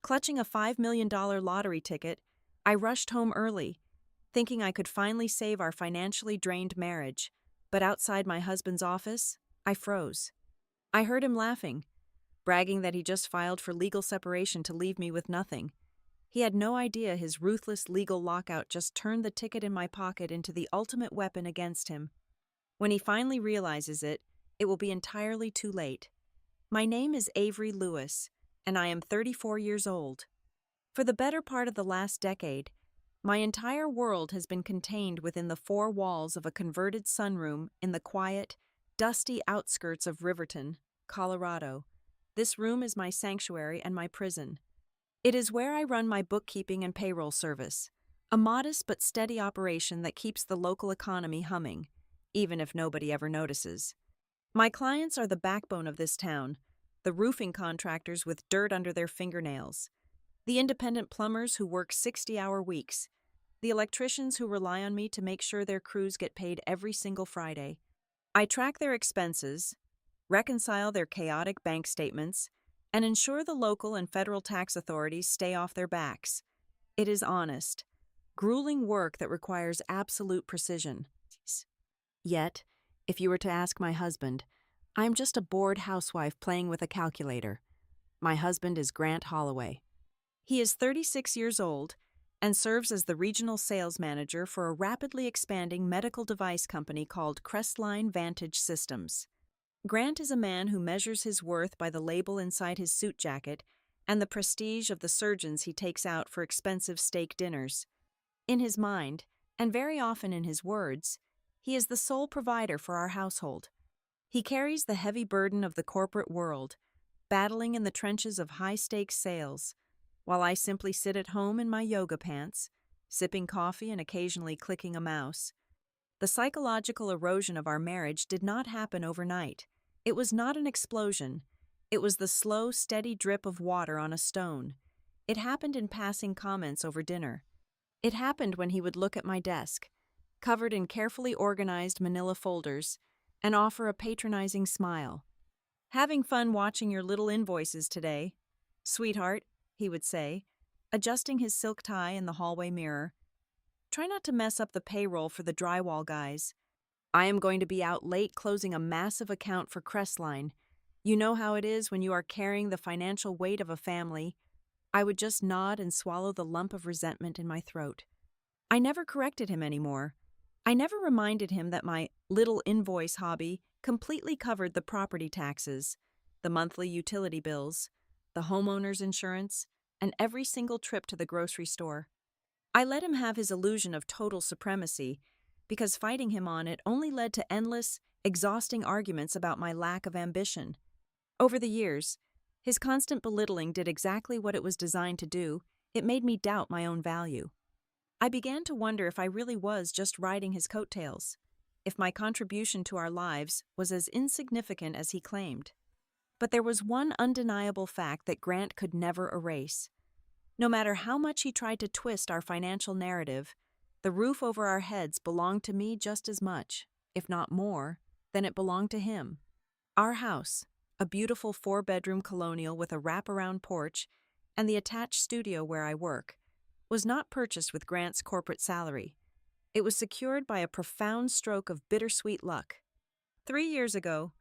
Clutching a $5 million lottery ticket, I rushed home early, thinking I could finally save our financially drained marriage. But outside my husband's office, I froze. I heard him laughing, bragging that he just filed for legal separation to leave me with nothing. He had no idea his ruthless legal lockout just turned the ticket in my pocket into the ultimate weapon against him. When he finally realizes it, it will be entirely too late. My name is Avery Lewis, and I am 34 years old. For the better part of the last decade, my entire world has been contained within the four walls of a converted sunroom in the quiet, dusty outskirts of Riverton, Colorado. This room is my sanctuary and my prison. It is where I run my bookkeeping and payroll service, a modest but steady operation that keeps the local economy humming, even if nobody ever notices. My clients are the backbone of this town, the roofing contractors with dirt under their fingernails, the independent plumbers who work 60-hour weeks, the electricians who rely on me to make sure their crews get paid every single Friday. I track their expenses, reconcile their chaotic bank statements, and ensure the local and federal tax authorities stay off their backs. It is honest, grueling work that requires absolute precision. Yet, if you were to ask my husband, I am just a bored housewife playing with a calculator. My husband is Grant Holloway. He is 36 years old and serves as the regional sales manager for a rapidly expanding medical device company called Crestline Vantage Systems. Grant is a man who measures his worth by the label inside his suit jacket and the prestige of the surgeons he takes out for expensive steak dinners. In his mind, and very often in his words, he is the sole provider for our household. He carries the heavy burden of the corporate world, battling in the trenches of high-stakes sales, while I simply sit at home in my yoga pants, sipping coffee and occasionally clicking a mouse. The psychological erosion of our marriage did not happen overnight. It was not an explosion. It was the slow, steady drip of water on a stone. It happened in passing comments over dinner. It happened when he would look at my desk, covered in carefully organized manila folders, and offer a patronizing smile. "Having fun watching your little invoices today, sweetheart," he would say, adjusting his silk tie in the hallway mirror. "Try not to mess up the payroll for the drywall guys. I am going to be out late closing a massive account for Crestline. You know how it is when you are carrying the financial weight of a family." I would just nod and swallow the lump of resentment in my throat. I never corrected him anymore. I never reminded him that my little invoice hobby completely covered the property taxes, the monthly utility bills, the homeowner's insurance, and every single trip to the grocery store. I let him have his illusion of total supremacy, because fighting him on it only led to endless, exhausting arguments about my lack of ambition. Over the years, his constant belittling did exactly what it was designed to do. It made me doubt my own value. I began to wonder if I really was just riding his coattails, if my contribution to our lives was as insignificant as he claimed. But there was one undeniable fact that Grant could never erase. No matter how much he tried to twist our financial narrative, the roof over our heads belonged to me just as much, if not more, than it belonged to him. Our house, a beautiful 4-bedroom colonial with a wraparound porch and the attached studio where I work, was not purchased with Grant's corporate salary. It was secured by a profound stroke of bittersweet luck. 3 years ago,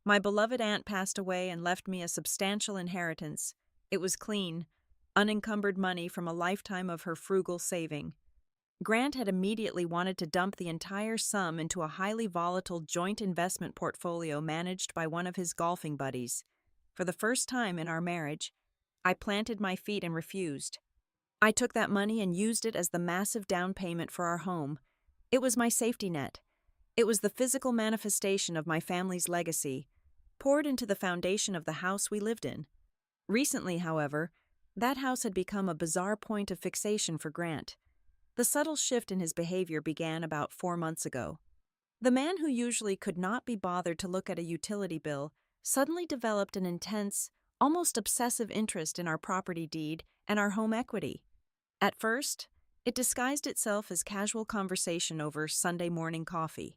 my beloved aunt passed away and left me a substantial inheritance. It was clean, unencumbered money from a lifetime of her frugal saving. Grant had immediately wanted to dump the entire sum into a highly volatile joint investment portfolio managed by one of his golfing buddies. For the first time in our marriage, I planted my feet and refused. I took that money and used it as the massive down payment for our home. It was my safety net. It was the physical manifestation of my family's legacy, poured into the foundation of the house we lived in. Recently, however, that house had become a bizarre point of fixation for Grant. The subtle shift in his behavior began about 4 months ago. The man who usually could not be bothered to look at a utility bill suddenly developed an intense, almost obsessive interest in our property deed and our home equity. At first, it disguised itself as casual conversation over Sunday morning coffee.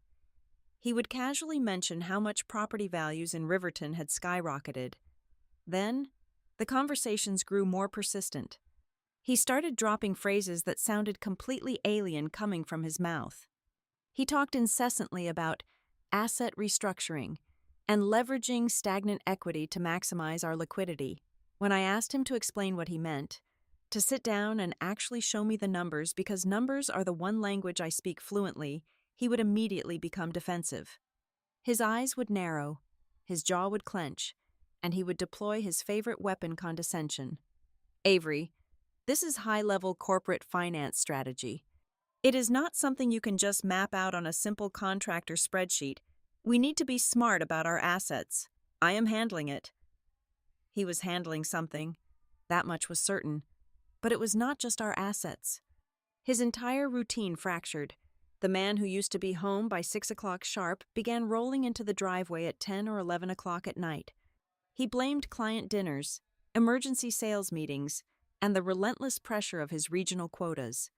He would casually mention how much property values in Riverton had skyrocketed. Then, The conversations grew more persistent. He started dropping phrases that sounded completely alien coming from his mouth. He talked incessantly about asset restructuring and leveraging stagnant equity to maximize our liquidity. When I asked him to explain what he meant, to sit down and actually show me the numbers because numbers are the one language I speak fluently, he would immediately become defensive. His eyes would narrow, his jaw would clench, and he would deploy his favorite weapon, condescension. Avery, this is high-level corporate finance strategy. It is not something you can just map out on a simple contractor spreadsheet. We need to be smart about our assets. I am handling it. He was handling something. That much was certain. But it was not just our assets. His entire routine fractured. The man who used to be home by 6 o'clock sharp began rolling into the driveway at 10 or 11 o'clock at night. He blamed client dinners, emergency sales meetings, and the relentless pressure of his regional quotas.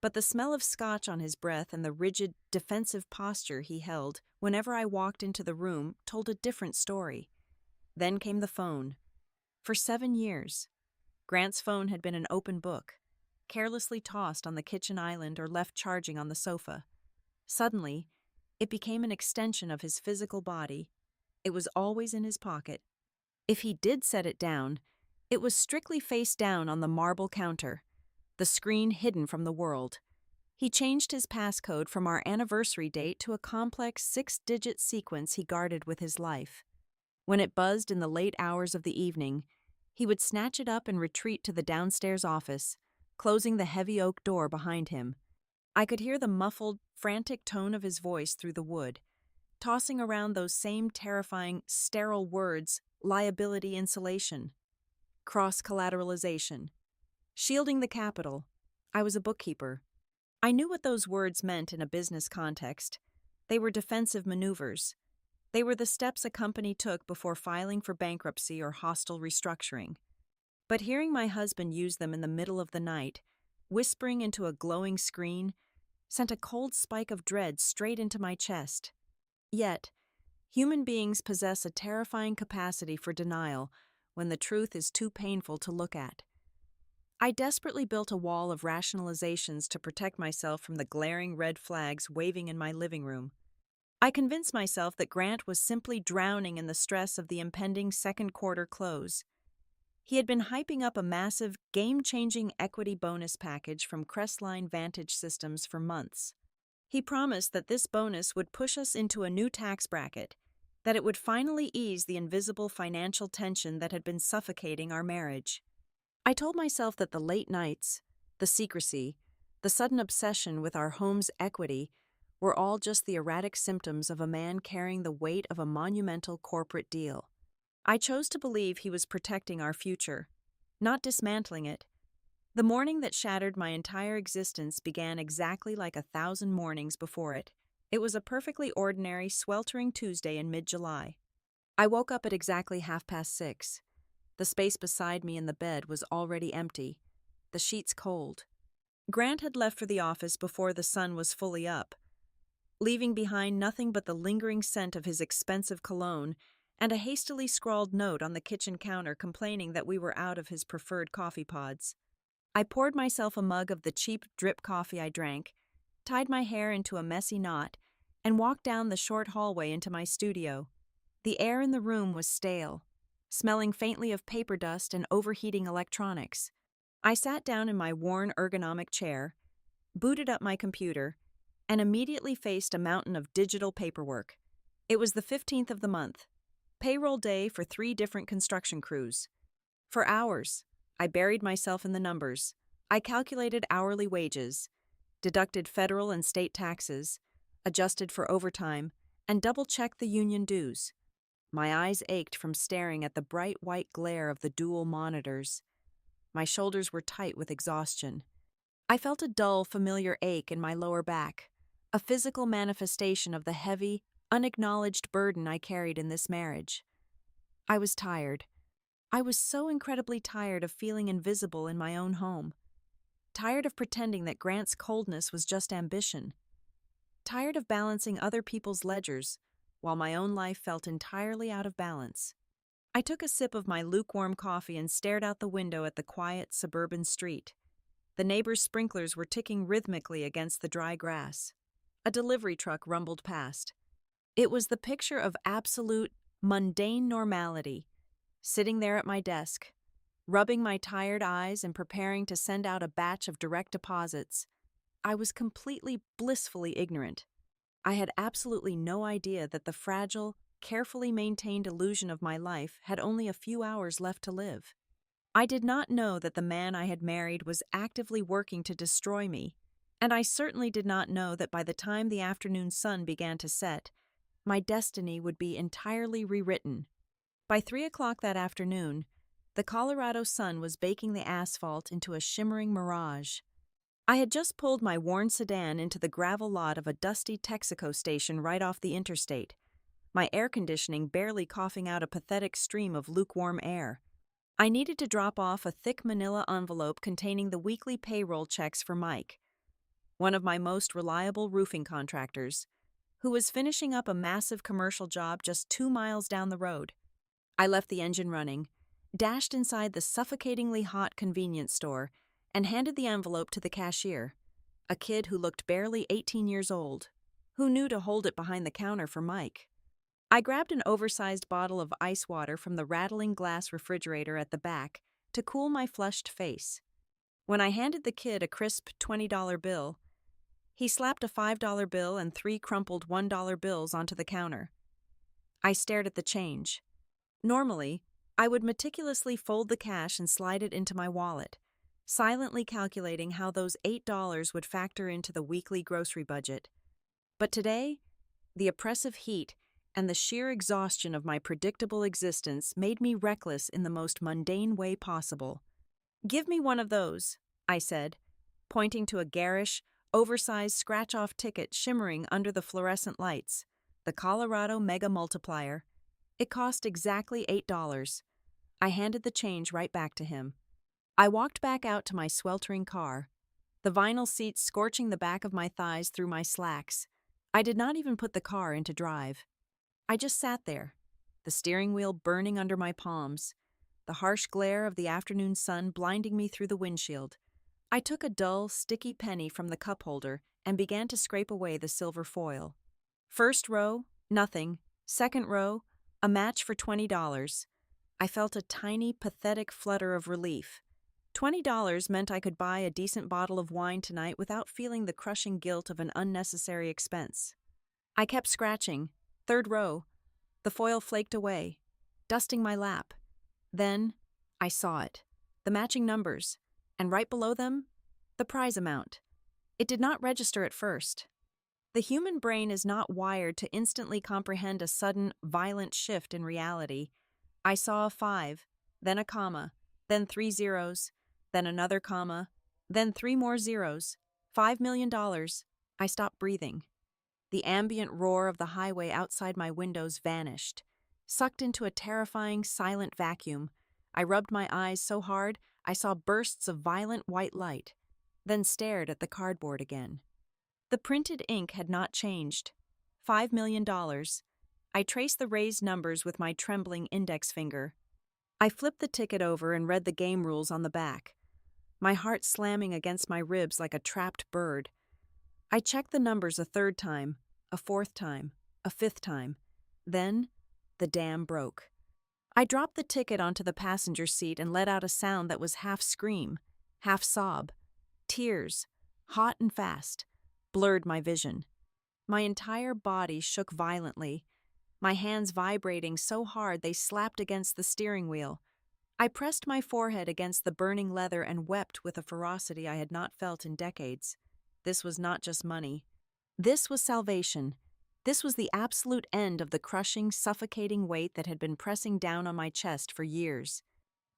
But the smell of scotch on his breath and the rigid, defensive posture he held whenever I walked into the room told a different story. Then came the phone. For 7 years, Grant's phone had been an open book, carelessly tossed on the kitchen island or left charging on the sofa. Suddenly, it became an extension of his physical body. It was always in his pocket. If he did set it down, it was strictly face down on the marble counter, the screen hidden from the world. He changed his passcode from our anniversary date to a complex 6-digit sequence he guarded with his life. When it buzzed in the late hours of the evening, he would snatch it up and retreat to the downstairs office, closing the heavy oak door behind him. I could hear the muffled, frantic tone of his voice through the wood, tossing around those same terrifying, sterile words: liability insulation, cross-collateralization, shielding the capital. I was a bookkeeper. I knew what those words meant in a business context. They were defensive maneuvers. They were the steps a company took before filing for bankruptcy or hostile restructuring. But hearing my husband use them in the middle of the night, whispering into a glowing screen, sent a cold spike of dread straight into my chest. Yet, human beings possess a terrifying capacity for denial when the truth is too painful to look at. I desperately built a wall of rationalizations to protect myself from the glaring red flags waving in my living room. I convinced myself that Grant was simply drowning in the stress of the impending second quarter close. He had been hyping up a massive, game-changing equity bonus package from Crestline Vantage Systems for months. He promised that this bonus would push us into a new tax bracket, that it would finally ease the invisible financial tension that had been suffocating our marriage. I told myself that the late nights, the secrecy, the sudden obsession with our home's equity were all just the erratic symptoms of a man carrying the weight of a monumental corporate deal. I chose to believe he was protecting our future, not dismantling it. The morning that shattered my entire existence began exactly like 1,000 mornings before it. It was a perfectly ordinary, sweltering Tuesday in mid-July. I woke up at exactly 6:30. The space beside me in the bed was already empty, the sheets cold. Grant had left for the office before the sun was fully up, leaving behind nothing but the lingering scent of his expensive cologne and a hastily scrawled note on the kitchen counter complaining that we were out of his preferred coffee pods. I poured myself a mug of the cheap drip coffee I drank, tied my hair into a messy knot, and walked down the short hallway into my studio. The air in the room was stale, smelling faintly of paper dust and overheating electronics. I sat down in my worn ergonomic chair, booted up my computer, and immediately faced a mountain of digital paperwork. It was the 15th of the month, payroll day for 3 different construction crews. For hours, I buried myself in the numbers. I calculated hourly wages, deducted federal and state taxes, adjusted for overtime, and double-checked the union dues. My eyes ached from staring at the bright white glare of the dual monitors. My shoulders were tight with exhaustion. I felt a dull, familiar ache in my lower back, a physical manifestation of the heavy, unacknowledged burden I carried in this marriage. I was tired. I was so incredibly tired of feeling invisible in my own home. Tired of pretending that Grant's coldness was just ambition. Tired of balancing other people's ledgers, while my own life felt entirely out of balance. I took a sip of my lukewarm coffee and stared out the window at the quiet suburban street. The neighbors' sprinklers were ticking rhythmically against the dry grass. A delivery truck rumbled past. It was the picture of absolute, mundane normality. Sitting there at my desk, rubbing my tired eyes and preparing to send out a batch of direct deposits, I was completely blissfully ignorant. I had absolutely no idea that the fragile, carefully maintained illusion of my life had only a few hours left to live. I did not know that the man I had married was actively working to destroy me, and I certainly did not know that by the time the afternoon sun began to set, my destiny would be entirely rewritten. By 3 o'clock that afternoon, the Colorado sun was baking the asphalt into a shimmering mirage. I had just pulled my worn sedan into the gravel lot of a dusty Texaco station right off the interstate, my air conditioning barely coughing out a pathetic stream of lukewarm air. I needed to drop off a thick manila envelope containing the weekly payroll checks for Mike, one of my most reliable roofing contractors, who was finishing up a massive commercial job just 2 miles down the road. I left the engine running, dashed inside the suffocatingly hot convenience store, and handed the envelope to the cashier, a kid who looked barely 18 years old, who knew to hold it behind the counter for Mike. I grabbed an oversized bottle of ice water from the rattling glass refrigerator at the back to cool my flushed face. When I handed the kid a crisp $20 bill, he slapped a $5 bill and 3 crumpled $1 bills onto the counter. I stared at the change. Normally, I would meticulously fold the cash and slide it into my wallet, silently calculating how those $8 would factor into the weekly grocery budget. But today, the oppressive heat and the sheer exhaustion of my predictable existence made me reckless in the most mundane way possible. "Give me one of those," I said, pointing to a garish, oversized scratch-off ticket shimmering under the fluorescent lights, the Colorado Mega Multiplier. It cost exactly $8. I handed the change right back to him. I walked back out to my sweltering car, the vinyl seats scorching the back of my thighs through my slacks. I did not even put the car into drive. I just sat there, the steering wheel burning under my palms, the harsh glare of the afternoon sun blinding me through the windshield. I took a dull, sticky penny from the cup holder and began to scrape away the silver foil. First row, nothing. Second row, a match for $20. I felt a tiny, pathetic flutter of relief. $20 meant I could buy a decent bottle of wine tonight without feeling the crushing guilt of an unnecessary expense. I kept scratching. Third row. The foil flaked away, dusting my lap. Then, I saw it. The matching numbers. And right below them, the prize amount. It did not register at first. The human brain is not wired to instantly comprehend a sudden, violent shift in reality. I saw a 5, then a comma, then 3 zeros, then another comma, then 3 more zeros. $5 million. I stopped breathing. The ambient roar of the highway outside my windows vanished, sucked into a terrifying, silent vacuum. I rubbed my eyes so hard I saw bursts of violent white light, then stared at the cardboard again. The printed ink had not changed. $5 million. I traced the raised numbers with my trembling index finger. I flipped the ticket over and read the game rules on the back, my heart slamming against my ribs like a trapped bird. I checked the numbers a third time, a fourth time, a fifth time. Then, the dam broke. I dropped the ticket onto the passenger seat and let out a sound that was half scream, half sob. Tears, hot and fast, blurred my vision. My entire body shook violently, my hands vibrating so hard they slapped against the steering wheel. I pressed my forehead against the burning leather and wept with a ferocity I had not felt in decades. This was not just money. This was salvation. This was the absolute end of the crushing, suffocating weight that had been pressing down on my chest for years.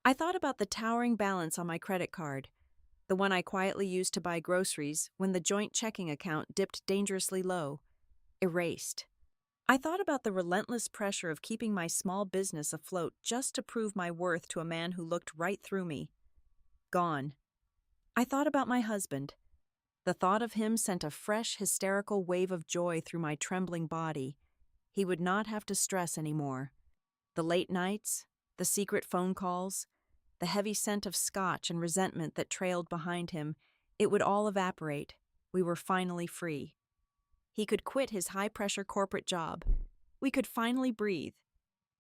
I thought about the towering balance on my credit card, the one I quietly used to buy groceries when the joint checking account dipped dangerously low. Erased. I thought about the relentless pressure of keeping my small business afloat just to prove my worth to a man who looked right through me. Gone. I thought about my husband. The thought of him sent a fresh, hysterical wave of joy through my trembling body. He would not have to stress anymore. The late nights, The secret phone calls, the heavy scent of scotch and resentment that trailed behind him, it would all evaporate. We were finally free. He could quit his high-pressure corporate job. We could finally breathe.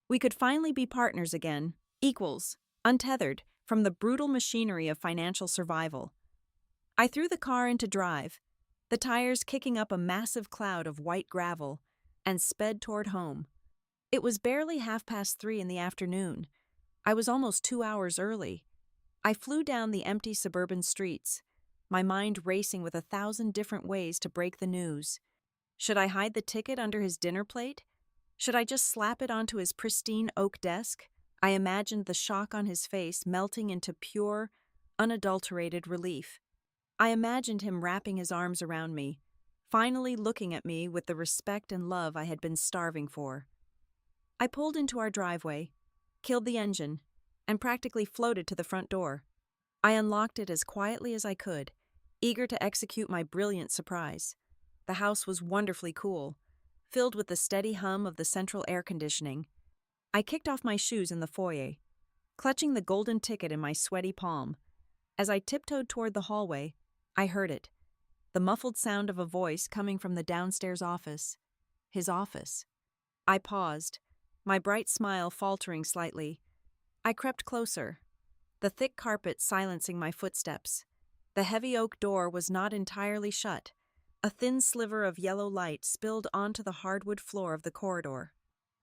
We could finally be partners again, equals, untethered from the brutal machinery of financial survival. I threw the car into drive, the tires kicking up a massive cloud of white gravel, and sped toward home. It was barely 3:30 in the afternoon. I was almost 2 hours early. I flew down the empty suburban streets, my mind racing with 1,000 different ways to break the news. Should I hide the ticket under his dinner plate? Should I just slap it onto his pristine oak desk? I imagined the shock on his face melting into pure, unadulterated relief. I imagined him wrapping his arms around me, finally looking at me with the respect and love I had been starving for. I pulled into our driveway, killed the engine, and practically floated to the front door. I unlocked it as quietly as I could, eager to execute my brilliant surprise. The house was wonderfully cool, filled with the steady hum of the central air conditioning. I kicked off my shoes in the foyer, clutching the golden ticket in my sweaty palm. As I tiptoed toward the hallway, I heard it, the muffled sound of a voice coming from the downstairs office. His office. I paused, my bright smile faltering slightly. I crept closer, the thick carpet silencing my footsteps. The heavy oak door was not entirely shut. A thin sliver of yellow light spilled onto the hardwood floor of the corridor.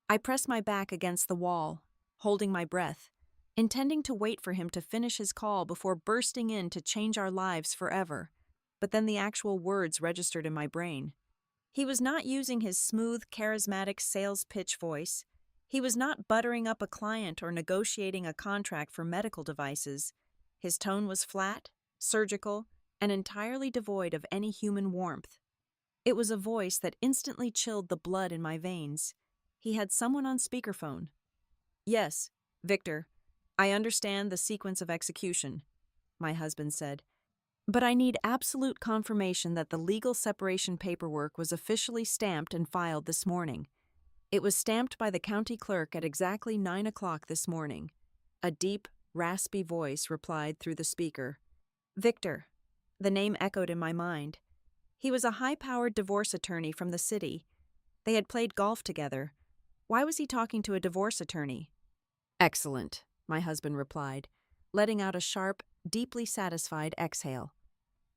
I pressed my back against the wall, holding my breath, intending to wait for him to finish his call before bursting in to change our lives forever. But then the actual words registered in my brain. He was not using his smooth, charismatic sales pitch voice. He was not buttering up a client or negotiating a contract for medical devices. His tone was flat, surgical, and entirely devoid of any human warmth. It was a voice that instantly chilled the blood in my veins. He had someone on speakerphone. "Yes, Victor, I understand the sequence of execution," my husband said. "But I need absolute confirmation that the legal separation paperwork was officially stamped and filed this morning. It was stamped by the county clerk at exactly 9 o'clock this morning." A deep, raspy voice replied through the speaker. Victor. The name echoed in my mind. He was a high-powered divorce attorney from the city. They had played golf together. Why was he talking to a divorce attorney? "Excellent," my husband replied, letting out a sharp, deeply satisfied exhale.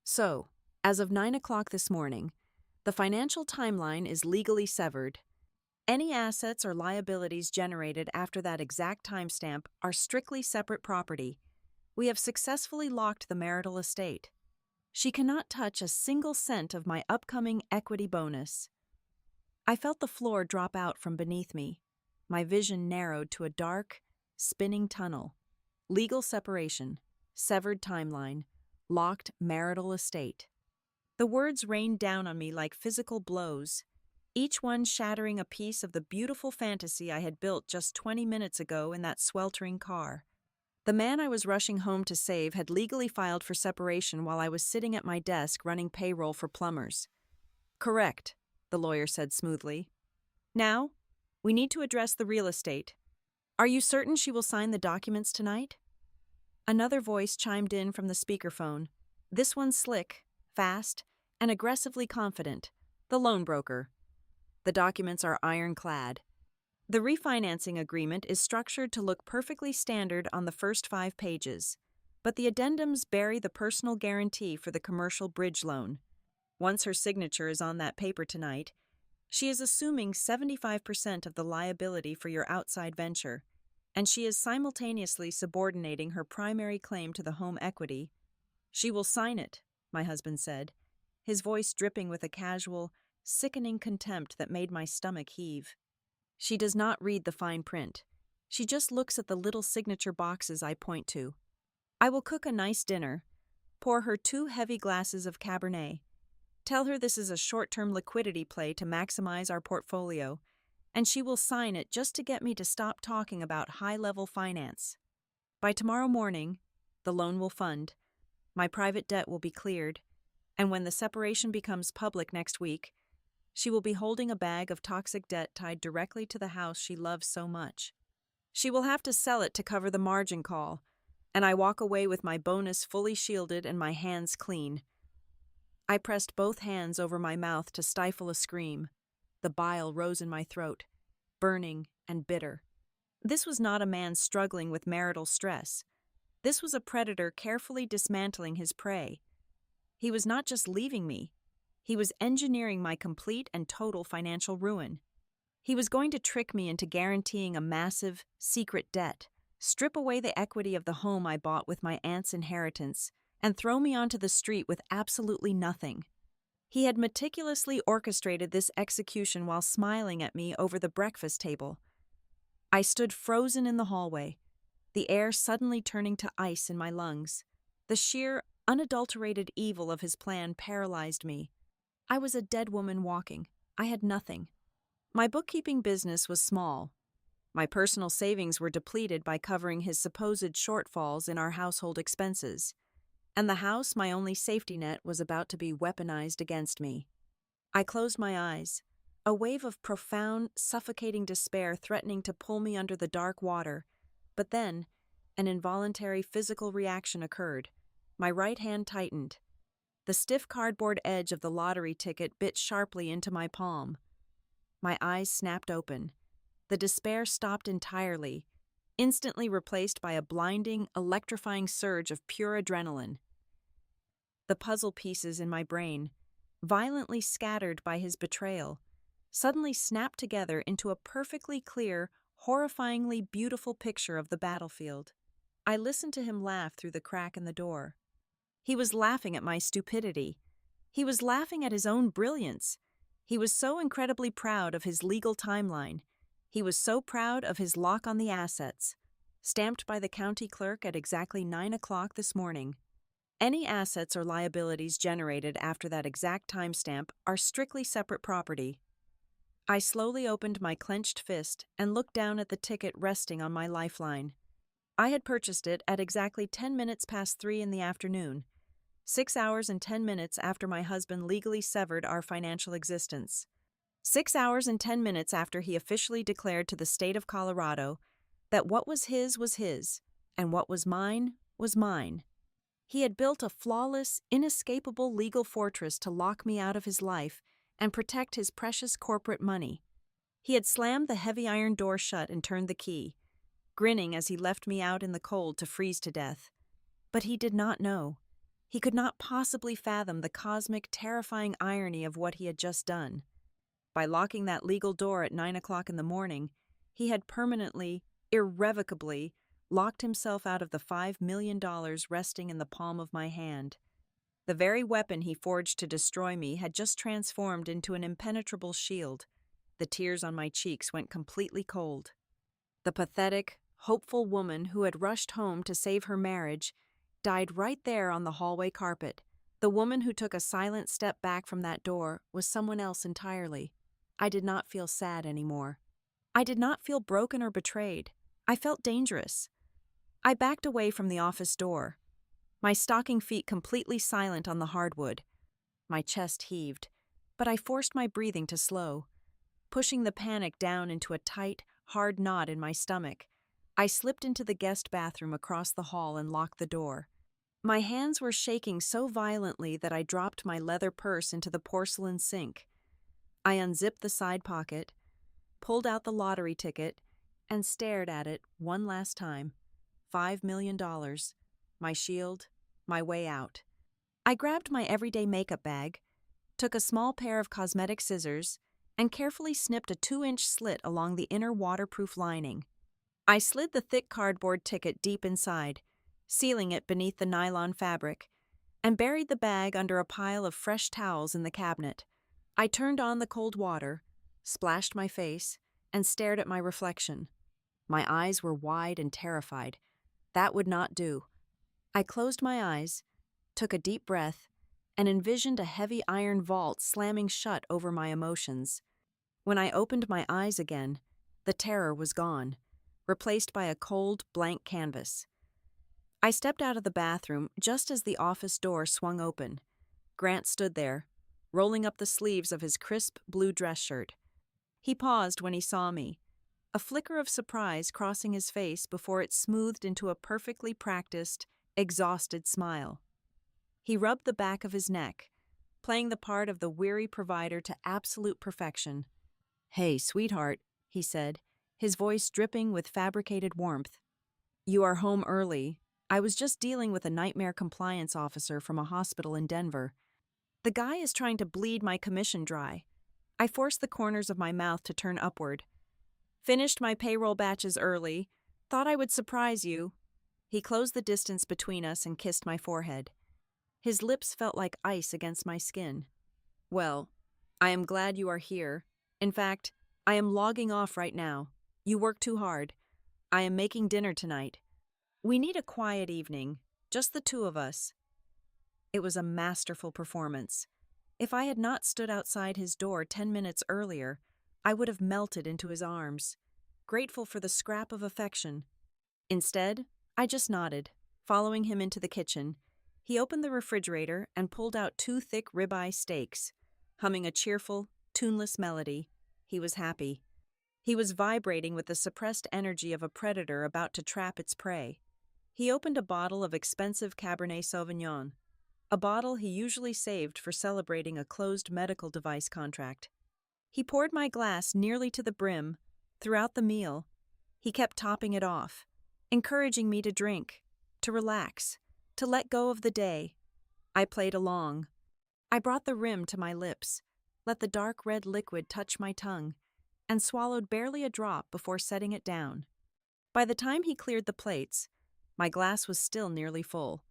"So, as of 9 o'clock this morning, the financial timeline is legally severed. Any assets or liabilities generated after that exact timestamp are strictly separate property. We have successfully locked the marital estate. She cannot touch a single cent of my upcoming equity bonus." I felt the floor drop out from beneath me. My vision narrowed to a dark, spinning tunnel. Legal separation, severed timeline, locked marital estate. The words rained down on me like physical blows, each one shattering a piece of the beautiful fantasy I had built just 20 minutes ago in that sweltering car. The man I was rushing home to save had legally filed for separation while I was sitting at my desk running payroll for plumbers. "Correct," the lawyer said smoothly. "Now, we need to address the real estate. Are you certain she will sign the documents tonight?" Another voice chimed in from the speakerphone, this one slick, fast, and aggressively confident, the loan broker. "The documents are ironclad. The refinancing agreement is structured to look perfectly standard on the first 5 pages, but the addendums bury the personal guarantee for the commercial bridge loan. Once her signature is on that paper tonight, she is assuming 75% of the liability for your outside venture, and she is simultaneously subordinating her primary claim to the home equity. She will sign it," my husband said, his voice dripping with a casual, sickening contempt that made my stomach heave. "She does not read the fine print. She just looks at the little signature boxes I point to. I will cook a nice dinner, pour her 2 heavy glasses of Cabernet, tell her this is a short-term liquidity play to maximize our portfolio, and she will sign it just to get me to stop talking about high-level finance. By tomorrow morning, the loan will fund, my private debt will be cleared, and when the separation becomes public next week, she will be holding a bag of toxic debt tied directly to the house she loves so much. She will have to sell it to cover the margin call, and I walk away with my bonus fully shielded and my hands clean. I pressed both hands over my mouth to stifle a scream. The bile rose in my throat, burning and bitter. This was not a man struggling with marital stress. This was a predator carefully dismantling his prey. He was not just leaving me. He was engineering my complete and total financial ruin. He was going to trick me into guaranteeing a massive, secret debt, strip away the equity of the home I bought with my aunt's inheritance, and throw me onto the street with absolutely nothing. He had meticulously orchestrated this execution while smiling at me over the breakfast table. I stood frozen in the hallway, the air suddenly turning to ice in my lungs. The sheer, unadulterated evil of his plan paralyzed me. I was a dead woman walking. I had nothing. My bookkeeping business was small. My personal savings were depleted by covering his supposed shortfalls in our household expenses. And the house, my only safety net, was about to be weaponized against me. I closed my eyes, a wave of profound, suffocating despair threatening to pull me under the dark water. But then, an involuntary physical reaction occurred. My right hand tightened. The stiff cardboard edge of the lottery ticket bit sharply into my palm. My eyes snapped open. The despair stopped entirely, instantly replaced by a blinding, electrifying surge of pure adrenaline. The puzzle pieces in my brain, violently scattered by his betrayal, suddenly snapped together into a perfectly clear, horrifyingly beautiful picture of the battlefield. I listened to him laugh through the crack in the door. He was laughing at my stupidity. He was laughing at his own brilliance. He was so incredibly proud of his legal timeline. He was so proud of his lock on the assets, stamped by the county clerk at exactly 9 o'clock this morning. Any assets or liabilities generated after that exact timestamp are strictly separate property. I slowly opened my clenched fist and looked down at the ticket resting on my lifeline. I had purchased it at exactly 10 minutes past 3 in the afternoon, 6 hours and 10 minutes after my husband legally severed our financial existence. 6 hours and 10 minutes after he officially declared to the state of Colorado that what was his, and what was mine, was mine. He had built a flawless, inescapable legal fortress to lock me out of his life and protect his precious corporate money. He had slammed the heavy iron door shut and turned the key, grinning as he left me out in the cold to freeze to death. But he did not know. He could not possibly fathom the cosmic, terrifying irony of what he had just done. By locking that legal door at 9 o'clock in the morning, he had permanently, irrevocably, locked himself out of the $5 million resting in the palm of my hand. The very weapon he forged to destroy me had just transformed into an impenetrable shield. The tears on my cheeks went completely cold. The pathetic, hopeful woman who had rushed home to save her marriage died right there on the hallway carpet. The woman who took a silent step back from that door was someone else entirely. I did not feel sad anymore. I did not feel broken or betrayed. I felt dangerous. I backed away from the office door, my stocking feet completely silent on the hardwood. My chest heaved, but I forced my breathing to slow, pushing the panic down into a tight, hard knot in my stomach. I slipped into the guest bathroom across the hall and locked the door. My hands were shaking so violently that I dropped my leather purse into the porcelain sink. I unzipped the side pocket, pulled out the lottery ticket, and stared at it one last time. $5 million, my shield, my way out. I grabbed my everyday makeup bag, took a small pair of cosmetic scissors, and carefully snipped a 2-inch slit along the inner waterproof lining. I slid the thick cardboard ticket deep inside, sealing it beneath the nylon fabric, and buried the bag under a pile of fresh towels in the cabinet. I turned on the cold water, splashed my face, and stared at my reflection. My eyes were wide and terrified. That would not do. I closed my eyes, took a deep breath, and envisioned a heavy iron vault slamming shut over my emotions. When I opened my eyes again, the terror was gone, replaced by a cold, blank canvas. I stepped out of the bathroom just as the office door swung open. Grant stood there, rolling up the sleeves of his crisp blue dress shirt. He paused when he saw me, a flicker of surprise crossing his face before it smoothed into a perfectly practiced, exhausted smile. He rubbed the back of his neck, playing the part of the weary provider to absolute perfection. "Hey, sweetheart," he said, his voice dripping with fabricated warmth. "You are home early. I was just dealing with a nightmare compliance officer from a hospital in Denver. The guy is trying to bleed my commission dry." I forced the corners of my mouth to turn upward. "Finished my payroll batches early. Thought I would surprise you." He closed the distance between us and kissed my forehead. His lips felt like ice against my skin. "Well, I am glad you are here. In fact, I am logging off right now. You work too hard. I am making dinner tonight. We need a quiet evening, just the two of us." It was a masterful performance. If I had not stood outside his door 10 minutes earlier, I would have melted into his arms, grateful for the scrap of affection. Instead, I just nodded, following him into the kitchen. He opened the refrigerator and pulled out 2 thick ribeye steaks. Humming a cheerful, tuneless melody, he was happy. He was vibrating with the suppressed energy of a predator about to trap its prey. He opened a bottle of expensive Cabernet Sauvignon, a bottle he usually saved for celebrating a closed medical device contract. He poured my glass nearly to the brim. Throughout the meal, he kept topping it off, encouraging me to drink, to relax, to let go of the day. I played along. I brought the rim to my lips, let the dark red liquid touch my tongue, and swallowed barely a drop before setting it down. By the time he cleared the plates, my glass was still nearly full,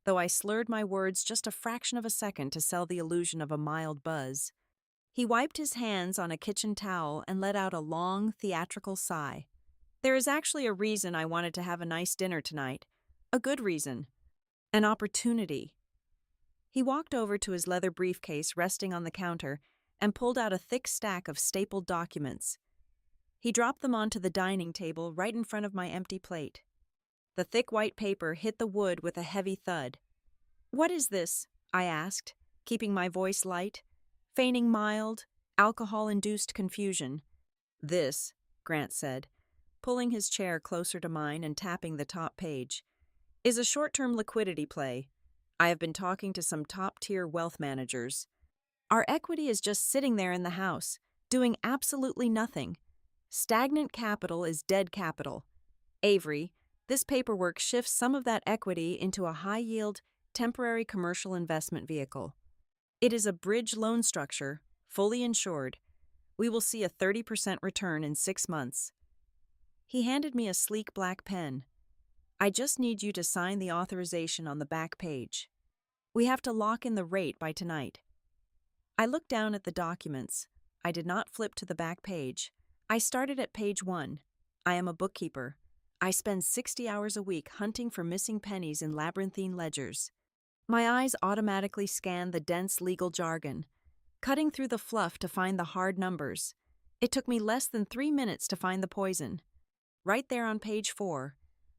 though I slurred my words just a fraction of a second to sell the illusion of a mild buzz. He wiped his hands on a kitchen towel and let out a long, theatrical sigh. "There is actually a reason I wanted to have a nice dinner tonight. A good reason. An opportunity." He walked over to his leather briefcase resting on the counter and pulled out a thick stack of stapled documents. He dropped them onto the dining table right in front of my empty plate. The thick white paper hit the wood with a heavy thud. "What is this?" I asked, keeping my voice light, feigning mild, alcohol-induced confusion. "This," Grant said, pulling his chair closer to mine and tapping the top page, "is a short-term liquidity play. I have been talking to some top-tier wealth managers. Our equity is just sitting there in the house, doing absolutely nothing. Stagnant capital is dead capital. Avery, this paperwork shifts some of that equity into a high-yield, temporary commercial investment vehicle. It is a bridge loan structure, fully insured. We will see a 30% return in 6 months." He handed me a sleek black pen. "I just need you to sign the authorization on the back page. We have to lock in the rate by tonight." I looked down at the documents. I did not flip to the back page. I started at page 1. I am a bookkeeper. I spend 60 hours a week hunting for missing pennies in labyrinthine ledgers. My eyes automatically scanned the dense legal jargon, cutting through the fluff to find the hard numbers. It took me less than 3 minutes to find the poison. Right there on page 4,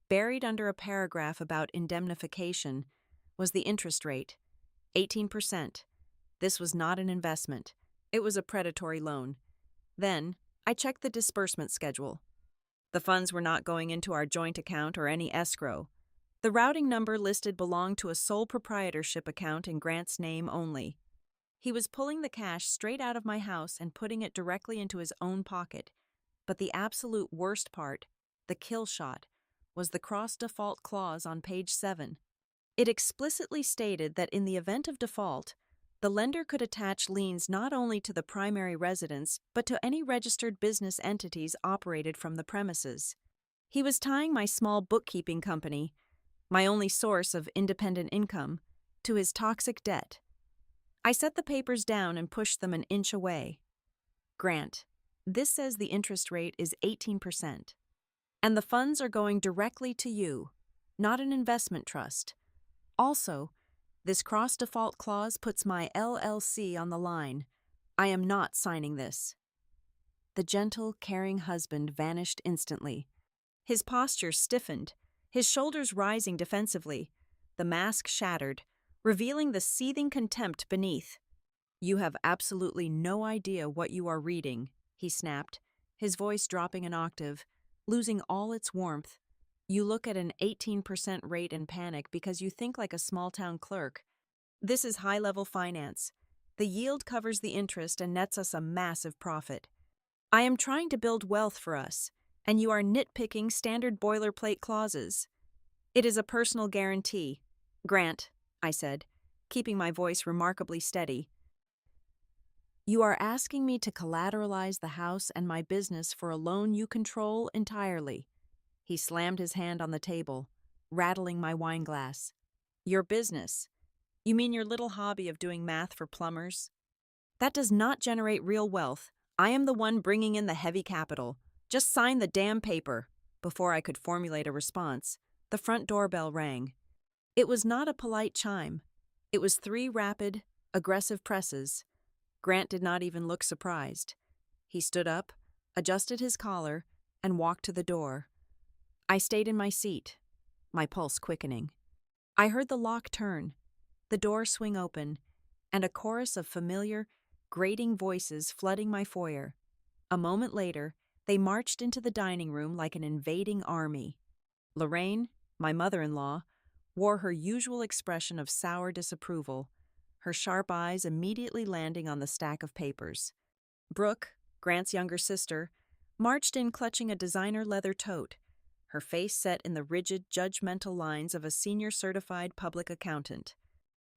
buried under a paragraph about indemnification, was the interest rate, 18%. This was not an investment. It was a predatory loan. Then, I checked the disbursement schedule. The funds were not going into our joint account or any escrow. The routing number listed belonged to a sole proprietorship account in Grant's name only. He was pulling the cash straight out of my house and putting it directly into his own pocket. But the absolute worst part, the kill shot, was the cross-default clause on page 7. It explicitly stated that in the event of default, the lender could attach liens not only to the primary residence, but to any registered business entities operated from the premises. He was tying my small bookkeeping company, my only source of independent income, to his toxic debt. I set the papers down and pushed them an inch away. "Grant, this says the interest rate is 18%, and the funds are going directly to you, not an investment trust. Also, this cross-default clause puts my LLC on the line. I am not signing this." The gentle, caring husband vanished instantly. His posture stiffened, his shoulders rising defensively, the mask shattered, revealing the seething contempt beneath. "You have absolutely no idea what you are reading," he snapped, his voice dropping an octave, losing all its warmth. You look at an 18% rate and panic because you think like a small-town clerk. This is high-level finance. The yield covers the interest and nets us a massive profit. I am trying to build wealth for us, and you are nitpicking standard boilerplate clauses. It is a personal guarantee. Grant, I said, keeping my voice remarkably steady. You are asking me to collateralize the house and my business for a loan you control entirely. He slammed his hand on the table, rattling my wine glass. Your business? You mean your little hobby of doing math for plumbers? That does not generate real wealth. I am the one bringing in the heavy capital. Just sign the damn paper. Before I could formulate a response, the front doorbell rang. It was not a polite chime. It was 3 rapid, aggressive presses. Grant did not even look surprised. He stood up, adjusted his collar, and walked to the door. I stayed in my seat, my pulse quickening. I heard the lock turn, the door swing open, and a chorus of familiar, grating voices flooding my foyer. A moment later, they marched into the dining room like an invading army. Lorraine, my mother-in-law, wore her usual expression of sour disapproval, her sharp eyes immediately landing on the stack of papers. Brooke, Grant's younger sister, marched in clutching a designer leather tote, her face set in the rigid, judgmental lines of a senior certified public accountant.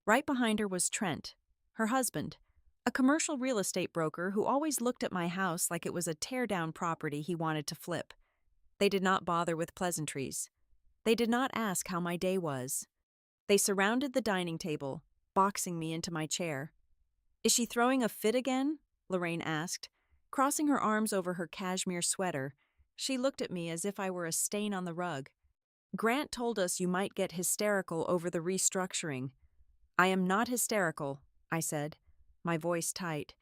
Right behind her was Trent, her husband, a commercial real estate broker who always looked at my house like it was a tear-down property he wanted to flip. They did not bother with pleasantries. They did not ask how my day was. They surrounded the dining table, boxing me into my chair. Is she throwing a fit again? Lorraine asked. Crossing her arms over her cashmere sweater, she looked at me as if I were a stain on the rug. Grant told us you might get hysterical over the restructuring. I am not hysterical, I said, my voice tight.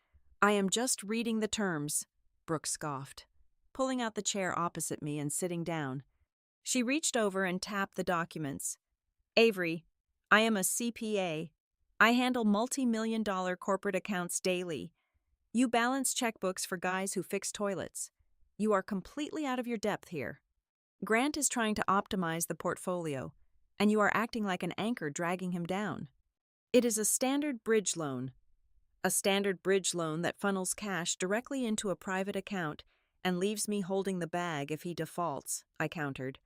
I am just reading the terms, Brooke scoffed, pulling out the chair opposite me and sitting down. She reached over and tapped the documents. Avery, I am a CPA. I handle multi-million-dollar corporate accounts daily. You balance checkbooks for guys who fix toilets. You are completely out of your depth here. Grant is trying to optimize the portfolio, and you are acting like an anchor dragging him down. It is a standard bridge loan. A standard bridge loan that funnels cash directly into a private account and leaves me holding the bag if he defaults, I countered.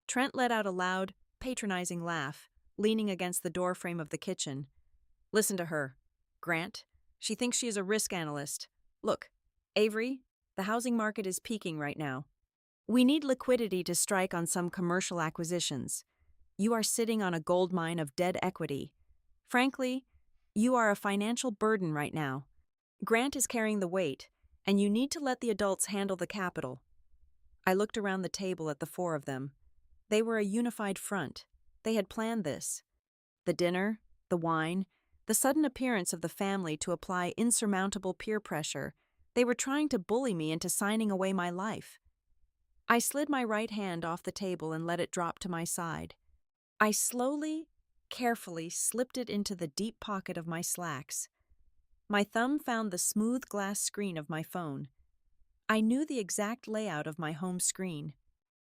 Trent let out a loud, patronizing laugh, leaning against the doorframe of the kitchen. Listen to her. Grant, she thinks she is a risk analyst. Look, Avery, the housing market is peaking right now. We need liquidity to strike on some commercial acquisitions. You are sitting on a gold mine of dead equity. Frankly, you are a financial burden right now. Grant is carrying the weight, and you need to let the adults handle the capital. I looked around the table at the 4 of them. They were a unified front. They had planned this. The dinner, the wine, the sudden appearance of the family to apply insurmountable peer pressure. They were trying to bully me into signing away my life. I slid my right hand off the table and let it drop to my side. I slowly, carefully slipped it into the deep pocket of my slacks. My thumb found the smooth glass screen of my phone. I knew the exact layout of my home screen.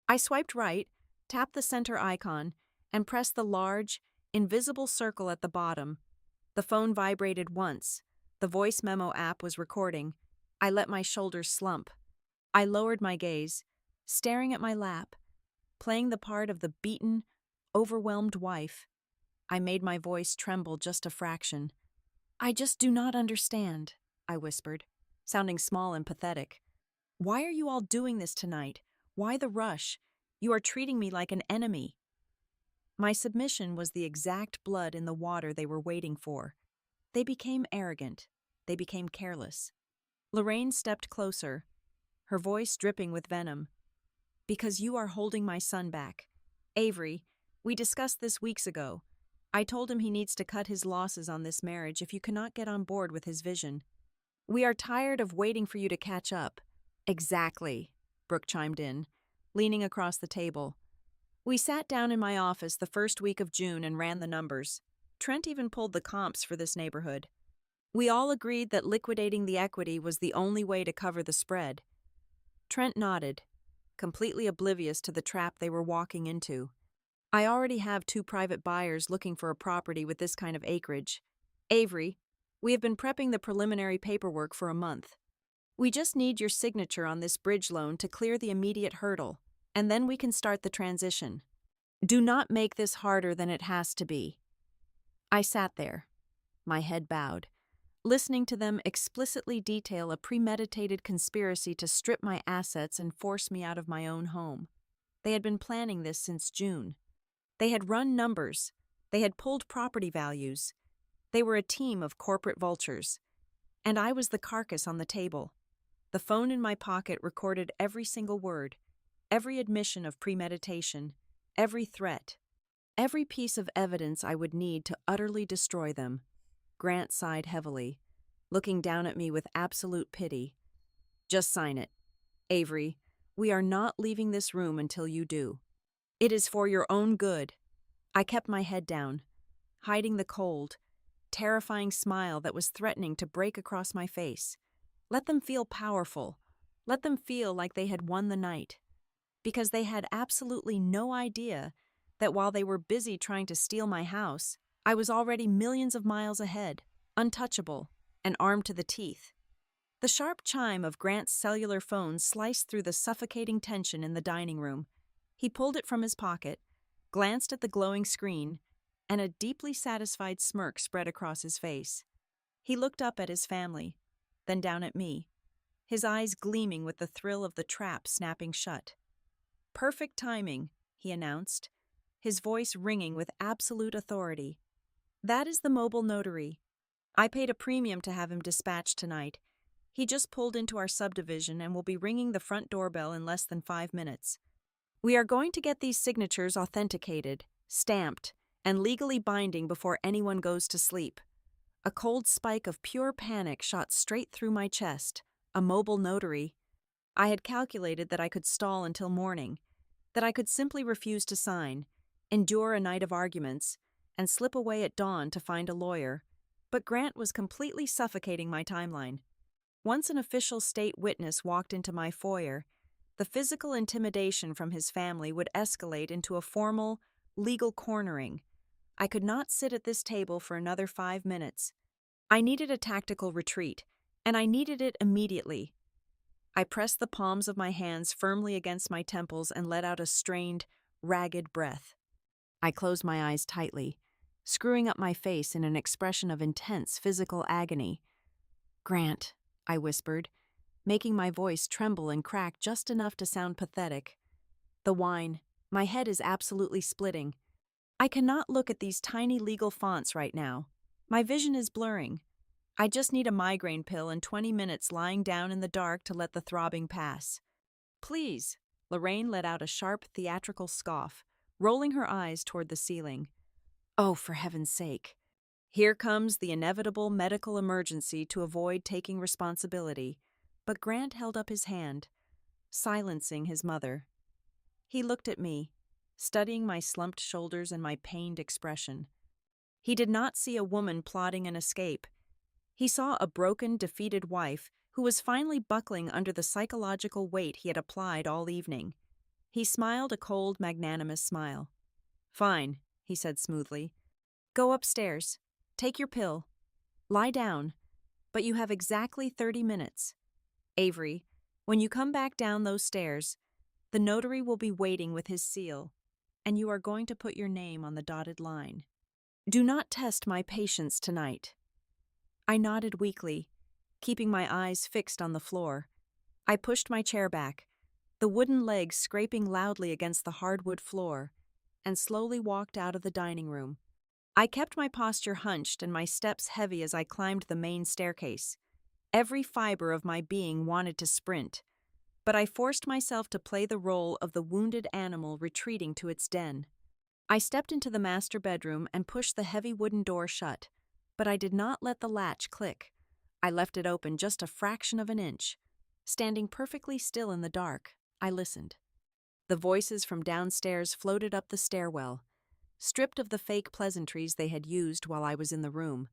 I swiped right, tapped the center icon, and pressed the large, invisible circle at the bottom. The phone vibrated once. The voice memo app was recording. I let my shoulders slump. I lowered my gaze, staring at my lap, playing the part of the beaten, overwhelmed wife. I made my voice tremble just a fraction. I just do not understand, I whispered, sounding small and pathetic. Why are you all doing this tonight? Why the rush? You are treating me like an enemy. My submission was the exact blood in the water they were waiting for. They became arrogant. They became careless. Lorraine stepped closer, her voice dripping with venom. Because you are holding my son back. Avery, we discussed this weeks ago. I told him he needs to cut his losses on this marriage if you cannot get on board with his vision. We are tired of waiting for you to catch up. Exactly, Brooke chimed in, leaning across the table. We sat down in my office the first week of June and ran the numbers. Trent even pulled the comps for this neighborhood. We all agreed that liquidating the equity was the only way to cover the spread. Trent nodded, completely oblivious to the trap they were walking into. I already have 2 private buyers looking for a property with this kind of acreage. Avery, we have been prepping the preliminary paperwork for a month. We just need your signature on this bridge loan to clear the immediate hurdle, and then we can start the transition. Do not make this harder than it has to be. I sat there, my head bowed, listening to them explicitly detail a premeditated conspiracy to strip my assets and force me out of my own home. They had been planning this since June. They had run numbers. They had pulled property values. They were a team of corporate vultures. And I was the carcass on the table. The phone in my pocket recorded every single word, every admission of premeditation, every threat, every piece of evidence I would need to utterly destroy them. Grant sighed heavily, looking down at me with absolute pity. Just sign it. Avery, we are not leaving this room until you do. It is for your own good. I kept my head down, hiding the cold, terrifying smile that was threatening to break across my face. Let them feel powerful. Let them feel like they had won the night. Because they had absolutely no idea that while they were busy trying to steal my house, I was already millions of miles ahead, untouchable, and armed to the teeth. The sharp chime of Grant's cellular phone sliced through the suffocating tension in the dining room. He pulled it from his pocket, glanced at the glowing screen, and a deeply satisfied smirk spread across his face. He looked up at his family, then down at me, his eyes gleaming with the thrill of the trap snapping shut. Perfect timing, he announced, his voice ringing with absolute authority. That is the mobile notary. I paid a premium to have him dispatched tonight. He just pulled into our subdivision and will be ringing the front doorbell in less than 5 minutes. We are going to get these signatures authenticated, stamped, and legally binding before anyone goes to sleep. A cold spike of pure panic shot straight through my chest. A mobile notary. I had calculated that I could stall until morning, that I could simply refuse to sign, endure a night of arguments, and slip away at dawn to find a lawyer. But Grant was completely suffocating my timeline. Once an official state witness walked into my foyer, the physical intimidation from his family would escalate into a formal, legal cornering. I could not sit at this table for another 5 minutes. I needed a tactical retreat, and I needed it immediately. I pressed the palms of my hands firmly against my temples and let out a strained, ragged breath. I closed my eyes tightly, screwing up my face in an expression of intense physical agony. Grant, I whispered, making my voice tremble and crack just enough to sound pathetic. The wine, my head is absolutely splitting. I cannot look at these tiny legal fonts right now. My vision is blurring. I just need a migraine pill and 20 minutes lying down in the dark to let the throbbing pass. Please, Lorraine let out a sharp theatrical scoff, rolling her eyes toward the ceiling. Oh, for heaven's sake. Here comes the inevitable medical emergency to avoid taking responsibility, but Grant held up his hand, silencing his mother. He looked at me, studying my slumped shoulders and my pained expression. He did not see a woman plotting an escape. He saw a broken, defeated wife who was finally buckling under the psychological weight he had applied all evening. He smiled a cold, magnanimous smile. Fine, he said smoothly. Go upstairs. Take your pill. Lie down. But you have exactly 30 minutes. Avery, when you come back down those stairs, the notary will be waiting with his seal, and you are going to put your name on the dotted line. Do not test my patience tonight. I nodded weakly, keeping my eyes fixed on the floor. I pushed my chair back, the wooden legs scraping loudly against the hardwood floor, and slowly walked out of the dining room. I kept my posture hunched and my steps heavy as I climbed the main staircase. Every fiber of my being wanted to sprint, but I forced myself to play the role of the wounded animal retreating to its den. I stepped into the master bedroom and pushed the heavy wooden door shut, but I did not let the latch click. I left it open just a fraction of an inch. Standing perfectly still in the dark, I listened. The voices from downstairs floated up the stairwell, stripped of the fake pleasantries they had used while I was in the room.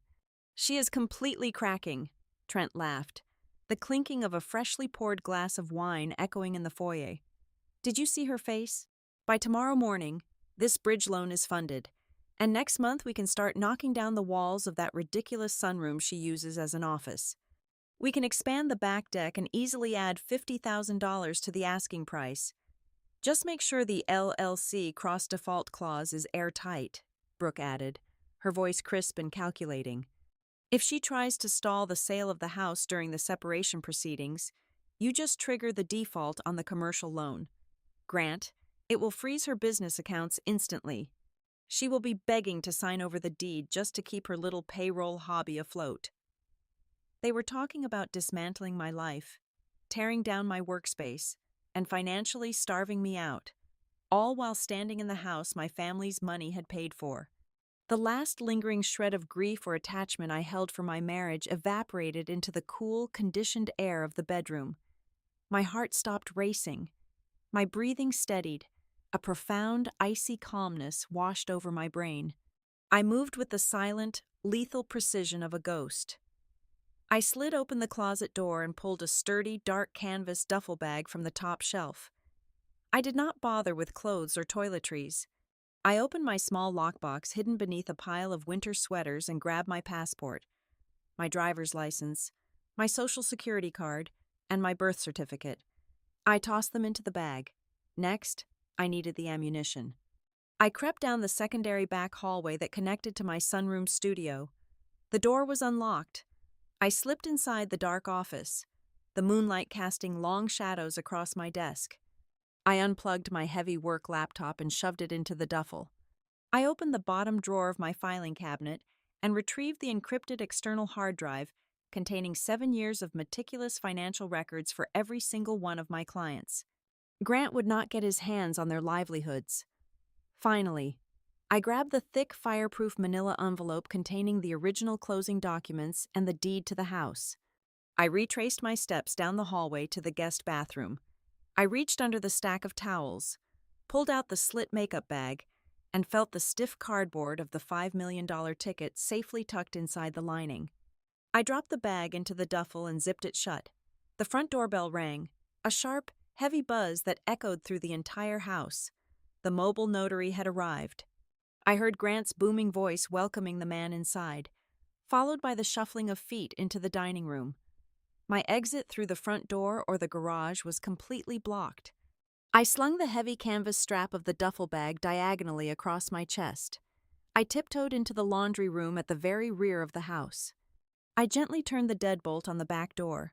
She is completely cracking, Trent laughed, the clinking of a freshly poured glass of wine echoing in the foyer. Did you see her face? By tomorrow morning, this bridge loan is funded, and next month we can start knocking down the walls of that ridiculous sunroom she uses as an office. We can expand the back deck and easily add $50,000 to the asking price. Just make sure the LLC cross-default clause is airtight, Brooke added, her voice crisp and calculating. If she tries to stall the sale of the house during the separation proceedings, you just trigger the default on the commercial loan. Grant, it will freeze her business accounts instantly. She will be begging to sign over the deed just to keep her little payroll hobby afloat. They were talking about dismantling my life, tearing down my workspace, and financially starving me out, all while standing in the house my family's money had paid for. The last lingering shred of grief or attachment I held for my marriage evaporated into the cool, conditioned air of the bedroom. My heart stopped racing. My breathing steadied. A profound, icy calmness washed over my brain. I moved with the silent, lethal precision of a ghost. I slid open the closet door and pulled a sturdy, dark canvas duffel bag from the top shelf. I did not bother with clothes or toiletries. I opened my small lockbox hidden beneath a pile of winter sweaters and grabbed my passport, my driver's license, my social security card, and my birth certificate. I tossed them into the bag. Next, I needed the ammunition. I crept down the secondary back hallway that connected to my sunroom studio. The door was unlocked. I slipped inside the dark office, the moonlight casting long shadows across my desk. I unplugged my heavy work laptop and shoved it into the duffel. I opened the bottom drawer of my filing cabinet and retrieved the encrypted external hard drive containing 7 years of meticulous financial records for every single one of my clients. Grant would not get his hands on their livelihoods. Finally, I grabbed the thick, fireproof manila envelope containing the original closing documents and the deed to the house. I retraced my steps down the hallway to the guest bathroom. I reached under the stack of towels, pulled out the slit makeup bag, and felt the stiff cardboard of the $5 million ticket safely tucked inside the lining. I dropped the bag into the duffel and zipped it shut. The front doorbell rang, a sharp, heavy buzz that echoed through the entire house. The mobile notary had arrived. I heard Grant's booming voice welcoming the man inside, followed by the shuffling of feet into the dining room. My exit through the front door or the garage was completely blocked. I slung the heavy canvas strap of the duffel bag diagonally across my chest. I tiptoed into the laundry room at the very rear of the house. I gently turned the deadbolt on the back door,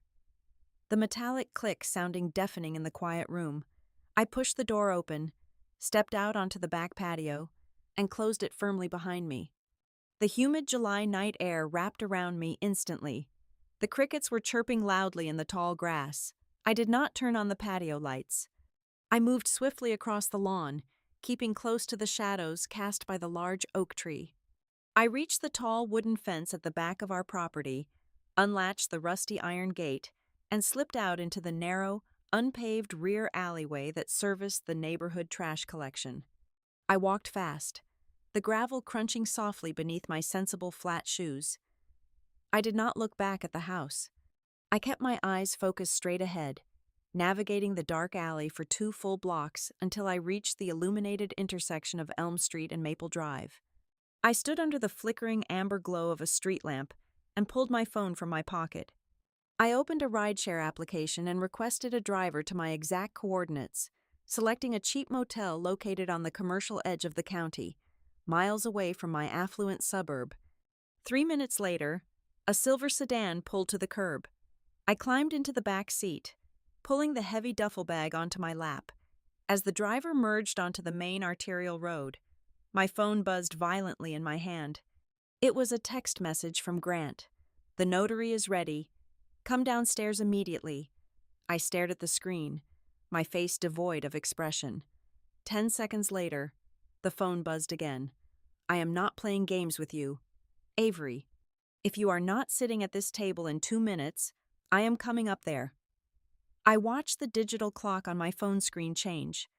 the metallic click sounding deafening in the quiet room. I pushed the door open, stepped out onto the back patio, and closed it firmly behind me. The humid July night air wrapped around me instantly. The crickets were chirping loudly in the tall grass. I did not turn on the patio lights. I moved swiftly across the lawn, keeping close to the shadows cast by the large oak tree. I reached the tall wooden fence at the back of our property, unlatched the rusty iron gate, and slipped out into the narrow, unpaved rear alleyway that serviced the neighborhood trash collection. I walked fast, the gravel crunching softly beneath my sensible flat shoes. I did not look back at the house. I kept my eyes focused straight ahead, navigating the dark alley for 2 full blocks until I reached the illuminated intersection of Elm Street and Maple Drive. I stood under the flickering amber glow of a street lamp and pulled my phone from my pocket. I opened a rideshare application and requested a driver to my exact coordinates, selecting a cheap motel located on the commercial edge of the county, miles away from my affluent suburb. 3 minutes later, a silver sedan pulled to the curb. I climbed into the back seat, pulling the heavy duffel bag onto my lap. As the driver merged onto the main arterial road, my phone buzzed violently in my hand. It was a text message from Grant. "The notary is ready. Come downstairs immediately." I stared at the screen, my face devoid of expression. 10 seconds later, the phone buzzed again. "I am not playing games with you. Avery, if you are not sitting at this table in 2 minutes, I am coming up there." I watched the digital clock on my phone screen change.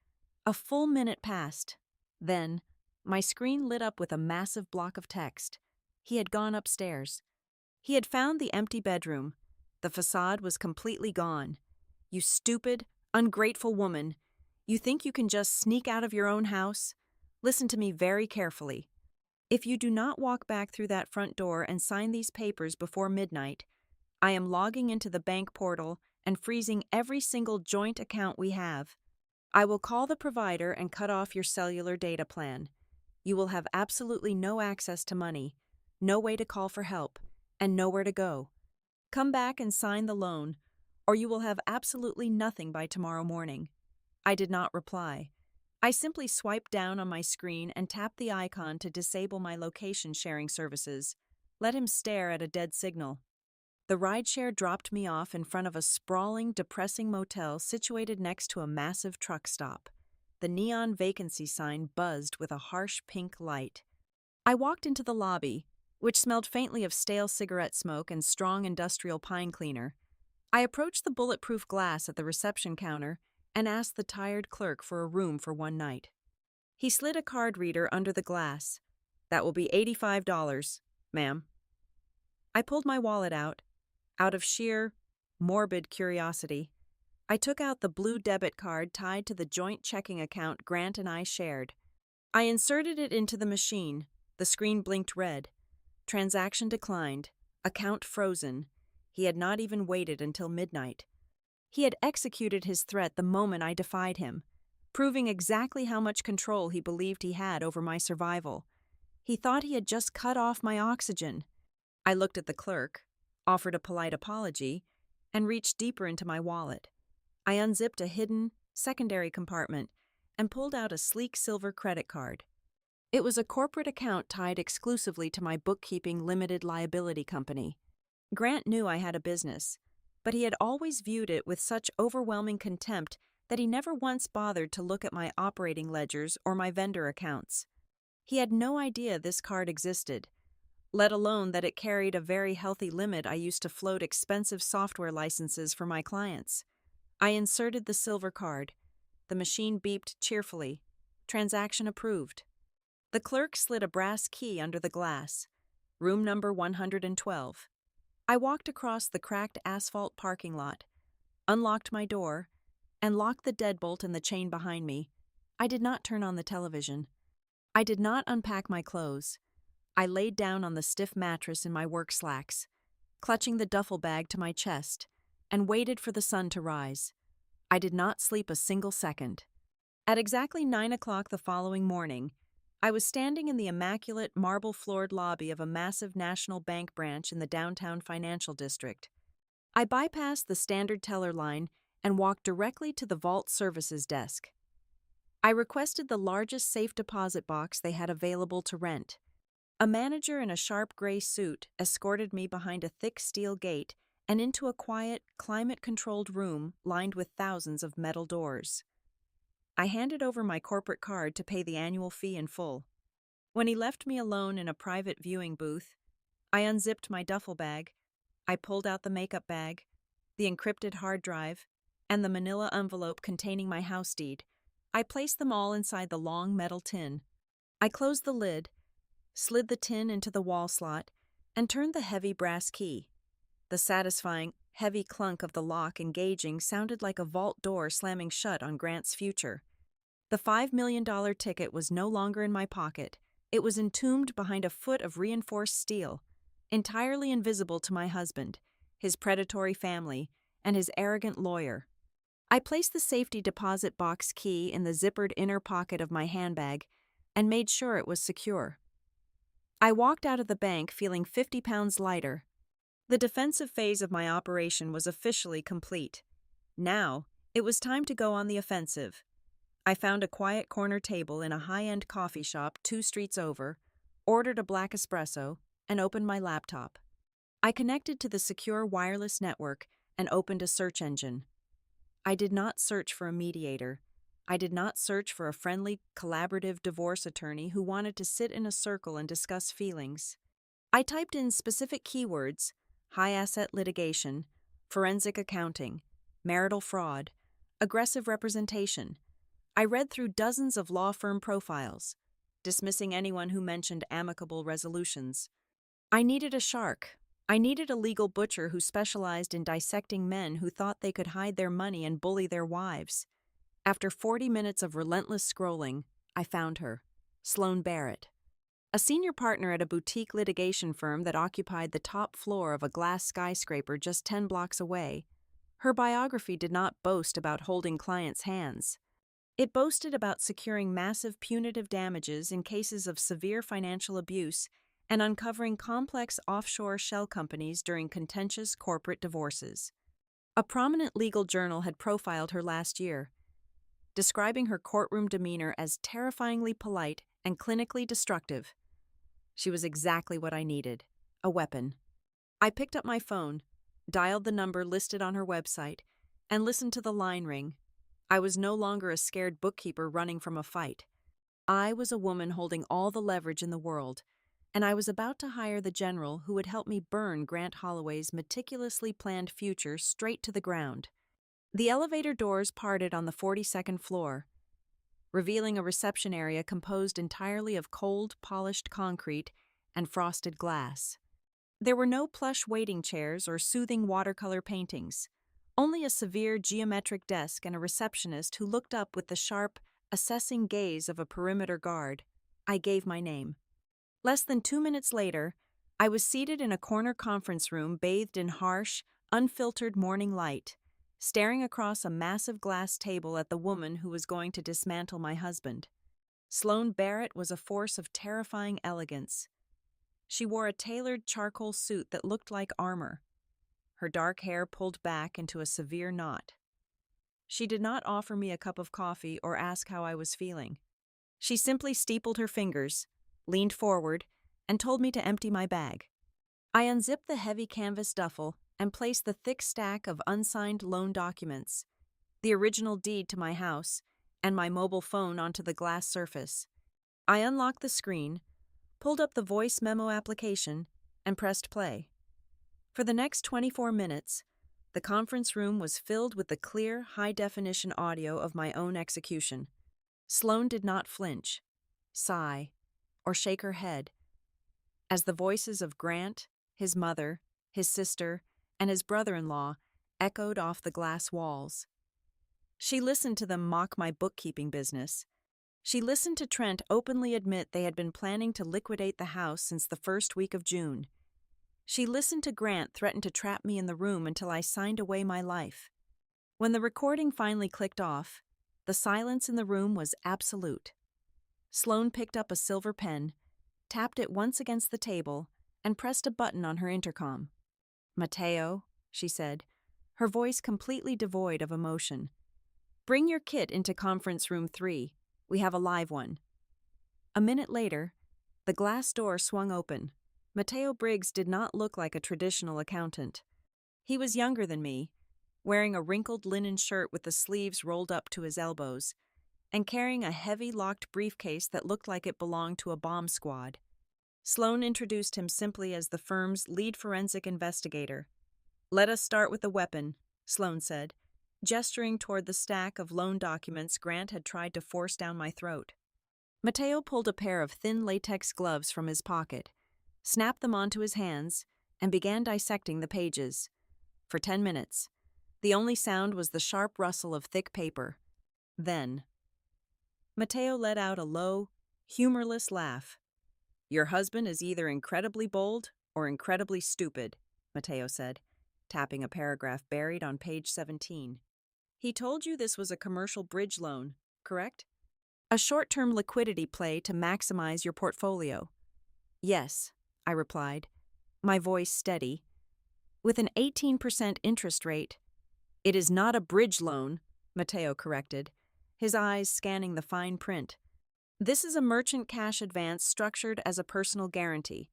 A full minute passed. Then, my screen lit up with a massive block of text. He had gone upstairs. He had found the empty bedroom, The facade was completely gone. You stupid, ungrateful woman. You think you can just sneak out of your own house? Listen to me very carefully. If you do not walk back through that front door and sign these papers before midnight, I am logging into the bank portal and freezing every single joint account we have. I will call the provider and cut off your cellular data plan. You will have absolutely no access to money, no way to call for help, and nowhere to go. Come back and sign the loan, or you will have absolutely nothing by tomorrow morning. I did not reply. I simply swiped down on my screen and tapped the icon to disable my location sharing services. Let him stare at a dead signal. The rideshare dropped me off in front of a sprawling, depressing motel situated next to a massive truck stop. The neon vacancy sign buzzed with a harsh pink light. I walked into the lobby, which smelled faintly of stale cigarette smoke and strong industrial pine cleaner. I approached the bulletproof glass at the reception counter and asked the tired clerk for a room for one night. He slid a card reader under the glass. "That will be $85, ma'am." I pulled my wallet out of sheer, morbid curiosity. I took out the blue debit card tied to the joint checking account Grant and I shared. I inserted it into the machine. The screen blinked red. Transaction declined. Account frozen. He had not even waited until midnight. He had executed his threat the moment I defied him, proving exactly how much control he believed he had over my survival. He thought he had just cut off my oxygen. I looked at the clerk, offered a polite apology, and reached deeper into my wallet. I unzipped a hidden, secondary compartment and pulled out a sleek silver credit card. It was a corporate account tied exclusively to my bookkeeping limited liability company. Grant knew I had a business, but he had always viewed it with such overwhelming contempt that he never once bothered to look at my operating ledgers or my vendor accounts. He had no idea this card existed, let alone that it carried a very healthy limit I used to float expensive software licenses for my clients. I inserted the silver card. The machine beeped cheerfully. Transaction approved. The clerk slid a brass key under the glass. Room number 112. I walked across the cracked asphalt parking lot, unlocked my door, and locked the deadbolt and the chain behind me. I did not turn on the television. I did not unpack my clothes. I laid down on the stiff mattress in my work slacks, clutching the duffel bag to my chest, and waited for the sun to rise. I did not sleep a single second. At exactly 9 o'clock the following morning, I was standing in the immaculate marble-floored lobby of a massive national bank branch in the downtown financial district. I bypassed the standard teller line and walked directly to the vault services desk. I requested the largest safe deposit box they had available to rent. A manager in a sharp gray suit escorted me behind a thick steel gate and into a quiet, climate-controlled room lined with thousands of metal doors. I handed over my corporate card to pay the annual fee in full. When he left me alone in a private viewing booth, I unzipped my duffel bag. I pulled out the makeup bag, the encrypted hard drive, and the manila envelope containing my house deed. I placed them all inside the long metal tin. I closed the lid, slid the tin into the wall slot, and turned the heavy brass key. The satisfying, heavy clunk of the lock engaging sounded like a vault door slamming shut on Grant's future. The $5 million ticket was no longer in my pocket. It was entombed behind a foot of reinforced steel, entirely invisible to my husband, his predatory family, and his arrogant lawyer. I placed the safety deposit box key in the zippered inner pocket of my handbag and made sure it was secure. I walked out of the bank feeling 50 pounds lighter. The defensive phase of my operation was officially complete. Now, it was time to go on the offensive. I found a quiet corner table in a high-end coffee shop 2 streets over, ordered a black espresso, and opened my laptop. I connected to the secure wireless network and opened a search engine. I did not search for a mediator. I did not search for a friendly, collaborative divorce attorney who wanted to sit in a circle and discuss feelings. I typed in specific keywords: high-asset litigation, forensic accounting, marital fraud, aggressive representation. I read through dozens of law firm profiles, dismissing anyone who mentioned amicable resolutions. I needed a shark, I needed a legal butcher who specialized in dissecting men who thought they could hide their money and bully their wives. After 40 minutes of relentless scrolling, I found her, Sloane Barrett, a senior partner at a boutique litigation firm that occupied the top floor of a glass skyscraper just 10 blocks away. Her biography did not boast about holding clients' hands. It boasted about securing massive punitive damages in cases of severe financial abuse and uncovering complex offshore shell companies during contentious corporate divorces. A prominent legal journal had profiled her last year, describing her courtroom demeanor as terrifyingly polite and clinically destructive. She was exactly what I needed, a weapon. I picked up my phone, dialed the number listed on her website, and listened to the line ring. I was no longer a scared bookkeeper running from a fight. I was a woman holding all the leverage in the world, and I was about to hire the general who would help me burn Grant Holloway's meticulously planned future straight to the ground. The elevator doors parted on the 42nd floor, revealing a reception area composed entirely of cold, polished concrete and frosted glass. There were no plush waiting chairs or soothing watercolor paintings, only a severe geometric desk and a receptionist who looked up with the sharp, assessing gaze of a perimeter guard. I gave my name. Less than 2 minutes later, I was seated in a corner conference room bathed in harsh, unfiltered morning light, staring across a massive glass table at the woman who was going to dismantle my husband. Sloane Barrett was a force of terrifying elegance. She wore a tailored charcoal suit that looked like armor, her dark hair pulled back into a severe knot. She did not offer me a cup of coffee or ask how I was feeling. She simply steepled her fingers, leaned forward, and told me to empty my bag. I unzipped the heavy canvas duffel and placed the thick stack of unsigned loan documents, the original deed to my house, and my mobile phone onto the glass surface. I unlocked the screen, pulled up the voice memo application, and pressed play. For the next 24 minutes, the conference room was filled with the clear, high-definition audio of my own execution. Sloane did not flinch, sigh, or shake her head, as the voices of Grant, his mother, his sister, and his brother-in-law echoed off the glass walls. She listened to them mock my bookkeeping business. She listened to Trent openly admit they had been planning to liquidate the house since the first week of June. She listened to Grant threaten to trap me in the room until I signed away my life. When the recording finally clicked off, the silence in the room was absolute. Sloane picked up a silver pen, tapped it once against the table, and pressed a button on her intercom. "Mateo," she said, her voice completely devoid of emotion. "Bring your kit into conference room 3. We have a live one." A minute later, the glass door swung open. Mateo Briggs did not look like a traditional accountant. He was younger than me, wearing a wrinkled linen shirt with the sleeves rolled up to his elbows, and carrying a heavy locked briefcase that looked like it belonged to a bomb squad. Sloane introduced him simply as the firm's lead forensic investigator. "Let us start with the weapon," Sloane said, gesturing toward the stack of loan documents Grant had tried to force down my throat. Mateo pulled a pair of thin latex gloves from his pocket, snapped them onto his hands, and began dissecting the pages. For 10 minutes, the only sound was the sharp rustle of thick paper. Then, Mateo let out a low, humorless laugh. "Your husband is either incredibly bold or incredibly stupid," Mateo said, tapping a paragraph buried on page 17. "He told you this was a commercial bridge loan, correct? A short-term liquidity play to maximize your portfolio." "Yes," I replied, my voice steady. "With an 18% interest rate." "It is not a bridge loan," Mateo corrected, his eyes scanning the fine print. "This is a merchant cash advance structured as a personal guarantee.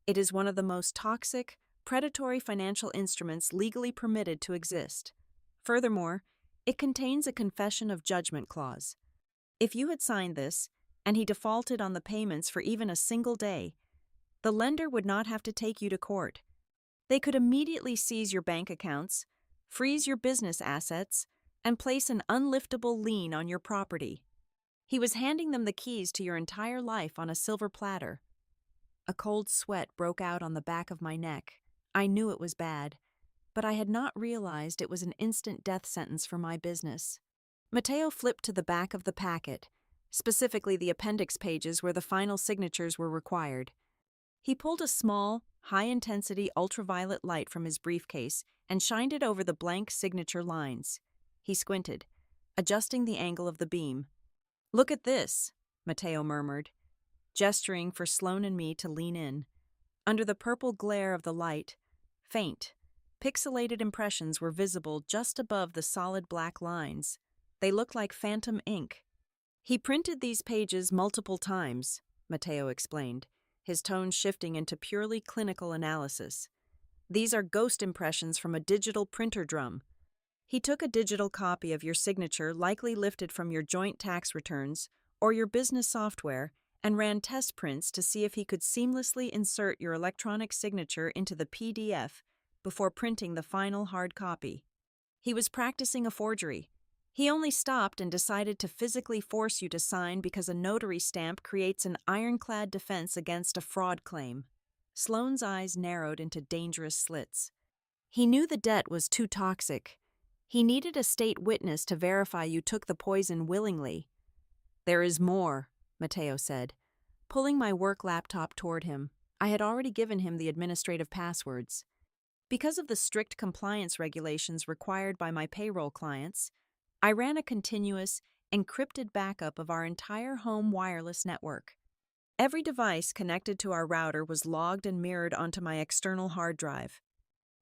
It is one of the most toxic, predatory financial instruments legally permitted to exist. Furthermore, it contains a confession of judgment clause. If you had signed this, and he defaulted on the payments for even a single day, the lender would not have to take you to court. They could immediately seize your bank accounts, freeze your business assets, and place an unliftable lien on your property. He was handing them the keys to your entire life on a silver platter." A cold sweat broke out on the back of my neck. I knew it was bad, but I had not realized it was an instant death sentence for my business. Mateo flipped to the back of the packet, specifically the appendix pages where the final signatures were required. He pulled a small, high-intensity ultraviolet light from his briefcase and shined it over the blank signature lines. He squinted, adjusting the angle of the beam. "Look at this," Mateo murmured, gesturing for Sloane and me to lean in. Under the purple glare of the light, faint, pixelated impressions were visible just above the solid black lines. They looked like phantom ink. "He printed these pages multiple times," Mateo explained, his tone shifting into purely clinical analysis. "These are ghost impressions from a digital printer drum. He took a digital copy of your signature likely lifted from your joint tax returns or your business software and ran test prints to see if he could seamlessly insert your electronic signature into the PDF before printing the final hard copy. He was practicing a forgery. He only stopped and decided to physically force you to sign because a notary stamp creates an ironclad defense against a fraud claim." Sloane's eyes narrowed into dangerous slits. "He knew the debt was too toxic. He needed a state witness to verify you took the poison willingly." "There is more," Mateo said, pulling my work laptop toward him. I had already given him the administrative passwords. Because of the strict compliance regulations required by my payroll clients, I ran a continuous, encrypted backup of our entire home wireless network. Every device connected to our router was logged and mirrored onto my external hard drive.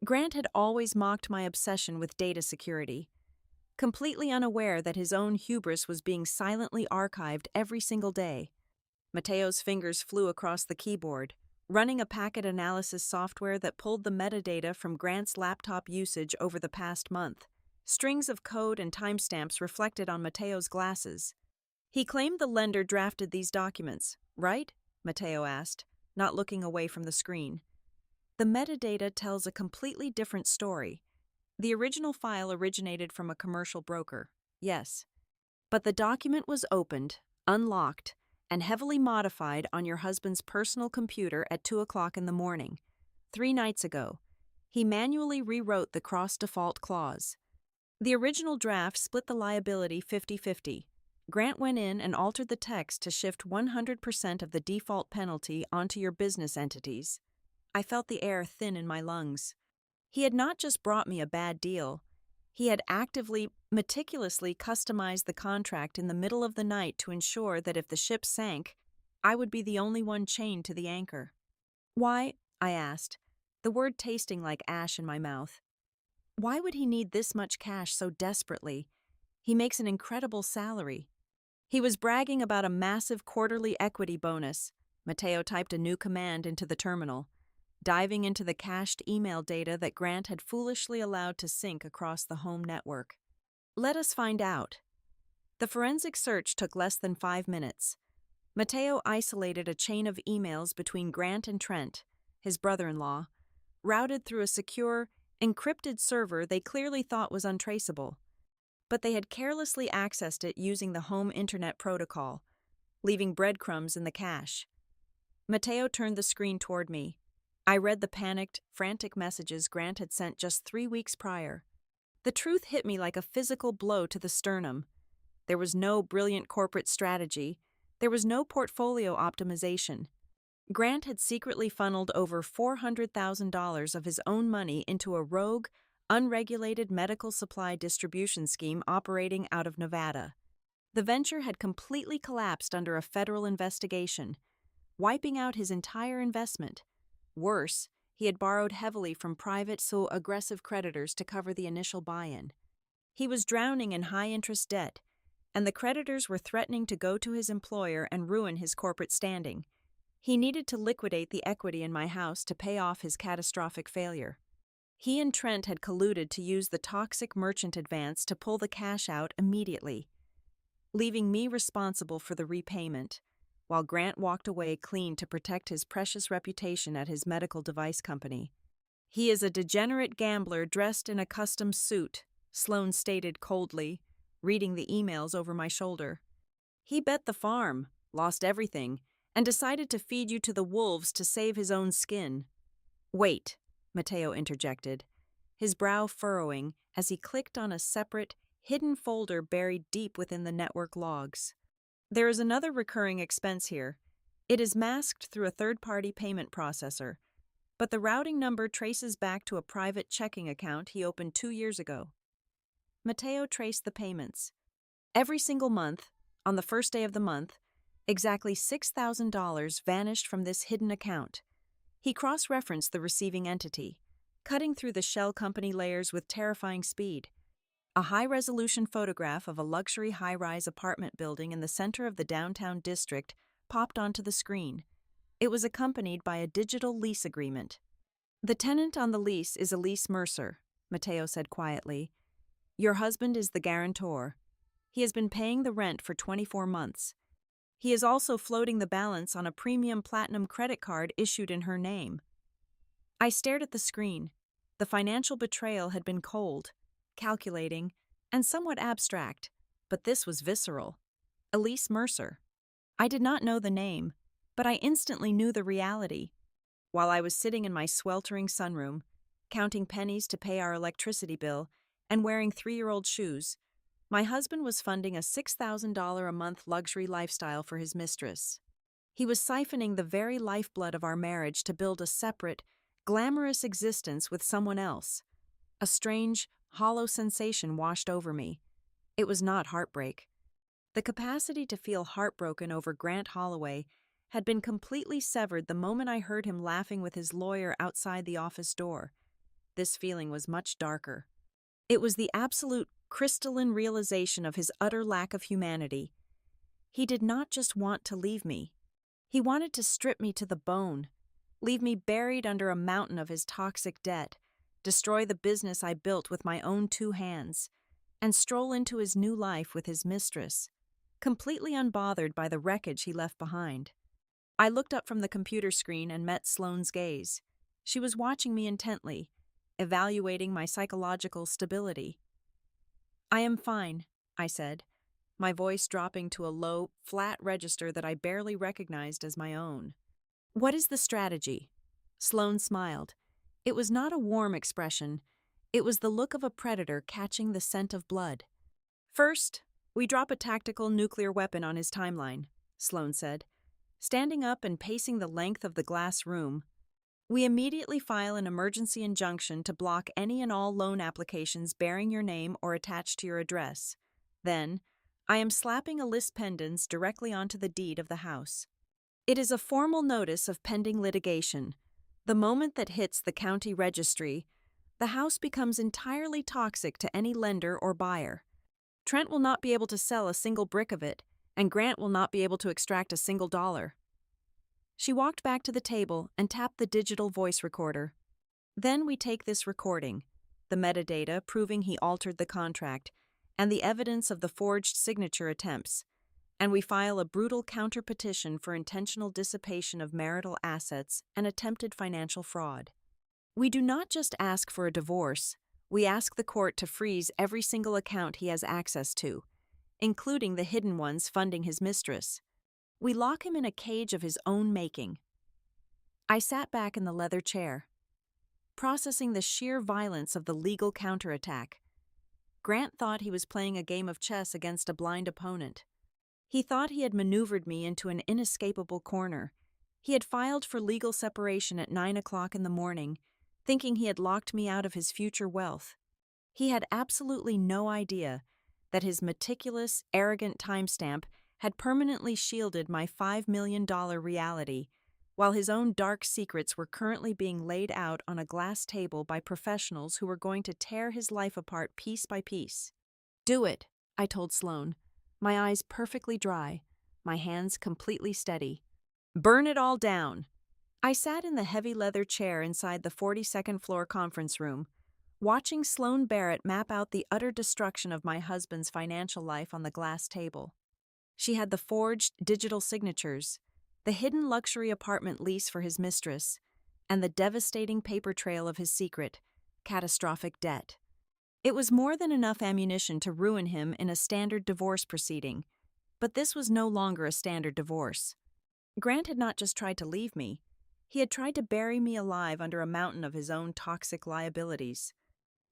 Grant had always mocked my obsession with data security, completely unaware that his own hubris was being silently archived every single day. Mateo's fingers flew across the keyboard, running a packet analysis software that pulled the metadata from Grant's laptop usage over the past month. Strings of code and timestamps reflected on Mateo's glasses. "He claimed the lender drafted these documents, right?" Mateo asked, not looking away from the screen. "The metadata tells a completely different story. The original file originated from a commercial broker, yes. But the document was opened, unlocked, and heavily modified on your husband's personal computer at 2 o'clock in the morning. 3 nights ago, he manually rewrote the cross-default clause. The original draft split the liability 50-50. Grant went in and altered the text to shift 100% of the default penalty onto your business entities." I felt the air thin in my lungs. He had not just brought me a bad deal. He had actively, meticulously customized the contract in the middle of the night to ensure that if the ship sank, I would be the only one chained to the anchor. "Why?" I asked, the word tasting like ash in my mouth. "Why would he need this much cash so desperately? He makes an incredible salary." He was bragging about a massive quarterly equity bonus. Mateo typed a new command into the terminal, diving into the cached email data that Grant had foolishly allowed to sync across the home network. "Let us find out." The forensic search took less than 5 minutes. Mateo isolated a chain of emails between Grant and Trent, his brother-in-law, routed through a secure, encrypted server they clearly thought was untraceable. But they had carelessly accessed it using the home internet protocol, leaving breadcrumbs in the cache. Mateo turned the screen toward me. I read the panicked, frantic messages Grant had sent just 3 weeks prior. The truth hit me like a physical blow to the sternum. There was no brilliant corporate strategy. There was no portfolio optimization. Grant had secretly funneled over $400,000 of his own money into a rogue, unregulated medical supply distribution scheme operating out of Nevada. The venture had completely collapsed under a federal investigation, wiping out his entire investment. Worse, he had borrowed heavily from private so aggressive creditors to cover the initial buy-in. He was drowning in high-interest debt, and the creditors were threatening to go to his employer and ruin his corporate standing. He needed to liquidate the equity in my house to pay off his catastrophic failure. He and Trent had colluded to use the toxic merchant advance to pull the cash out immediately, leaving me responsible for the repayment, while Grant walked away clean to protect his precious reputation at his medical device company. "He is a degenerate gambler dressed in a custom suit," Sloane stated coldly, reading the emails over my shoulder. "He bet the farm, lost everything, and decided to feed you to the wolves to save his own skin." "Wait," Mateo interjected, his brow furrowing as he clicked on a separate, hidden folder buried deep within the network logs. There is another recurring expense here. It is masked through a third-party payment processor, but the routing number traces back to a private checking account he opened 2 years ago. Mateo traced the payments. Every single month, on the first day of the month, exactly $6,000 vanished from this hidden account. He cross-referenced the receiving entity, cutting through the shell company layers with terrifying speed. A high-resolution photograph of a luxury high-rise apartment building in the center of the downtown district popped onto the screen. It was accompanied by a digital lease agreement. "The tenant on the lease is Elise Mercer," Mateo said quietly. "Your husband is the guarantor. He has been paying the rent for 24 months. He is also floating the balance on a premium platinum credit card issued in her name." I stared at the screen. The financial betrayal had been cold, calculating, and somewhat abstract, but this was visceral. Elise Mercer. I did not know the name, but I instantly knew the reality. While I was sitting in my sweltering sunroom, counting pennies to pay our electricity bill, and wearing 3-year-old shoes, my husband was funding a $6,000 a month luxury lifestyle for his mistress. He was siphoning the very lifeblood of our marriage to build a separate, glamorous existence with someone else. A strange, hollow sensation washed over me. It was not heartbreak. The capacity to feel heartbroken over Grant Holloway had been completely severed the moment I heard him laughing with his lawyer outside the office door. This feeling was much darker. It was the absolute, crystalline realization of his utter lack of humanity. He did not just want to leave me. He wanted to strip me to the bone, leave me buried under a mountain of his toxic debt, destroy the business I built with my own 2 hands, and stroll into his new life with his mistress, completely unbothered by the wreckage he left behind. I looked up from the computer screen and met Sloane's gaze. She was watching me intently, evaluating my psychological stability. "I am fine," I said, my voice dropping to a low, flat register that I barely recognized as my own. "What is the strategy?" Sloane smiled. It was not a warm expression. It was the look of a predator catching the scent of blood. "First, we drop a tactical nuclear weapon on his timeline," Sloane said, standing up and pacing the length of the glass room. "We immediately file an emergency injunction to block any and all loan applications bearing your name or attached to your address. Then, I am slapping a lis pendens directly onto the deed of the house. It is a formal notice of pending litigation. The moment that hits the county registry, the house becomes entirely toxic to any lender or buyer. Trent will not be able to sell a single brick of it, and Grant will not be able to extract a single dollar." She walked back to the table and tapped the digital voice recorder. "Then we take this recording, the metadata proving he altered the contract, and the evidence of the forged signature attempts, and we file a brutal counter-petition for intentional dissipation of marital assets and attempted financial fraud. We do not just ask for a divorce, we ask the court to freeze every single account he has access to, including the hidden ones funding his mistress. We lock him in a cage of his own making." I sat back in the leather chair, processing the sheer violence of the legal counterattack. Grant thought he was playing a game of chess against a blind opponent. He thought he had maneuvered me into an inescapable corner. He had filed for legal separation at 9 o'clock in the morning, thinking he had locked me out of his future wealth. He had absolutely no idea that his meticulous, arrogant timestamp had permanently shielded my $5 million reality, while his own dark secrets were currently being laid out on a glass table by professionals who were going to tear his life apart piece by piece. "Do it," I told Sloane, my eyes perfectly dry, my hands completely steady. "Burn it all down." I sat in the heavy leather chair inside the 42nd floor conference room, watching Sloane Barrett map out the utter destruction of my husband's financial life on the glass table. She had the forged digital signatures, the hidden luxury apartment lease for his mistress, and the devastating paper trail of his secret, catastrophic debt. It was more than enough ammunition to ruin him in a standard divorce proceeding, but this was no longer a standard divorce. Grant had not just tried to leave me, He had tried to bury me alive under a mountain of his own toxic liabilities.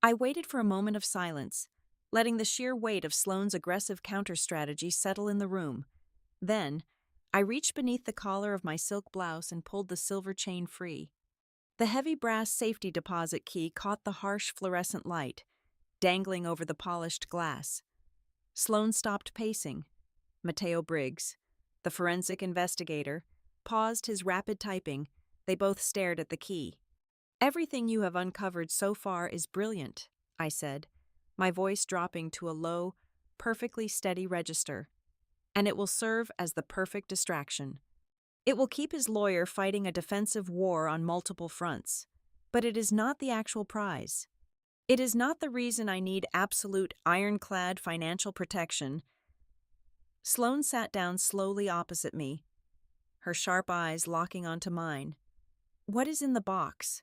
I waited for a moment of silence, letting the sheer weight of Sloane's aggressive counter-strategy settle in the room. Then, I reached beneath the collar of my silk blouse and pulled the silver chain free. The heavy brass safety deposit key caught the harsh fluorescent light, dangling over the polished glass. Sloane stopped pacing. Mateo Briggs, the forensic investigator, paused his rapid typing. They both stared at the key. "Everything you have uncovered so far is brilliant," I said, my voice dropping to a low, perfectly steady register. "And it will serve as the perfect distraction. It will keep his lawyer fighting a defensive war on multiple fronts. But it is not the actual prize. It is not the reason I need absolute ironclad financial protection." Sloane sat down slowly opposite me, her sharp eyes locking onto mine. "What is in the box?"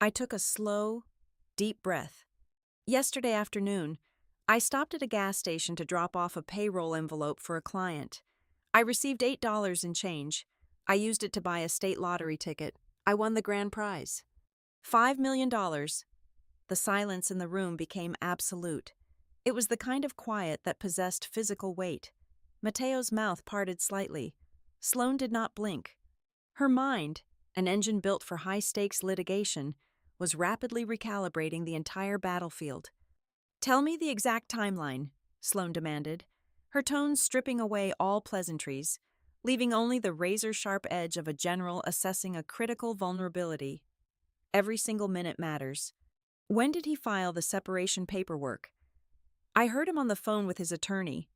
I took a slow, deep breath. Yesterday afternoon, I stopped at a gas station to drop off a payroll envelope for a client. I received $8 in change. I used it to buy a state lottery ticket. I won the grand prize. $5 million. The silence in the room became absolute. It was the kind of quiet that possessed physical weight. Mateo's mouth parted slightly. Sloane did not blink. Her mind, an engine built for high-stakes litigation, was rapidly recalibrating the entire battlefield. "Tell me the exact timeline," Sloane demanded, her tones stripping away all pleasantries, leaving only the razor-sharp edge of a general assessing a critical vulnerability. "Every single minute matters. When did he file the separation paperwork?" "I heard him on the phone with his attorney."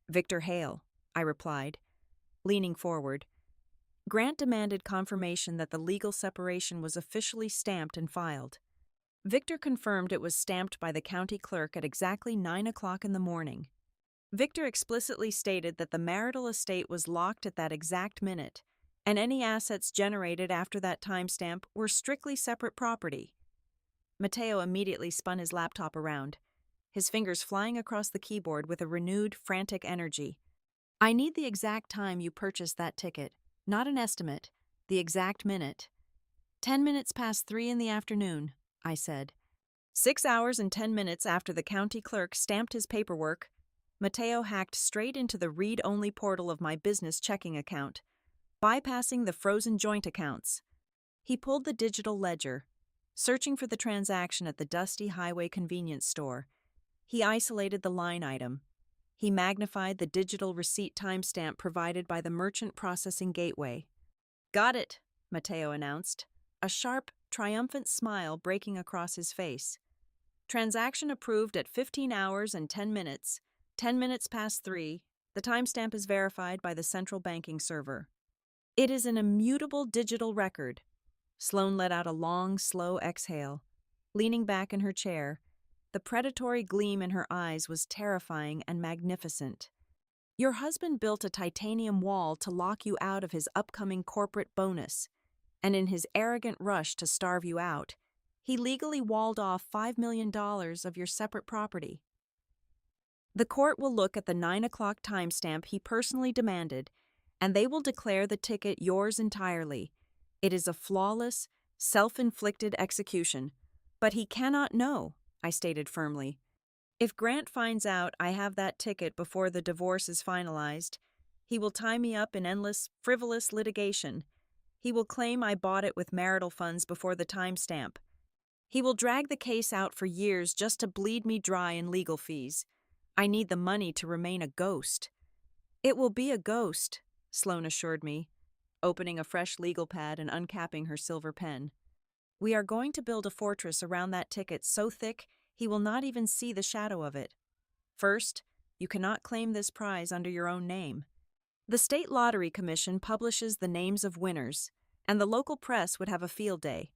"Victor Hale," I replied, leaning forward. Grant demanded confirmation that the legal separation was officially stamped and filed. Victor confirmed it was stamped by the county clerk at exactly 9 o'clock in the morning. Victor explicitly stated that the marital estate was locked at that exact minute, and any assets generated after that timestamp were strictly separate property. Mateo immediately spun his laptop around, his fingers flying across the keyboard with a renewed, frantic energy. "I need the exact time you purchased that ticket. Not an estimate, the exact minute." 10 minutes past 3 in the afternoon, I said. 6 hours and 10 minutes after the county clerk stamped his paperwork, Mateo hacked straight into the read-only portal of my business checking account, bypassing the frozen joint accounts. He pulled the digital ledger, searching for the transaction at the dusty highway convenience store. He isolated the line item. He magnified the digital receipt timestamp provided by the merchant processing gateway. "Got it," Mateo announced, a sharp, triumphant smile breaking across his face. "Transaction approved at 15 hours and 10 minutes, 10 minutes past 3. The timestamp is verified by the central banking server." "It is an immutable digital record." Sloane let out a long, slow exhale, leaning back in her chair. The predatory gleam in her eyes was terrifying and magnificent. "Your husband built a titanium wall to lock you out of his upcoming corporate bonus, and in his arrogant rush to starve you out, he legally walled off $5 million of your separate property. The court will look at the 9 o'clock timestamp he personally demanded, and they will declare the ticket yours entirely. It is a flawless, self-inflicted execution. But he cannot know," I stated firmly. "If Grant finds out I have that ticket before the divorce is finalized, he will tie me up in endless, frivolous litigation. He will claim I bought it with marital funds before the timestamp. He will drag the case out for years just to bleed me dry in legal fees. I need the money to remain a ghost." "It will be a ghost," Sloane assured me, opening a fresh legal pad and uncapping her silver pen. "We are going to build a fortress around that ticket so thick he will not even see the shadow of it. First, you cannot claim this prize under your own name. The State Lottery Commission publishes the names of winners, and the local press would have a field day.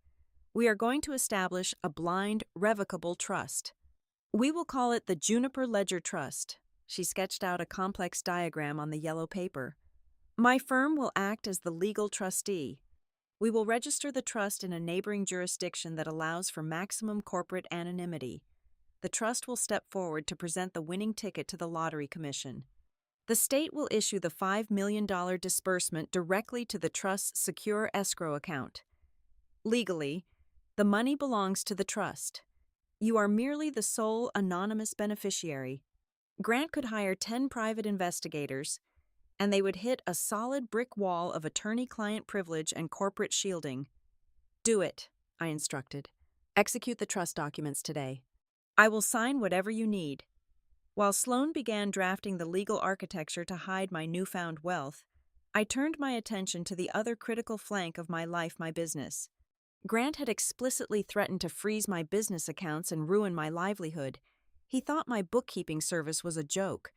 We are going to establish a blind, revocable trust. We will call it the Juniper Ledger Trust." She sketched out a complex diagram on the yellow paper. "My firm will act as the legal trustee. We will register the trust in a neighboring jurisdiction that allows for maximum corporate anonymity. The trust will step forward to present the winning ticket to the Lottery Commission. The state will issue the $5 million disbursement directly to the trust's secure escrow account. Legally, the money belongs to the trust. You are merely the sole anonymous beneficiary. Grant could hire 10 private investigators, and they would hit a solid brick wall of attorney-client privilege and corporate shielding. Do it, I instructed. Execute the trust documents today. I will sign whatever you need. While Sloan began drafting the legal architecture to hide my newfound wealth, I turned my attention to the other critical flank of my life, my business. Grant had explicitly threatened to freeze my business accounts and ruin my livelihood. He thought my bookkeeping service was a joke,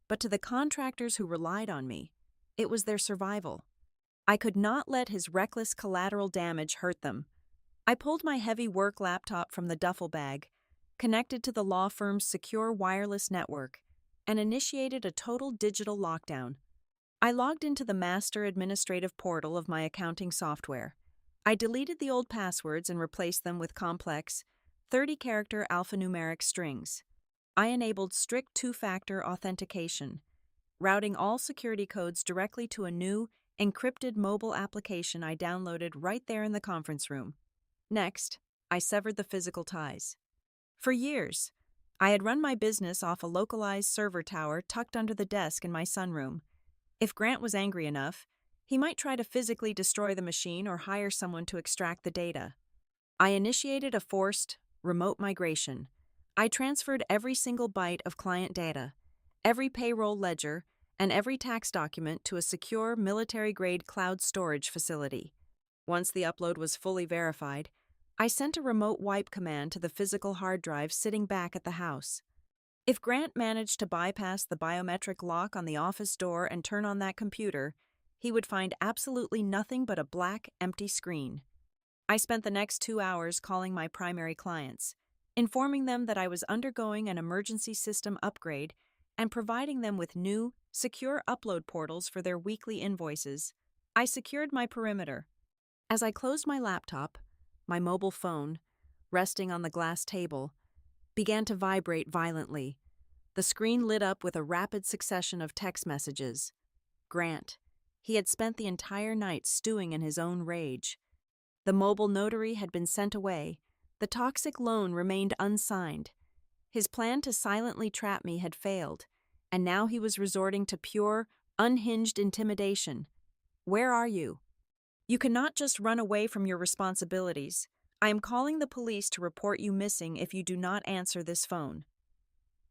but to the contractors who relied on me, it was their survival. I could not let his reckless collateral damage hurt them. I pulled my heavy work laptop from the duffel bag, connected to the law firm's secure wireless network, and initiated a total digital lockdown. I logged into the master administrative portal of my accounting software. I deleted the old passwords and replaced them with complex, 30-character alphanumeric strings. I enabled strict two-factor authentication, routing all security codes directly to a new, encrypted mobile application I downloaded right there in the conference room. Next, I severed the physical ties. For years, I had run my business off a localized server tower tucked under the desk in my sunroom. If Grant was angry enough, he might try to physically destroy the machine or hire someone to extract the data. I initiated a forced, remote migration. I transferred every single byte of client data, every payroll ledger, and every tax document to a secure military-grade cloud storage facility. Once the upload was fully verified, I sent a remote wipe command to the physical hard drive sitting back at the house. If Grant managed to bypass the biometric lock on the office door and turn on that computer, he would find absolutely nothing but a black, empty screen. I spent the next 2 hours calling my primary clients, informing them that I was undergoing an emergency system upgrade and providing them with new, secure upload portals for their weekly invoices. I secured my perimeter. As I closed my laptop, my mobile phone, resting on the glass table, began to vibrate violently. The screen lit up with a rapid succession of text messages. Grant. He had spent the entire night stewing in his own rage. The mobile notary had been sent away. The toxic loan remained unsigned. His plan to silently trap me had failed, and now he was resorting to pure, unhinged intimidation. Where are you? You cannot just run away from your responsibilities. I am calling the police to report you missing if you do not answer this phone.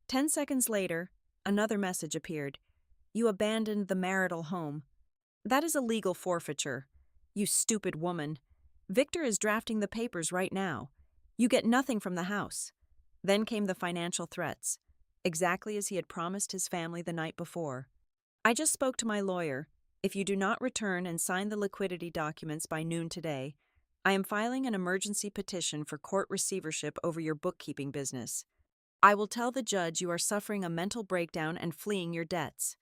10 seconds later, another message appeared. You abandoned the marital home. That is a legal forfeiture. You stupid woman. Victor is drafting the papers right now. You get nothing from the house. Then came the financial threats, exactly as he had promised his family the night before. I just spoke to my lawyer. If you do not return and sign the liquidity documents by noon today, I am filing an emergency petition for court receivership over your bookkeeping business. I will tell the judge you are suffering a mental breakdown and fleeing your debts.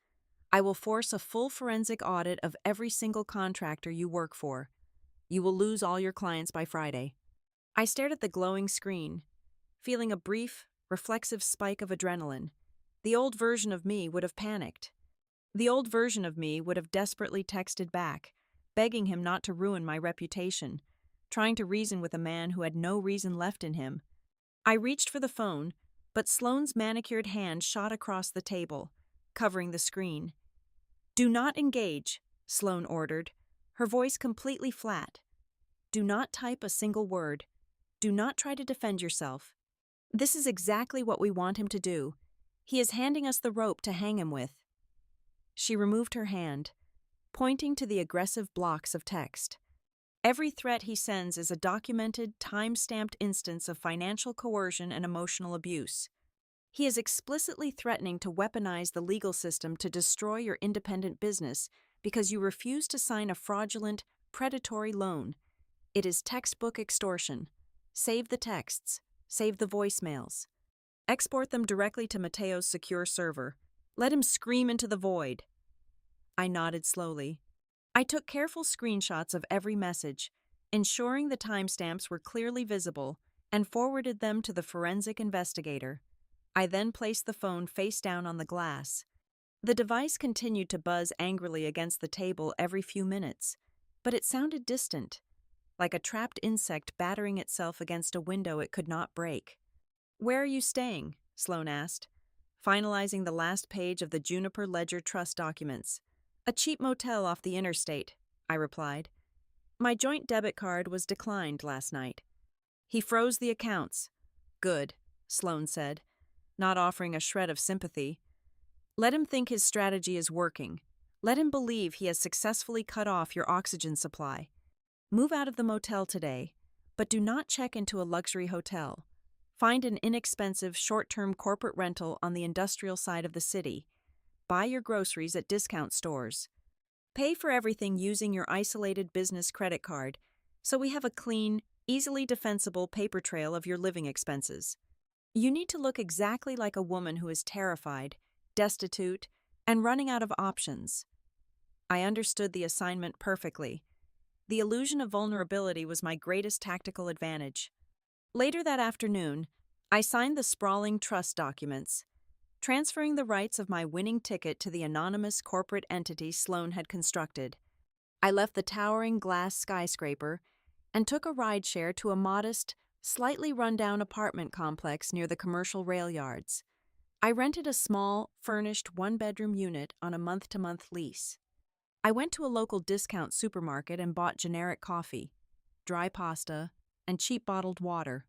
I will force a full forensic audit of every single contractor you work for. You will lose all your clients by Friday. I stared at the glowing screen, feeling a brief, reflexive spike of adrenaline. The old version of me would have panicked. The old version of me would have desperately texted back, begging him not to ruin my reputation, trying to reason with a man who had no reason left in him. I reached for the phone, but Sloane's manicured hand shot across the table, covering the screen. Do not engage, Sloane ordered, her voice completely flat. Do not type a single word. Do not try to defend yourself. This is exactly what we want him to do. He is handing us the rope to hang him with. She removed her hand, pointing to the aggressive blocks of text. Every threat he sends is a documented, time-stamped instance of financial coercion and emotional abuse. He is explicitly threatening to weaponize the legal system to destroy your independent business because you refuse to sign a fraudulent, predatory loan. It is textbook extortion. Save the texts. Save the voicemails. Export them directly to Mateo's secure server. Let him scream into the void. I nodded slowly. I took careful screenshots of every message, ensuring the timestamps were clearly visible, and forwarded them to the forensic investigator. I then placed the phone face down on the glass. The device continued to buzz angrily against the table every few minutes, but it sounded distant, like a trapped insect battering itself against a window it could not break. "Where are you staying?" Sloan asked, finalizing the last page of the Juniper Ledger Trust documents. "A cheap motel off the interstate," I replied. "My joint debit card was declined last night." He froze the accounts. "Good," Sloan said, not offering a shred of sympathy. "Let him think his strategy is working. Let him believe he has successfully cut off your oxygen supply. Move out of the motel today, but do not check into a luxury hotel. Find an inexpensive short-term corporate rental on the industrial side of the city. Buy your groceries at discount stores. Pay for everything using your isolated business credit card, so we have a clean, easily defensible paper trail of your living expenses. You need to look exactly like a woman who is terrified, destitute, and running out of options." I understood the assignment perfectly. The illusion of vulnerability was my greatest tactical advantage. Later that afternoon, I signed the sprawling trust documents, transferring the rights of my winning ticket to the anonymous corporate entity Sloan had constructed. I left the towering glass skyscraper and took a rideshare to a modest, slightly run-down apartment complex near the commercial rail yards. I rented a small, furnished one-bedroom unit on a month-to-month lease. I went to a local discount supermarket and bought generic coffee, dry pasta, and cheap bottled water.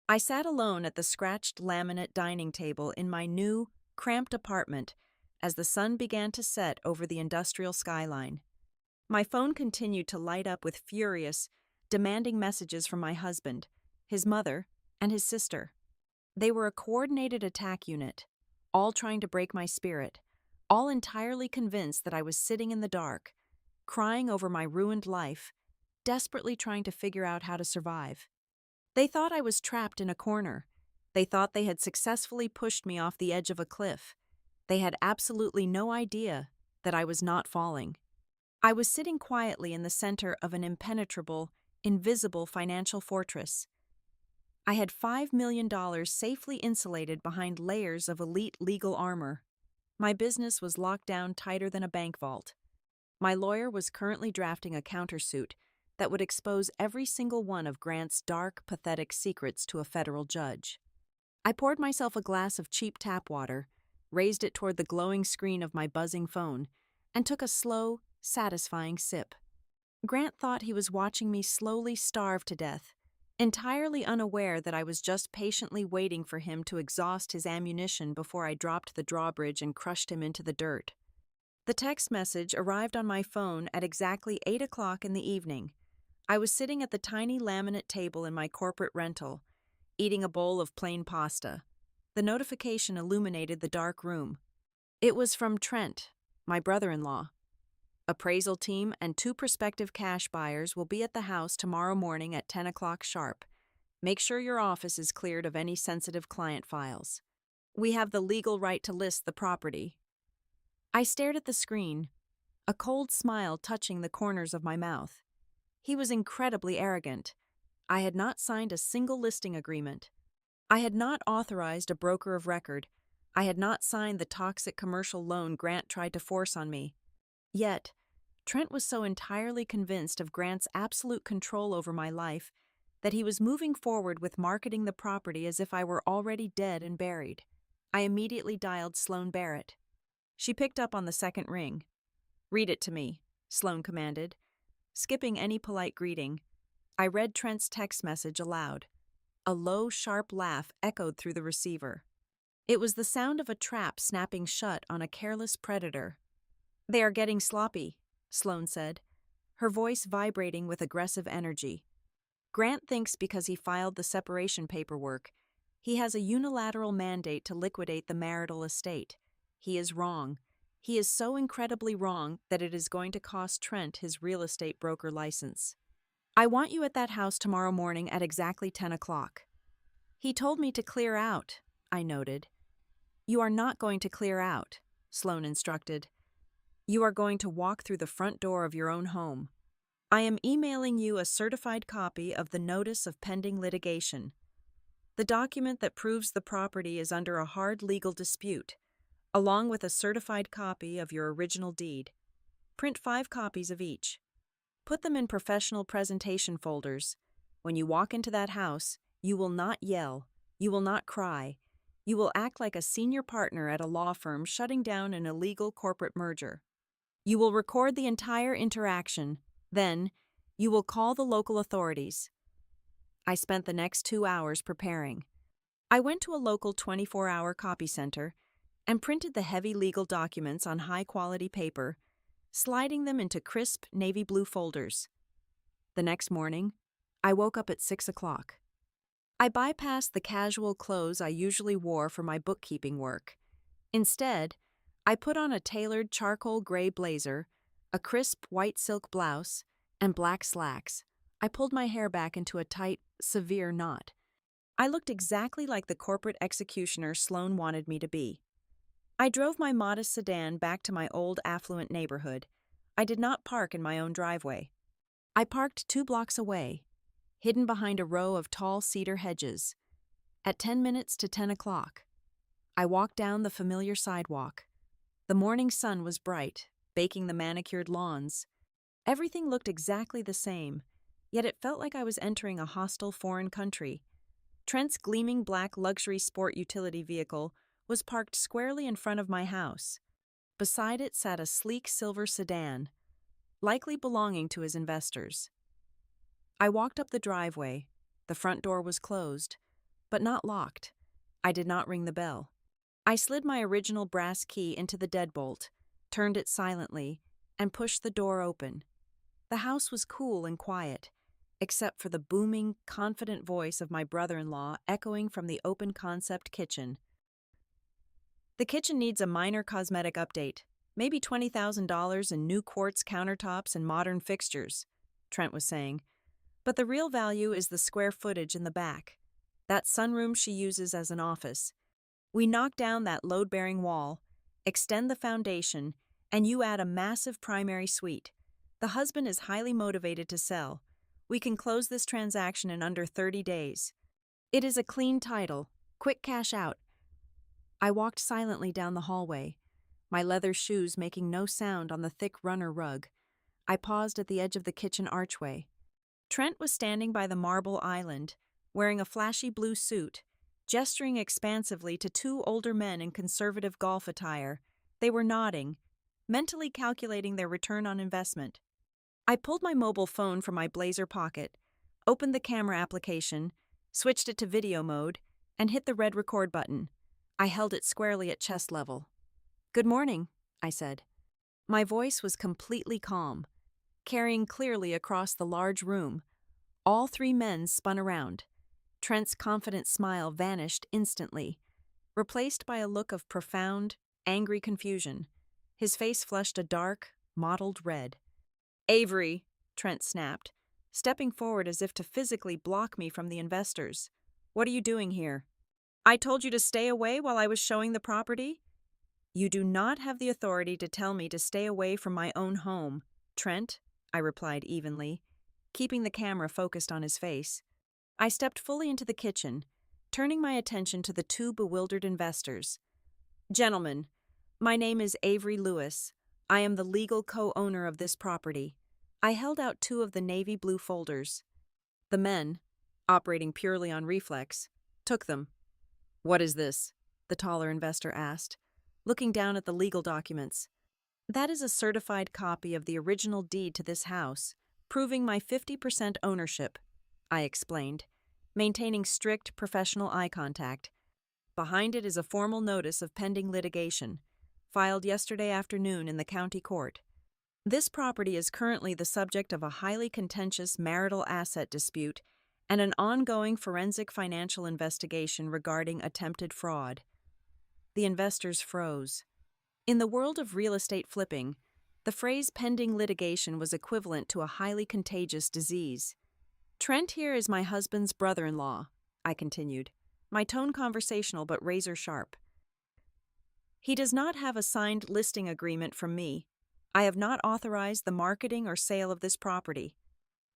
I sat alone at the scratched laminate dining table in my new, cramped apartment as the sun began to set over the industrial skyline. My phone continued to light up with furious, demanding messages from my husband, his mother, and his sister. They were a coordinated attack unit, all trying to break my spirit, all entirely convinced that I was sitting in the dark, crying over my ruined life, desperately trying to figure out how to survive. They thought I was trapped in a corner. They thought they had successfully pushed me off the edge of a cliff. They had absolutely no idea that I was not falling. I was sitting quietly in the center of an impenetrable, invisible financial fortress. I had $5 million safely insulated behind layers of elite legal armor. My business was locked down tighter than a bank vault. My lawyer was currently drafting a countersuit that would expose every single one of Grant's dark, pathetic secrets to a federal judge. I poured myself a glass of cheap tap water, raised it toward the glowing screen of my buzzing phone, and took a slow, satisfying sip. Grant thought he was watching me slowly starve to death, entirely unaware that I was just patiently waiting for him to exhaust his ammunition before I dropped the drawbridge and crushed him into the dirt. The text message arrived on my phone at exactly 8 o'clock in the evening. I was sitting at the tiny laminate table in my corporate rental, eating a bowl of plain pasta. The notification illuminated the dark room. It was from Trent, my brother-in-law. "Appraisal team and 2 prospective cash buyers will be at the house tomorrow morning at 10 o'clock sharp. Make sure your office is cleared of any sensitive client files. We have the legal right to list the property." I stared at the screen, a cold smile touching the corners of my mouth. He was incredibly arrogant. I had not signed a single listing agreement. I had not authorized a broker of record. I had not signed the toxic commercial loan Grant tried to force on me. Yet, Trent was so entirely convinced of Grant's absolute control over my life that he was moving forward with marketing the property as if I were already dead and buried. I immediately dialed Sloan Barrett. She picked up on the second ring. "Read it to me," Sloan commanded. Skipping any polite greeting, I read Trent's text message aloud. A low, sharp laugh echoed through the receiver. It was the sound of a trap snapping shut on a careless predator. "They are getting sloppy," Sloan said, her voice vibrating with aggressive energy. "Grant thinks because he filed the separation paperwork, he has a unilateral mandate to liquidate the marital estate. He is wrong. He is so incredibly wrong that it is going to cost Trent his real estate broker license. I want you at that house tomorrow morning at exactly 10 o'clock. He told me to clear out," I noted. "You are not going to clear out," Sloan instructed. "You are going to walk through the front door of your own home. I am emailing you a certified copy of the Notice of Pending Litigation, the document that proves the property is under a hard legal dispute, along with a certified copy of your original deed. Print 5 copies of each. Put them in professional presentation folders. When you walk into that house, you will not yell, you will not cry. You will act like a senior partner at a law firm shutting down an illegal corporate merger. You will record the entire interaction. Then, you will call the local authorities. I spent the next 2 hours preparing. I went to a local 24-hour copy center and printed the heavy legal documents on high-quality paper, sliding them into crisp navy blue folders. The next morning, I woke up at 6 o'clock. I bypassed the casual clothes I usually wore for my bookkeeping work. Instead, I put on a tailored charcoal gray blazer, a crisp white silk blouse, and black slacks. I pulled my hair back into a tight, severe knot. I looked exactly like the corporate executioner Sloan wanted me to be. I drove my modest sedan back to my old affluent neighborhood. I did not park in my own driveway. I parked 2 blocks away, hidden behind a row of tall cedar hedges. At 10 minutes to 10 o'clock, I walked down the familiar sidewalk. The morning sun was bright, baking the manicured lawns. Everything looked exactly the same, yet it felt like I was entering a hostile foreign country. Trent's gleaming black luxury sport utility vehicle was parked squarely in front of my house. Beside it sat a sleek silver sedan, likely belonging to his investors. I walked up the driveway. The front door was closed, but not locked. I did not ring the bell. I slid my original brass key into the deadbolt, turned it silently, and pushed the door open. The house was cool and quiet, except for the booming, confident voice of my brother-in-law echoing from the open-concept kitchen. The kitchen needs a minor cosmetic update, maybe $20,000 in new quartz countertops and modern fixtures, Trent was saying. But the real value is the square footage in the back. That sunroom she uses as an office. We knock down that load-bearing wall, extend the foundation, and you add a massive primary suite. The husband is highly motivated to sell. We can close this transaction in under 30 days. It is a clean title, quick cash out. I walked silently down the hallway, my leather shoes making no sound on the thick runner rug. I paused at the edge of the kitchen archway. Trent was standing by the marble island, wearing a flashy blue suit, gesturing expansively to 2 older men in conservative golf attire. They were nodding, mentally calculating their return on investment. I pulled my mobile phone from my blazer pocket, opened the camera application, switched it to video mode, and hit the red record button. I held it squarely at chest level. "Good morning," I said. My voice was completely calm, carrying clearly across the large room. All 3 men spun around. Trent's confident smile vanished instantly, replaced by a look of profound, angry confusion. His face flushed a dark, mottled red. "Avery," Trent snapped, stepping forward as if to physically block me from the investors. "What are you doing here? I told you to stay away while I was showing the property?" "You do not have the authority to tell me to stay away from my own home, Trent," I replied evenly, keeping the camera focused on his face. I stepped fully into the kitchen, turning my attention to the 2 bewildered investors. "Gentlemen, my name is Avery Lewis. I am the legal co-owner of this property." I held out 2 of the navy blue folders. The men, operating purely on reflex, took them. "What is this?" the taller investor asked, looking down at the legal documents. "That is a certified copy of the original deed to this house, proving my 50% ownership," I explained, maintaining strict professional eye contact. "Behind it is a formal notice of pending litigation, filed yesterday afternoon in the county court. This property is currently the subject of a highly contentious marital asset dispute and an ongoing forensic financial investigation regarding attempted fraud." The investors froze. In the world of real estate flipping, the phrase pending litigation was equivalent to a highly contagious disease. "Trent here is my husband's brother-in-law," I continued, my tone conversational but razor-sharp. "He does not have a signed listing agreement from me. I have not authorized the marketing or sale of this property.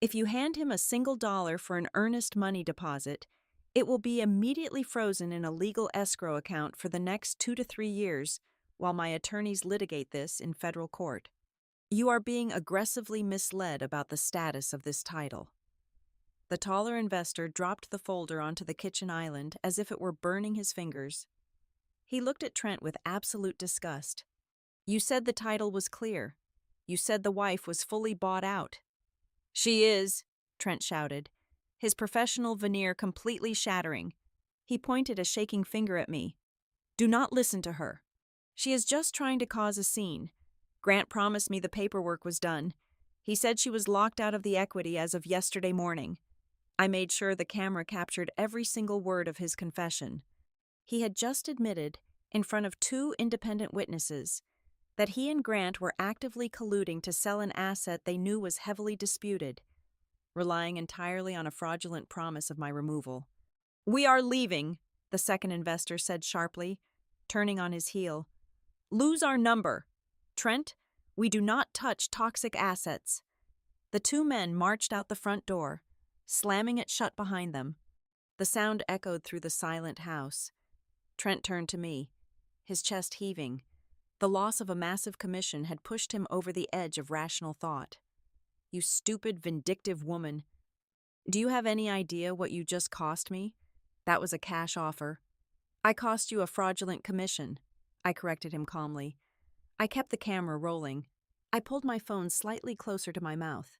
If you hand him a single dollar for an earnest money deposit, it will be immediately frozen in a legal escrow account for the next 2 to 3 years, while my attorneys litigate this in federal court. You are being aggressively misled about the status of this title." The taller investor dropped the folder onto the kitchen island as if it were burning his fingers. He looked at Trent with absolute disgust. "You said the title was clear. You said the wife was fully bought out." "She is," Trent shouted, his professional veneer completely shattering. He pointed a shaking finger at me. "Do not listen to her. She is just trying to cause a scene. Grant promised me the paperwork was done. He said she was locked out of the equity as of yesterday morning." I made sure the camera captured every single word of his confession. He had just admitted, in front of 2 independent witnesses, that he and Grant were actively colluding to sell an asset they knew was heavily disputed, relying entirely on a fraudulent promise of my removal. "We are leaving," the second investor said sharply, turning on his heel. "Lose our number. Trent, we do not touch toxic assets." The 2 men marched out the front door, slamming it shut behind them. The sound echoed through the silent house. Trent turned to me, his chest heaving. The loss of a massive commission had pushed him over the edge of rational thought. "You stupid, vindictive woman. Do you have any idea what you just cost me? That was a cash offer." "I cost you a fraudulent commission," I corrected him calmly. I kept the camera rolling. I pulled my phone slightly closer to my mouth.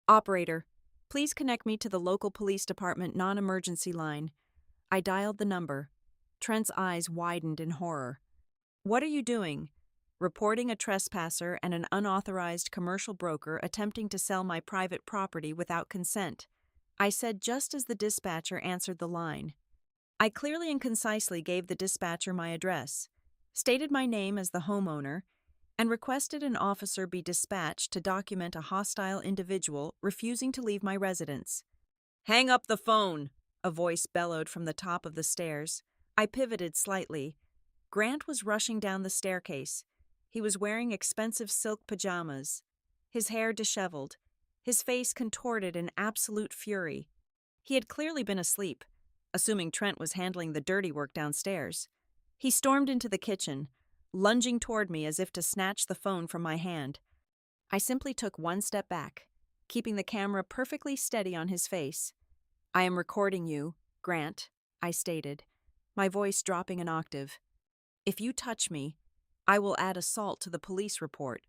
"Operator, please connect me to the local police department non-emergency line." I dialed the number. Trent's eyes widened in horror. "What are you doing?" "Reporting a trespasser and an unauthorized commercial broker attempting to sell my private property without consent," I said just as the dispatcher answered the line. I clearly and concisely gave the dispatcher my address, stated my name as the homeowner, and requested an officer be dispatched to document a hostile individual refusing to leave my residence. "Hang up the phone," a voice bellowed from the top of the stairs. I pivoted slightly. Grant was rushing down the staircase. He was wearing expensive silk pajamas, his hair disheveled, his face contorted in absolute fury. He had clearly been asleep, assuming Trent was handling the dirty work downstairs. He stormed into the kitchen, lunging toward me as if to snatch the phone from my hand. I simply took one step back, keeping the camera perfectly steady on his face. "I am recording you, Grant," I stated, my voice dropping an octave. "If you touch me, I will add assault to the police report."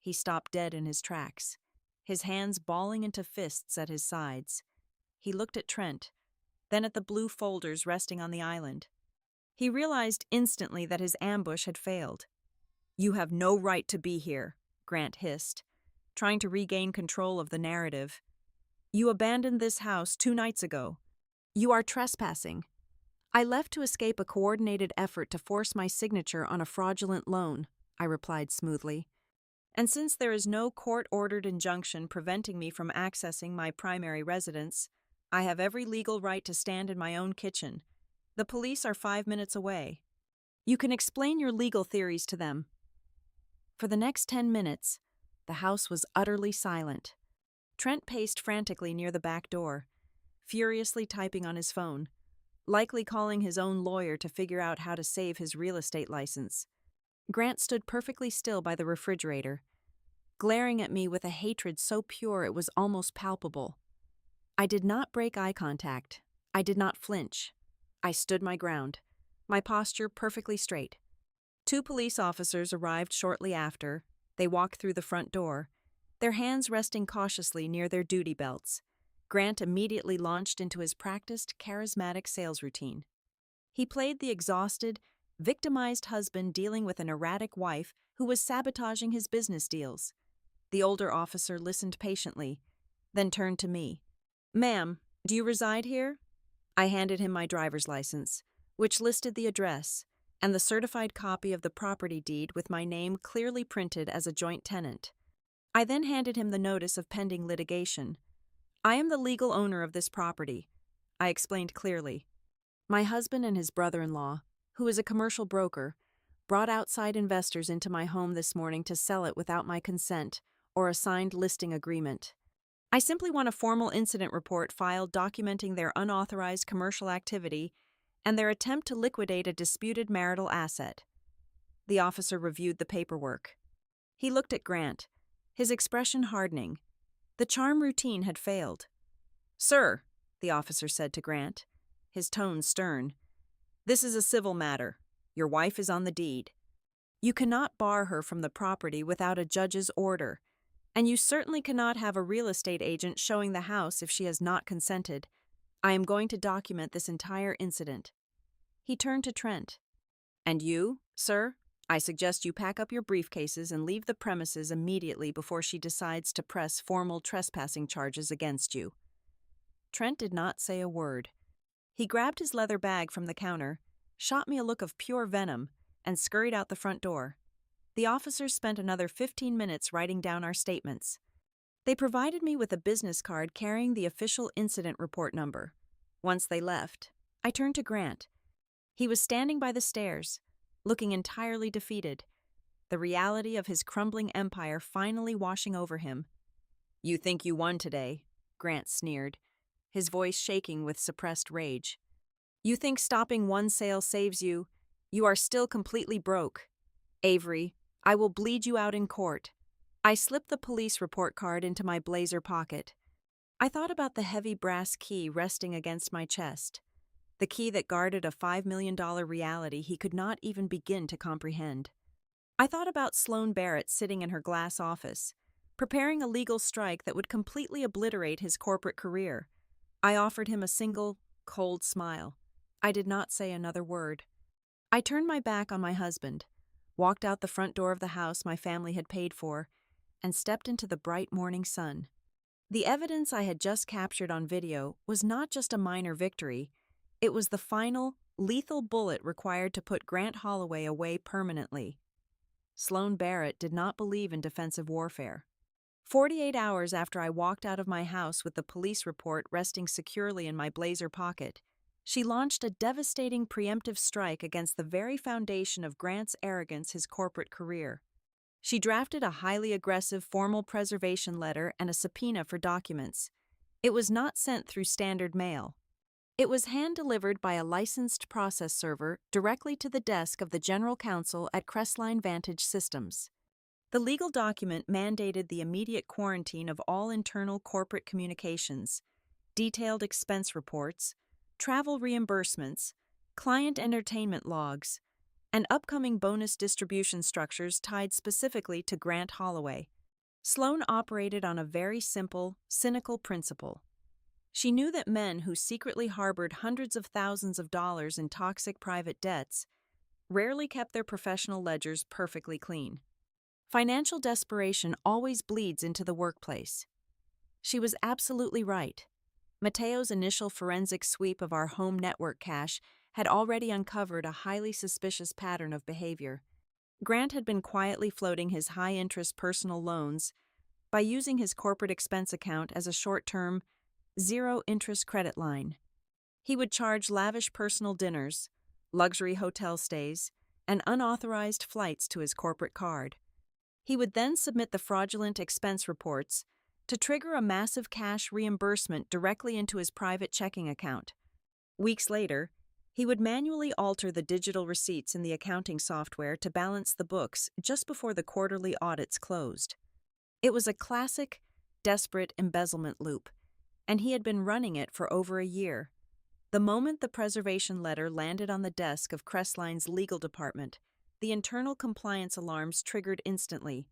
He stopped dead in his tracks, his hands balling into fists at his sides. He looked at Trent, then at the blue folders resting on the island. He realized instantly that his ambush had failed. "You have no right to be here," Grant hissed, trying to regain control of the narrative. "You abandoned this house 2 nights ago. You are trespassing." "I left to escape a coordinated effort to force my signature on a fraudulent loan," I replied smoothly. "And since there is no court-ordered injunction preventing me from accessing my primary residence, I have every legal right to stand in my own kitchen. The police are 5 minutes away. You can explain your legal theories to them." For the next 10 minutes, the house was utterly silent. Trent paced frantically near the back door, furiously typing on his phone, likely calling his own lawyer to figure out how to save his real estate license. Grant stood perfectly still by the refrigerator, glaring at me with a hatred so pure it was almost palpable. I did not break eye contact. I did not flinch. I stood my ground, my posture perfectly straight. 2 police officers arrived shortly after. They walked through the front door, their hands resting cautiously near their duty belts. Grant immediately launched into his practiced, charismatic sales routine. He played the exhausted, victimized husband dealing with an erratic wife who was sabotaging his business deals. The older officer listened patiently, then turned to me. "Ma'am, do you reside here?" I handed him my driver's license, which listed the address, and the certified copy of the property deed with my name clearly printed as a joint tenant. I then handed him the notice of pending litigation. "I am the legal owner of this property," I explained clearly. "My husband and his brother-in-law, who is a commercial broker, brought outside investors into my home this morning to sell it without my consent or a signed listing agreement. I simply want a formal incident report filed documenting their unauthorized commercial activity and their attempt to liquidate a disputed marital asset." The officer reviewed the paperwork. He looked at Grant, his expression hardening. The charm routine had failed. "Sir," the officer said to Grant, his tone stern, "this is a civil matter. Your wife is on the deed. You cannot bar her from the property without a judge's order, and you certainly cannot have a real estate agent showing the house if she has not consented. I am going to document this entire incident." He turned to Trent. "And you, sir? I suggest you pack up your briefcases and leave the premises immediately before she decides to press formal trespassing charges against you." Trent did not say a word. He grabbed his leather bag from the counter, shot me a look of pure venom, and scurried out the front door. The officers spent another 15 minutes writing down our statements. They provided me with a business card carrying the official incident report number. Once they left, I turned to Grant. He was standing by the stairs, looking entirely defeated, the reality of his crumbling empire finally washing over him. "You think you won today," Grant sneered, his voice shaking with suppressed rage. "You think stopping one sale saves you? You are still completely broke. Avery, I will bleed you out in court." I slipped the police report card into my blazer pocket. I thought about the heavy brass key resting against my chest, the key that guarded a $5 million reality he could not even begin to comprehend. I thought about Sloane Barrett sitting in her glass office, preparing a legal strike that would completely obliterate his corporate career. I offered him a single, cold smile. I did not say another word. I turned my back on my husband, walked out the front door of the house my family had paid for, and stepped into the bright morning sun. The evidence I had just captured on video was not just a minor victory. It was the final, lethal bullet required to put Grant Holloway away permanently. Sloane Barrett did not believe in defensive warfare. 48 hours after I walked out of my house with the police report resting securely in my blazer pocket, she launched a devastating preemptive strike against the very foundation of Grant's arrogance, his corporate career. She drafted a highly aggressive formal preservation letter and a subpoena for documents. It was not sent through standard mail. It was hand-delivered by a licensed process server directly to the desk of the general counsel at Crestline Vantage Systems. The legal document mandated the immediate quarantine of all internal corporate communications, detailed expense reports, travel reimbursements, client entertainment logs, and upcoming bonus distribution structures tied specifically to Grant Holloway. Sloane operated on a very simple, cynical principle. She knew that men who secretly harbored hundreds of thousands of dollars in toxic private debts rarely kept their professional ledgers perfectly clean. Financial desperation always bleeds into the workplace. She was absolutely right. Mateo's initial forensic sweep of our home network cache had already uncovered a highly suspicious pattern of behavior. Grant had been quietly floating his high-interest personal loans by using his corporate expense account as a short-term, zero-interest credit line. He would charge lavish personal dinners, luxury hotel stays, and unauthorized flights to his corporate card. He would then submit the fraudulent expense reports to trigger a massive cash reimbursement directly into his private checking account. Weeks later, he would manually alter the digital receipts in the accounting software to balance the books just before the quarterly audits closed. It was a classic, desperate embezzlement loop, and he had been running it for over a year. The moment the preservation letter landed on the desk of Crestline's legal department, the internal compliance alarms triggered instantly.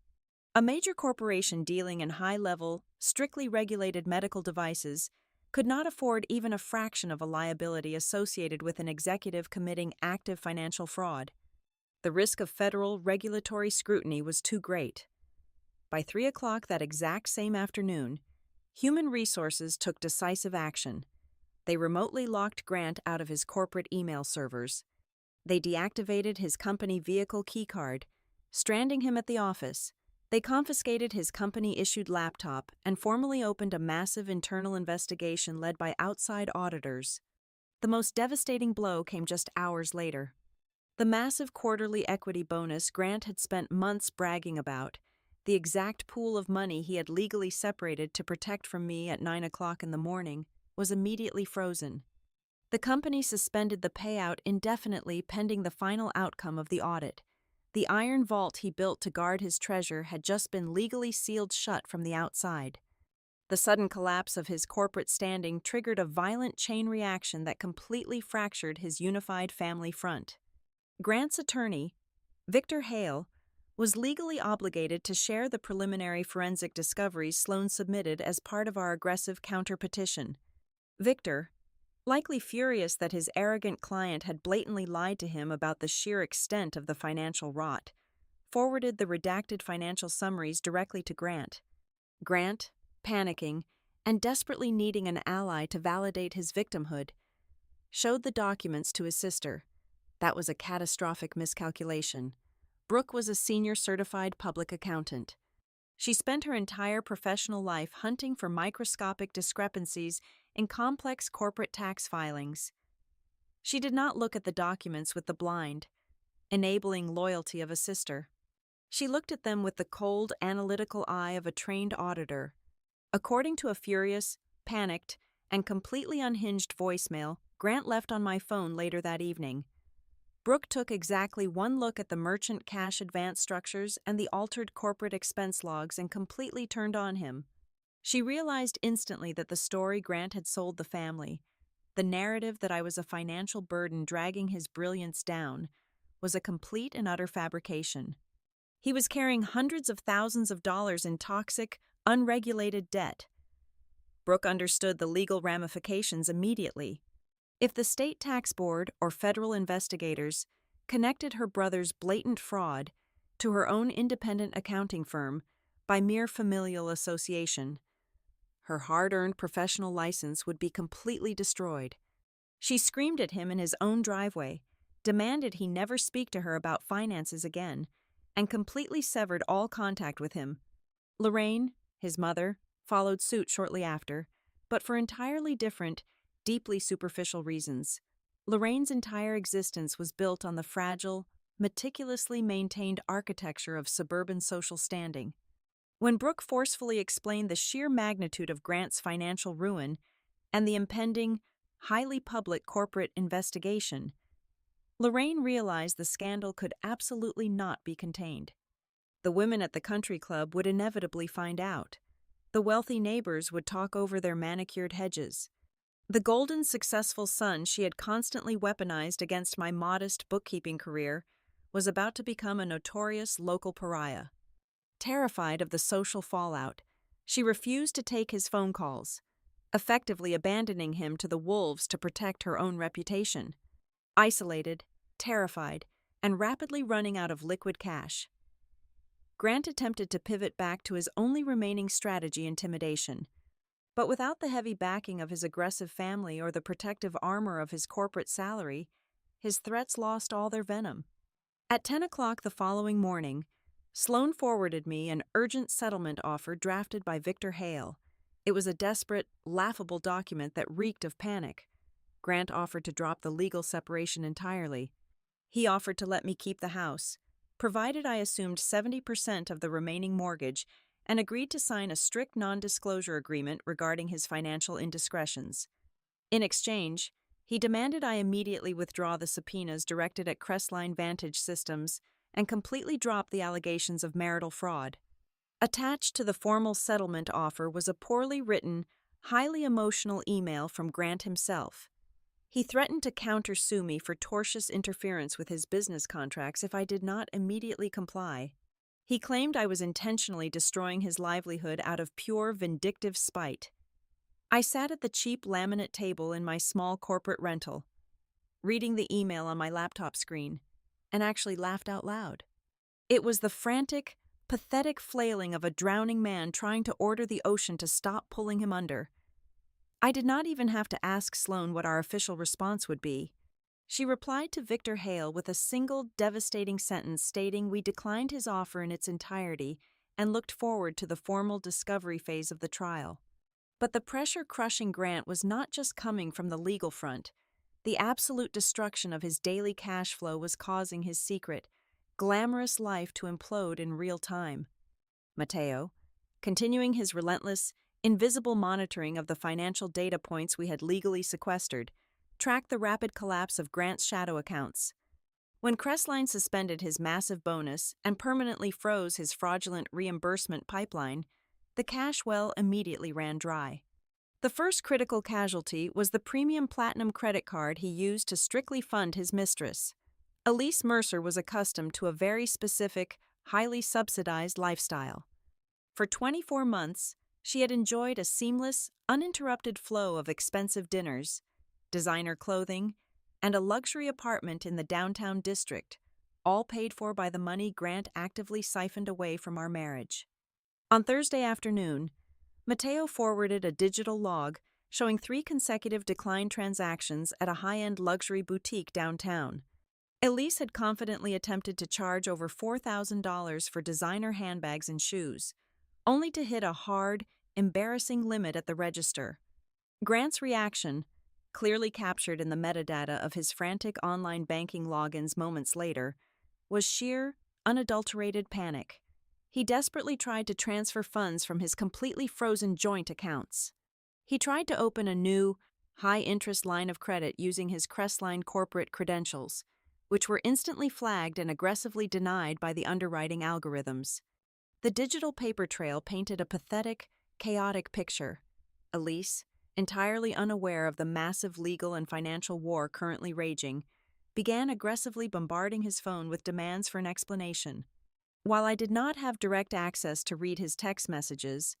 A major corporation dealing in high-level, strictly regulated medical devices could not afford even a fraction of a liability associated with an executive committing active financial fraud. The risk of federal regulatory scrutiny was too great. By 3 o'clock that exact same afternoon, Human Resources took decisive action. They remotely locked Grant out of his corporate email servers. They deactivated his company vehicle keycard, stranding him at the office. They confiscated his company-issued laptop and formally opened a massive internal investigation led by outside auditors. The most devastating blow came just hours later. The massive quarterly equity bonus Grant had spent months bragging about, the exact pool of money he had legally separated to protect from me at 9 o'clock in the morning, was immediately frozen. The company suspended the payout indefinitely pending the final outcome of the audit. The iron vault he built to guard his treasure had just been legally sealed shut from the outside. The sudden collapse of his corporate standing triggered a violent chain reaction that completely fractured his unified family front. Grant's attorney, Victor Hale, was legally obligated to share the preliminary forensic discoveries Sloan submitted as part of our aggressive counter-petition. Victor, likely furious that his arrogant client had blatantly lied to him about the sheer extent of the financial rot, forwarded the redacted financial summaries directly to Grant. Grant, panicking and desperately needing an ally to validate his victimhood, showed the documents to his sister. That was a catastrophic miscalculation. Brooke was a senior certified public accountant. She spent her entire professional life hunting for microscopic discrepancies in complex corporate tax filings. She did not look at the documents with the blind, enabling loyalty of a sister. She looked at them with the cold, analytical eye of a trained auditor. According to a furious, panicked, and completely unhinged voicemail Grant left on my phone later that evening, Brooke took exactly one look at the merchant cash advance structures and the altered corporate expense logs and completely turned on him. She realized instantly that the story Grant had sold the family, the narrative that I was a financial burden dragging his brilliance down, was a complete and utter fabrication. He was carrying hundreds of thousands of dollars in toxic, unregulated debt. Brooke understood the legal ramifications immediately. If the state tax board or federal investigators connected her brother's blatant fraud to her own independent accounting firm by mere familial association, her hard-earned professional license would be completely destroyed. She screamed at him in his own driveway, demanded he never speak to her about finances again, and completely severed all contact with him. Lorraine, his mother, followed suit shortly after, but for entirely different, deeply superficial reasons. Lorraine's entire existence was built on the fragile, meticulously maintained architecture of suburban social standing. When Brooke forcefully explained the sheer magnitude of Grant's financial ruin and the impending, highly public corporate investigation, Lorraine realized the scandal could absolutely not be contained. The women at the country club would inevitably find out. The wealthy neighbors would talk over their manicured hedges. The golden, successful son she had constantly weaponized against my modest bookkeeping career was about to become a notorious local pariah. Terrified of the social fallout, she refused to take his phone calls, effectively abandoning him to the wolves to protect her own reputation. Isolated, terrified, and rapidly running out of liquid cash, Grant attempted to pivot back to his only remaining strategy, intimidation. But without the heavy backing of his aggressive family or the protective armor of his corporate salary, his threats lost all their venom. At 10 o'clock the following morning, Sloan forwarded me an urgent settlement offer drafted by Victor Hale. It was a desperate, laughable document that reeked of panic. Grant offered to drop the legal separation entirely. He offered to let me keep the house, provided I assumed 70% of the remaining mortgage and agreed to sign a strict non-disclosure agreement regarding his financial indiscretions. In exchange, he demanded I immediately withdraw the subpoenas directed at Crestline Vantage Systems and completely drop the allegations of marital fraud. Attached to the formal settlement offer was a poorly written, highly emotional email from Grant himself. He threatened to countersue me for tortious interference with his business contracts if I did not immediately comply. He claimed I was intentionally destroying his livelihood out of pure vindictive spite. I sat at the cheap laminate table in my small corporate rental, reading the email on my laptop screen, and actually laughed out loud. It was the frantic, pathetic flailing of a drowning man trying to order the ocean to stop pulling him under. I did not even have to ask Sloan what our official response would be. She replied to Victor Hale with a single devastating sentence stating we declined his offer in its entirety and looked forward to the formal discovery phase of the trial. But the pressure crushing Grant was not just coming from the legal front. The absolute destruction of his daily cash flow was causing his secret, glamorous life to implode in real time. Mateo, continuing his relentless, invisible monitoring of the financial data points we had legally sequestered, tracked the rapid collapse of Grant's shadow accounts. When Crestline suspended his massive bonus and permanently froze his fraudulent reimbursement pipeline, the cash well immediately ran dry. The first critical casualty was the premium platinum credit card he used to strictly fund his mistress. Elise Mercer was accustomed to a very specific, highly subsidized lifestyle. For 24 months, she had enjoyed a seamless, uninterrupted flow of expensive dinners, designer clothing, and a luxury apartment in the downtown district, all paid for by the money Grant actively siphoned away from our marriage. On Thursday afternoon, Mateo forwarded a digital log showing 3 consecutive declined transactions at a high-end luxury boutique downtown. Elise had confidently attempted to charge over $4,000 for designer handbags and shoes, only to hit a hard, embarrassing limit at the register. Grant's reaction, clearly captured in the metadata of his frantic online banking logins moments later, was sheer, unadulterated panic. He desperately tried to transfer funds from his completely frozen joint accounts. He tried to open a new, high-interest line of credit using his Crestline corporate credentials, which were instantly flagged and aggressively denied by the underwriting algorithms. The digital paper trail painted a pathetic, chaotic picture. Elise, entirely unaware of the massive legal and financial war currently raging, began aggressively bombarding his phone with demands for an explanation. While I did not have direct access to read his text messages,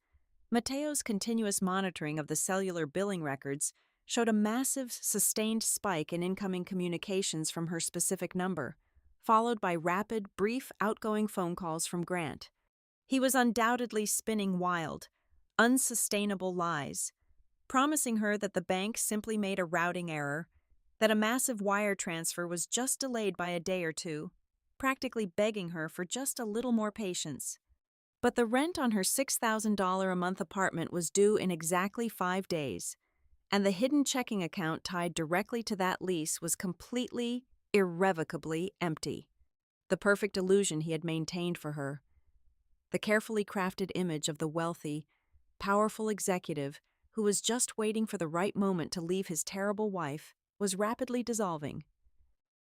Mateo's continuous monitoring of the cellular billing records showed a massive, sustained spike in incoming communications from her specific number, followed by rapid, brief, outgoing phone calls from Grant. He was undoubtedly spinning wild, unsustainable lies, promising her that the bank simply made a routing error, that a massive wire transfer was just delayed by a day or two, practically begging her for just a little more patience. But the rent on her $6,000 a month apartment was due in exactly 5 days, and the hidden checking account tied directly to that lease was completely, irrevocably empty. The perfect illusion he had maintained for her. The carefully crafted image of the wealthy, powerful executive who was just waiting for the right moment to leave his terrible wife was rapidly dissolving.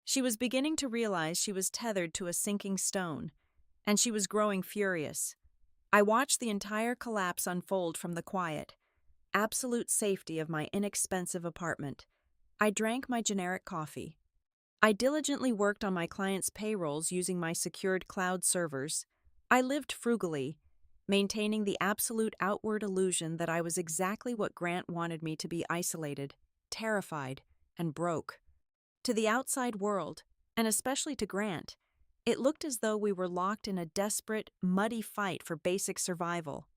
She was beginning to realize she was tethered to a sinking stone, and she was growing furious. I watched the entire collapse unfold from the quiet, absolute safety of my inexpensive apartment. I drank my generic coffee. I diligently worked on my clients' payrolls using my secured cloud servers. I lived frugally, maintaining the absolute outward illusion that I was exactly what Grant wanted me to be: isolated, terrified, and broke. To the outside world, and especially to Grant, it looked as though we were locked in a desperate, muddy fight for basic survival.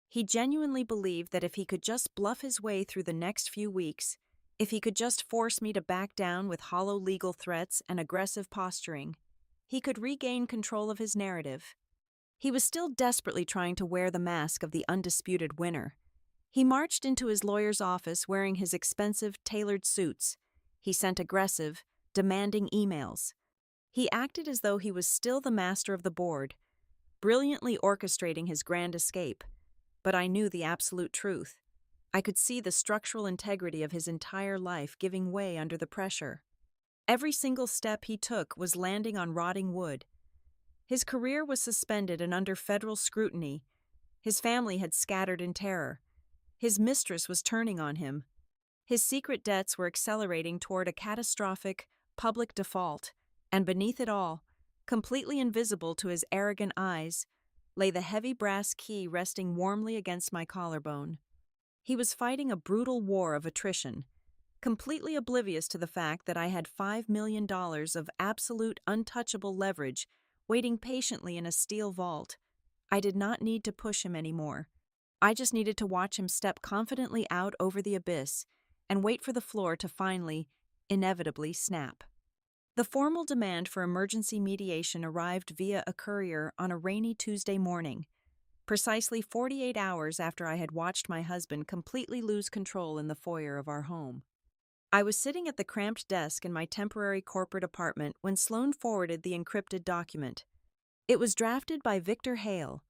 He genuinely believed that if he could just bluff his way through the next few weeks, if he could just force me to back down with hollow legal threats and aggressive posturing, he could regain control of his narrative. He was still desperately trying to wear the mask of the undisputed winner. He marched into his lawyer's office wearing his expensive, tailored suits. He sent aggressive, demanding emails. He acted as though he was still the master of the board, brilliantly orchestrating his grand escape. But I knew the absolute truth. I could see the structural integrity of his entire life giving way under the pressure. Every single step he took was landing on rotting wood. His career was suspended and under federal scrutiny. His family had scattered in terror. His mistress was turning on him. His secret debts were accelerating toward a catastrophic, public default, and beneath it all, completely invisible to his arrogant eyes, lay the heavy brass key resting warmly against my collarbone. He was fighting a brutal war of attrition, completely oblivious to the fact that I had $5 million of absolute untouchable leverage waiting patiently in a steel vault. I did not need to push him anymore. I just needed to watch him step confidently out over the abyss and wait for the floor to finally, inevitably, snap. The formal demand for emergency mediation arrived via a courier on a rainy Tuesday morning, precisely 48 hours after I had watched my husband completely lose control in the foyer of our home. I was sitting at the cramped desk in my temporary corporate apartment when Sloan forwarded the encrypted document. It was drafted by Victor Hale,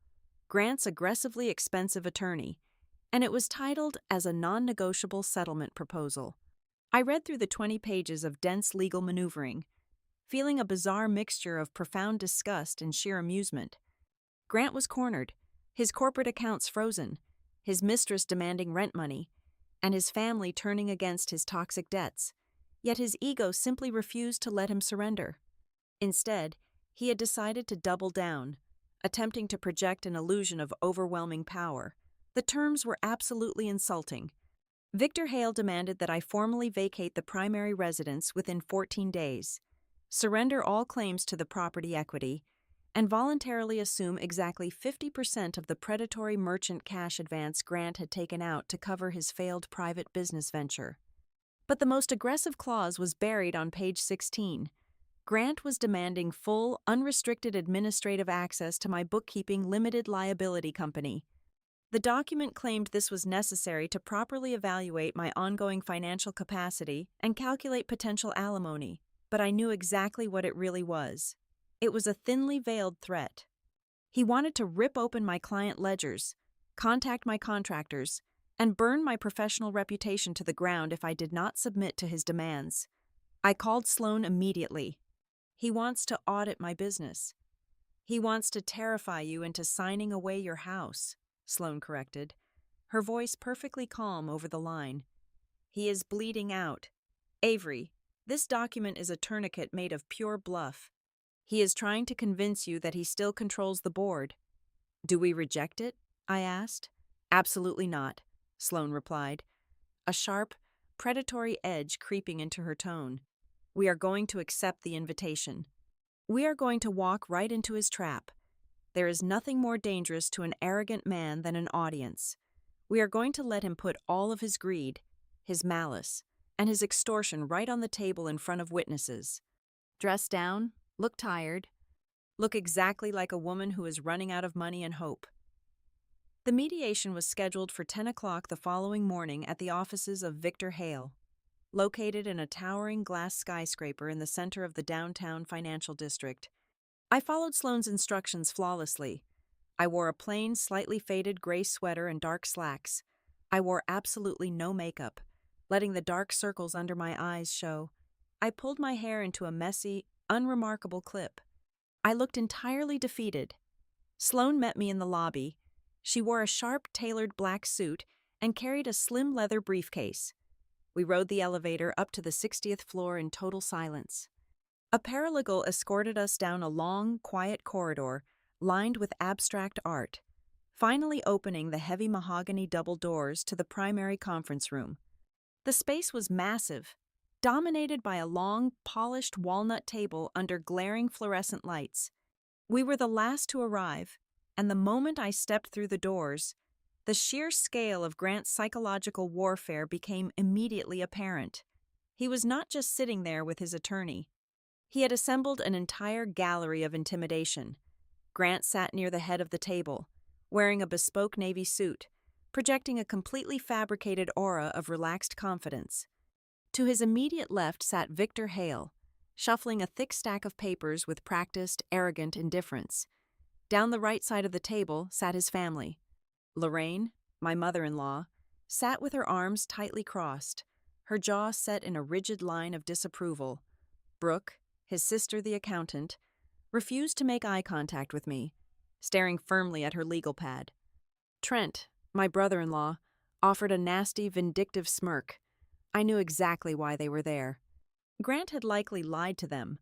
Grant's aggressively expensive attorney, and it was titled as a non-negotiable settlement proposal. I read through the 20 pages of dense legal maneuvering, feeling a bizarre mixture of profound disgust and sheer amusement. Grant was cornered, his corporate accounts frozen, his mistress demanding rent money, and his family turning against his toxic debts. Yet his ego simply refused to let him surrender. Instead, he had decided to double down, attempting to project an illusion of overwhelming power. The terms were absolutely insulting. Victor Hale demanded that I formally vacate the primary residence within 14 days, surrender all claims to the property equity, and voluntarily assume exactly 50% of the predatory merchant cash advance Grant had taken out to cover his failed private business venture. But the most aggressive clause was buried on page 16. Grant was demanding full, unrestricted administrative access to my bookkeeping limited liability company. The document claimed this was necessary to properly evaluate my ongoing financial capacity and calculate potential alimony, but I knew exactly what it really was. It was a thinly veiled threat. He wanted to rip open my client ledgers, contact my contractors, and burn my professional reputation to the ground if I did not submit to his demands. I called Sloan immediately. He wants to audit my business. He wants to terrify you into signing away your house, Sloan corrected, her voice perfectly calm over the line. He is bleeding out. Avery, this document is a tourniquet made of pure bluff. He is trying to convince you that he still controls the board. Do we reject it? I asked. Absolutely not, Sloan replied, a sharp, predatory edge creeping into her tone. We are going to accept the invitation. We are going to walk right into his trap. There is nothing more dangerous to an arrogant man than an audience. We are going to let him put all of his greed, his malice, and his extortion right on the table in front of witnesses. Dress down, look tired, look exactly like a woman who is running out of money and hope. The mediation was scheduled for 10 o'clock the following morning at the offices of Victor Hale, located in a towering glass skyscraper in the center of the downtown financial district. I followed Sloan's instructions flawlessly. I wore a plain, slightly faded gray sweater and dark slacks. I wore absolutely no makeup, letting the dark circles under my eyes show. I pulled my hair into a messy, unremarkable clip. I looked entirely defeated. Sloan met me in the lobby. She wore a sharp, tailored black suit and carried a slim leather briefcase. We rode the elevator up to the 60th floor in total silence. A paralegal escorted us down a long, quiet corridor lined with abstract art, finally opening the heavy mahogany double doors to the primary conference room. The space was massive, dominated by a long, polished walnut table under glaring fluorescent lights. We were the last to arrive, and the moment I stepped through the doors, the sheer scale of Grant's psychological warfare became immediately apparent. He was not just sitting there with his attorney. He had assembled an entire gallery of intimidation. Grant sat near the head of the table, wearing a bespoke navy suit, projecting a completely fabricated aura of relaxed confidence. To his immediate left sat Victor Hale, shuffling a thick stack of papers with practiced, arrogant indifference. Down the right side of the table sat his family. Lorraine, my mother-in-law, sat with her arms tightly crossed, her jaw set in a rigid line of disapproval. Brooke, his sister the accountant, refused to make eye contact with me, staring firmly at her legal pad. Trent, my brother-in-law, offered a nasty, vindictive smirk. I knew exactly why they were there. Grant had likely lied to them,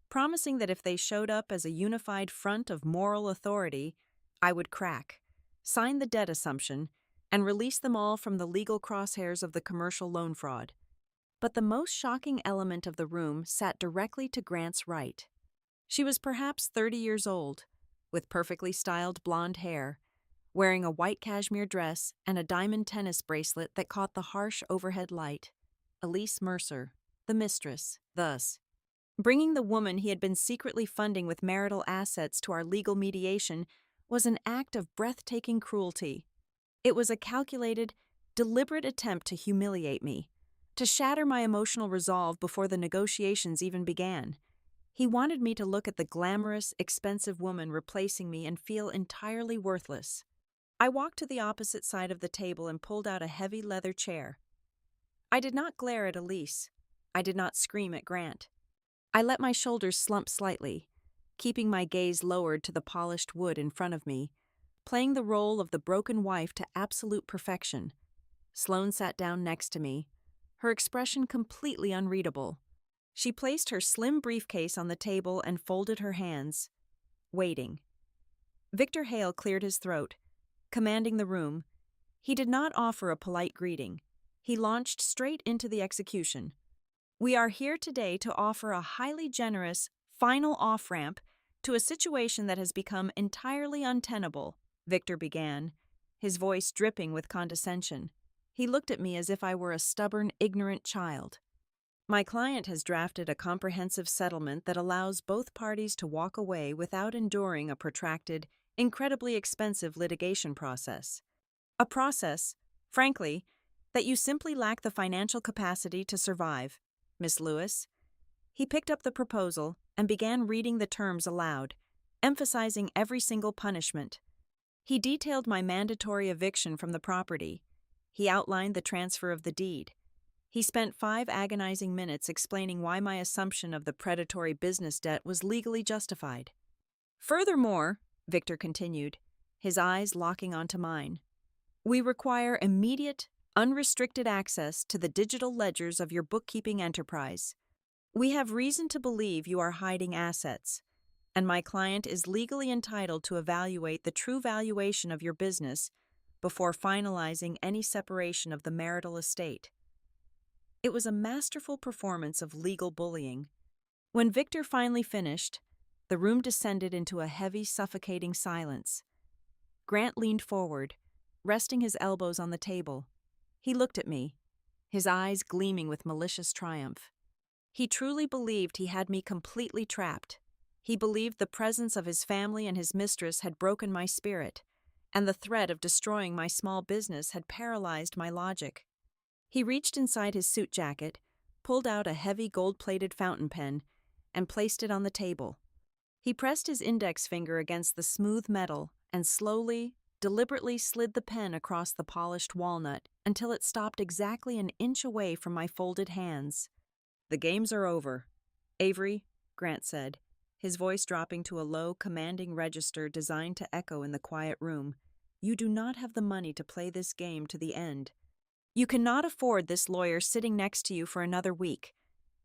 promising that if they showed up as a unified front of moral authority, I would crack, sign the debt assumption, and release them all from the legal crosshairs of the commercial loan fraud. But the most shocking element of the room sat directly to Grant's right. She was perhaps 30 years old, with perfectly styled blonde hair, wearing a white cashmere dress and a diamond tennis bracelet that caught the harsh overhead light. Elise Mercer, the mistress, thus. Bringing the woman he had been secretly funding with marital assets to our legal mediation was an act of breathtaking cruelty. It was a calculated, deliberate attempt to humiliate me, to shatter my emotional resolve before the negotiations even began. He wanted me to look at the glamorous, expensive woman replacing me and feel entirely worthless. I walked to the opposite side of the table and pulled out a heavy leather chair. I did not glare at Elise. I did not scream at Grant. I let my shoulders slump slightly, keeping my gaze lowered to the polished wood in front of me, playing the role of the broken wife to absolute perfection. Sloane sat down next to me, her expression completely unreadable. She placed her slim briefcase on the table and folded her hands, waiting. Victor Hale cleared his throat, commanding the room. He did not offer a polite greeting. He launched straight into the execution. We are here today to offer a highly generous, final off-ramp to a situation that has become entirely untenable, Victor began, his voice dripping with condescension. He looked at me as if I were a stubborn, ignorant child. My client has drafted a comprehensive settlement that allows both parties to walk away without enduring a protracted, incredibly expensive litigation process. A process, frankly, that you simply lack the financial capacity to survive, Miss Lewis. He picked up the proposal and began reading the terms aloud, emphasizing every single punishment. He detailed my mandatory eviction from the property. He outlined the transfer of the deed. He spent 5 agonizing minutes explaining why my assumption of the predatory business debt was legally justified. Furthermore, Victor continued, his eyes locking onto mine, we require immediate, unrestricted access to the digital ledgers of your bookkeeping enterprise. We have reason to believe you are hiding assets, and my client is legally entitled to evaluate the true valuation of your business before finalizing any separation of the marital estate. It was a masterful performance of legal bullying. When Victor finally finished, the room descended into a heavy, suffocating silence. Grant leaned forward, resting his elbows on the table. He looked at me, his eyes gleaming with malicious triumph. He truly believed he had me completely trapped. He believed the presence of his family and his mistress had broken my spirit, and the threat of destroying my small business had paralyzed my logic. He reached inside his suit jacket, pulled out a heavy gold-plated fountain pen, and placed it on the table. He pressed his index finger against the smooth metal and slowly, deliberately slid the pen across the polished walnut until it stopped exactly an inch away from my folded hands. The games are over. Avery, Grant said, his voice dropping to a low, commanding register designed to echo in the quiet room. You do not have the money to play this game to the end. You cannot afford this lawyer sitting next to you for another week.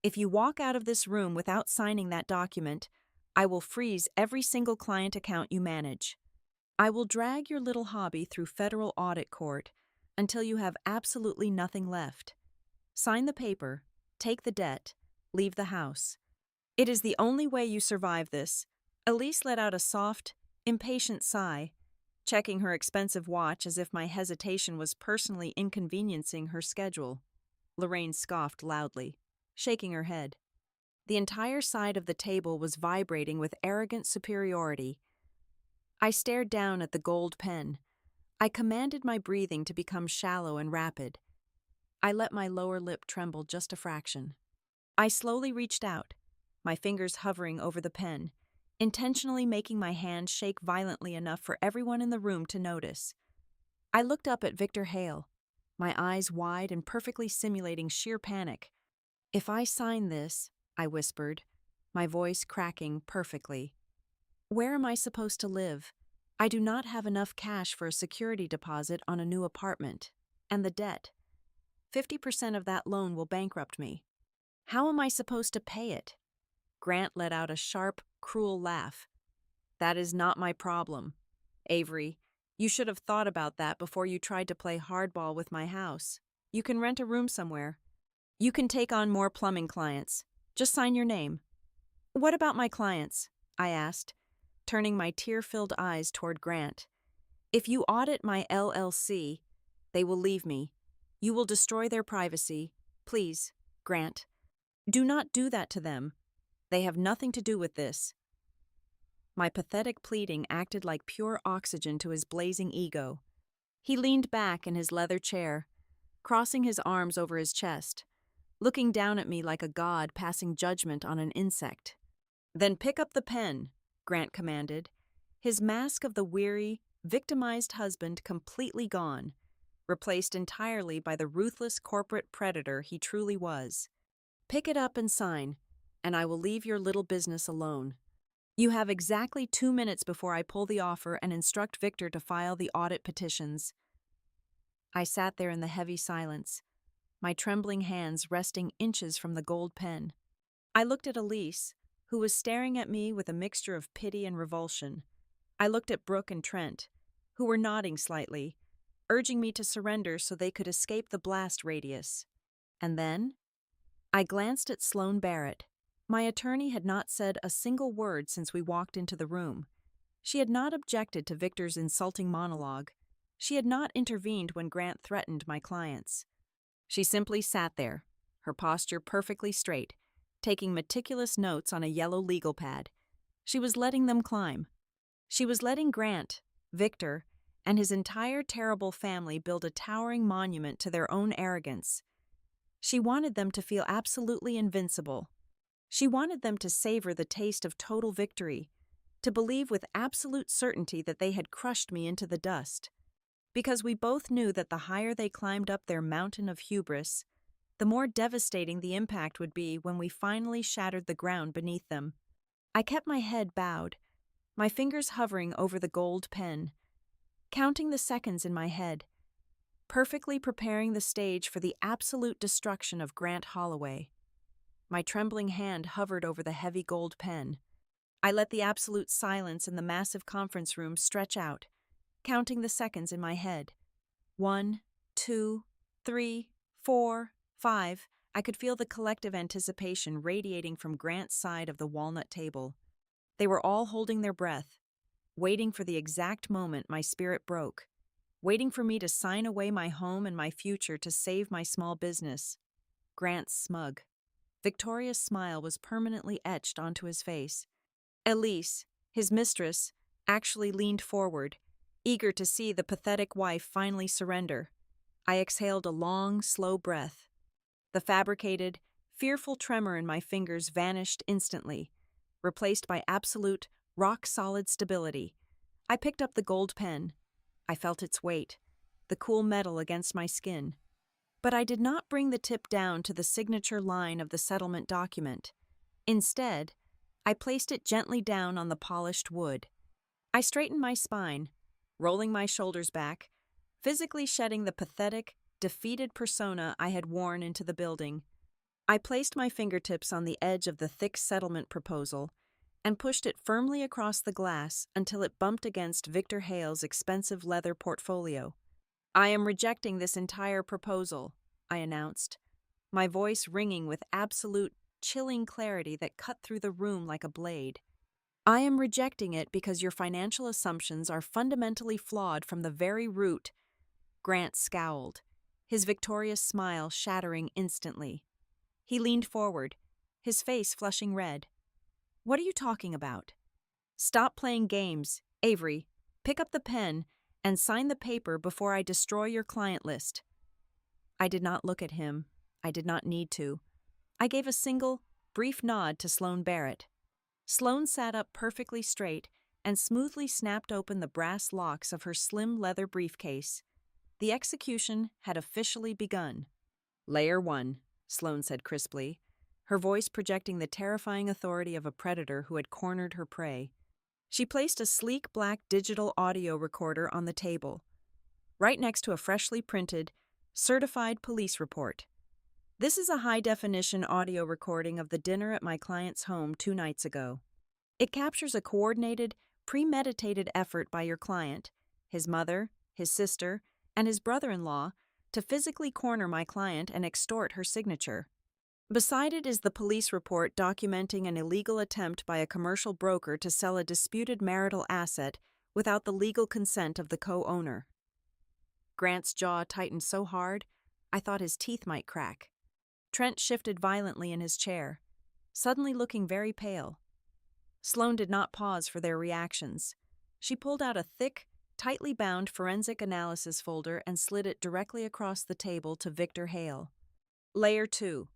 If you walk out of this room without signing that document, I will freeze every single client account you manage. I will drag your little hobby through federal audit court until you have absolutely nothing left. Sign the paper, take the debt, leave the house. It is the only way you survive this. Elise let out a soft, impatient sigh, checking her expensive watch as if my hesitation was personally inconveniencing her schedule. Lorraine scoffed loudly, shaking her head. The entire side of the table was vibrating with arrogant superiority. I stared down at the gold pen. I commanded my breathing to become shallow and rapid. I let my lower lip tremble just a fraction. I slowly reached out, my fingers hovering over the pen, intentionally making my hand shake violently enough for everyone in the room to notice. I looked up at Victor Hale, my eyes wide and perfectly simulating sheer panic. If I sign this, I whispered, my voice cracking perfectly. Where am I supposed to live? I do not have enough cash for a security deposit on a new apartment. And the debt. 50% of that loan will bankrupt me. How am I supposed to pay it? Grant let out a sharp, cruel laugh. That is not my problem. Avery, you should have thought about that before you tried to play hardball with my house. You can rent a room somewhere. You can take on more plumbing clients. Just sign your name. What about my clients? I asked, turning my tear-filled eyes toward Grant. If you audit my LLC, they will leave me. You will destroy their privacy. Please, Grant, do not do that to them. They have nothing to do with this. My pathetic pleading acted like pure oxygen to his blazing ego. He leaned back in his leather chair, crossing his arms over his chest, looking down at me like a god passing judgment on an insect. Then pick up the pen, Grant commanded, his mask of the weary, victimized husband completely gone, replaced entirely by the ruthless corporate predator he truly was. Pick it up and sign, and I will leave your little business alone. You have exactly 2 minutes before I pull the offer and instruct Victor to file the audit petitions." I sat there in the heavy silence, my trembling hands resting inches from the gold pen. I looked at Elise, who was staring at me with a mixture of pity and revulsion. I looked at Brooke and Trent, who were nodding slightly, urging me to surrender so they could escape the blast radius. And then I glanced at Sloane Barrett. My attorney had not said a single word since we walked into the room. She had not objected to Victor's insulting monologue. She had not intervened when Grant threatened my clients. She simply sat there, her posture perfectly straight, taking meticulous notes on a yellow legal pad. She was letting them climb. She was letting Grant, Victor, and his entire terrible family build a towering monument to their own arrogance. She wanted them to feel absolutely invincible. She wanted them to savor the taste of total victory, to believe with absolute certainty that they had crushed me into the dust. Because we both knew that the higher they climbed up their mountain of hubris, the more devastating the impact would be when we finally shattered the ground beneath them. I kept my head bowed, my fingers hovering over the gold pen, counting the seconds in my head, perfectly preparing the stage for the absolute destruction of Grant Holloway. My trembling hand hovered over the heavy gold pen. I let the absolute silence in the massive conference room stretch out, counting the seconds in my head. 1, 2, 3, 4, 5. I could feel the collective anticipation radiating from Grant's side of the walnut table. They were all holding their breath, waiting for the exact moment my spirit broke, waiting for me to sign away my home and my future to save my small business. Grant's smug, victorious smile was permanently etched onto his face. Elise, his mistress, actually leaned forward, eager to see the pathetic wife finally surrender. I exhaled a long, slow breath. The fabricated, fearful tremor in my fingers vanished instantly, replaced by absolute, rock-solid stability. I picked up the gold pen. I felt its weight, the cool metal against my skin. But I did not bring the tip down to the signature line of the settlement document. Instead, I placed it gently down on the polished wood. I straightened my spine, rolling my shoulders back, physically shedding the pathetic, defeated persona I had worn into the building. I placed my fingertips on the edge of the thick settlement proposal and pushed it firmly across the glass until it bumped against Victor Hale's expensive leather portfolio. "I am rejecting this entire proposal," I announced, my voice ringing with absolute, chilling clarity that cut through the room like a blade. "I am rejecting it because your financial assumptions are fundamentally flawed from the very root." Grant scowled, his victorious smile shattering instantly. He leaned forward, his face flushing red. "What are you talking about?" "Stop playing games, Avery. Pick up the pen and sign the paper before I destroy your client list." I did not look at him. I did not need to. I gave a single, brief nod to Sloane Barrett. Sloane sat up perfectly straight and smoothly snapped open the brass locks of her slim leather briefcase. The execution had officially begun. "Layer 1, Sloane said crisply, her voice projecting the terrifying authority of a predator who had cornered her prey. She placed a sleek black digital audio recorder on the table, right next to a freshly printed, certified police report. "This is a high-definition audio recording of the dinner at my client's home 2 nights ago. It captures a coordinated, premeditated effort by your client, his mother, his sister, and his brother-in-law to physically corner my client and extort her signature. Beside it is the police report documenting an illegal attempt by a commercial broker to sell a disputed marital asset without the legal consent of the co-owner." Grant's jaw tightened so hard, I thought his teeth might crack. Trent shifted violently in his chair, suddenly looking very pale. Sloane did not pause for their reactions. She pulled out a thick, tightly bound forensic analysis folder and slid it directly across the table to Victor Hale. "Layer 2.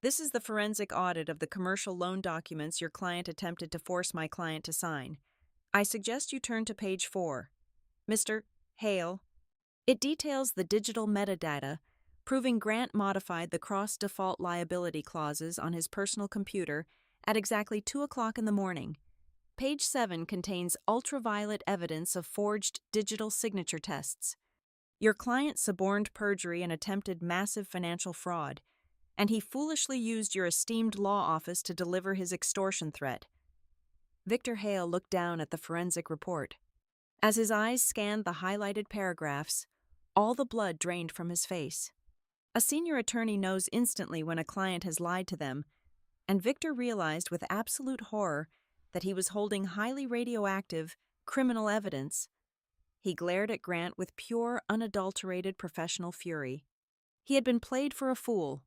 This is the forensic audit of the commercial loan documents your client attempted to force my client to sign. I suggest you turn to page 4. Mr. Hale." It details the digital metadata, proving Grant modified the cross-default liability clauses on his personal computer at exactly 2 o'clock in the morning. Page 7 contains ultraviolet evidence of forged digital signature tests. Your client suborned perjury and attempted massive financial fraud, and he foolishly used your esteemed law office to deliver his extortion threat. Victor Hale looked down at the forensic report. As his eyes scanned the highlighted paragraphs, all the blood drained from his face. A senior attorney knows instantly when a client has lied to them, and Victor realized with absolute horror that he was holding highly radioactive, criminal evidence. He glared at Grant with pure, unadulterated professional fury. He had been played for a fool.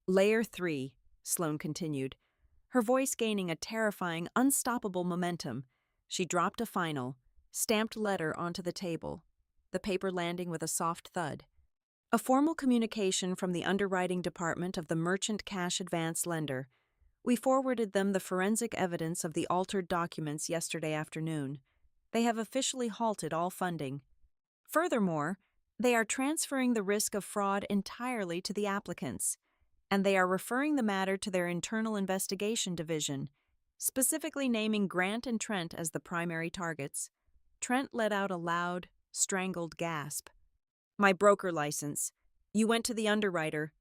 Layer 3, Sloane continued, her voice gaining a terrifying, unstoppable momentum. She dropped a final, stamped letter onto the table, the paper landing with a soft thud. A formal communication from the underwriting department of the Merchant Cash Advance lender. We forwarded them the forensic evidence of the altered documents yesterday afternoon. They have officially halted all funding. Furthermore, they are transferring the risk of fraud entirely to the applicants, and they are referring the matter to their internal investigation division, specifically naming Grant and Trent as the primary targets. Trent let out a loud, strangled gasp. My broker license. You went to the underwriter.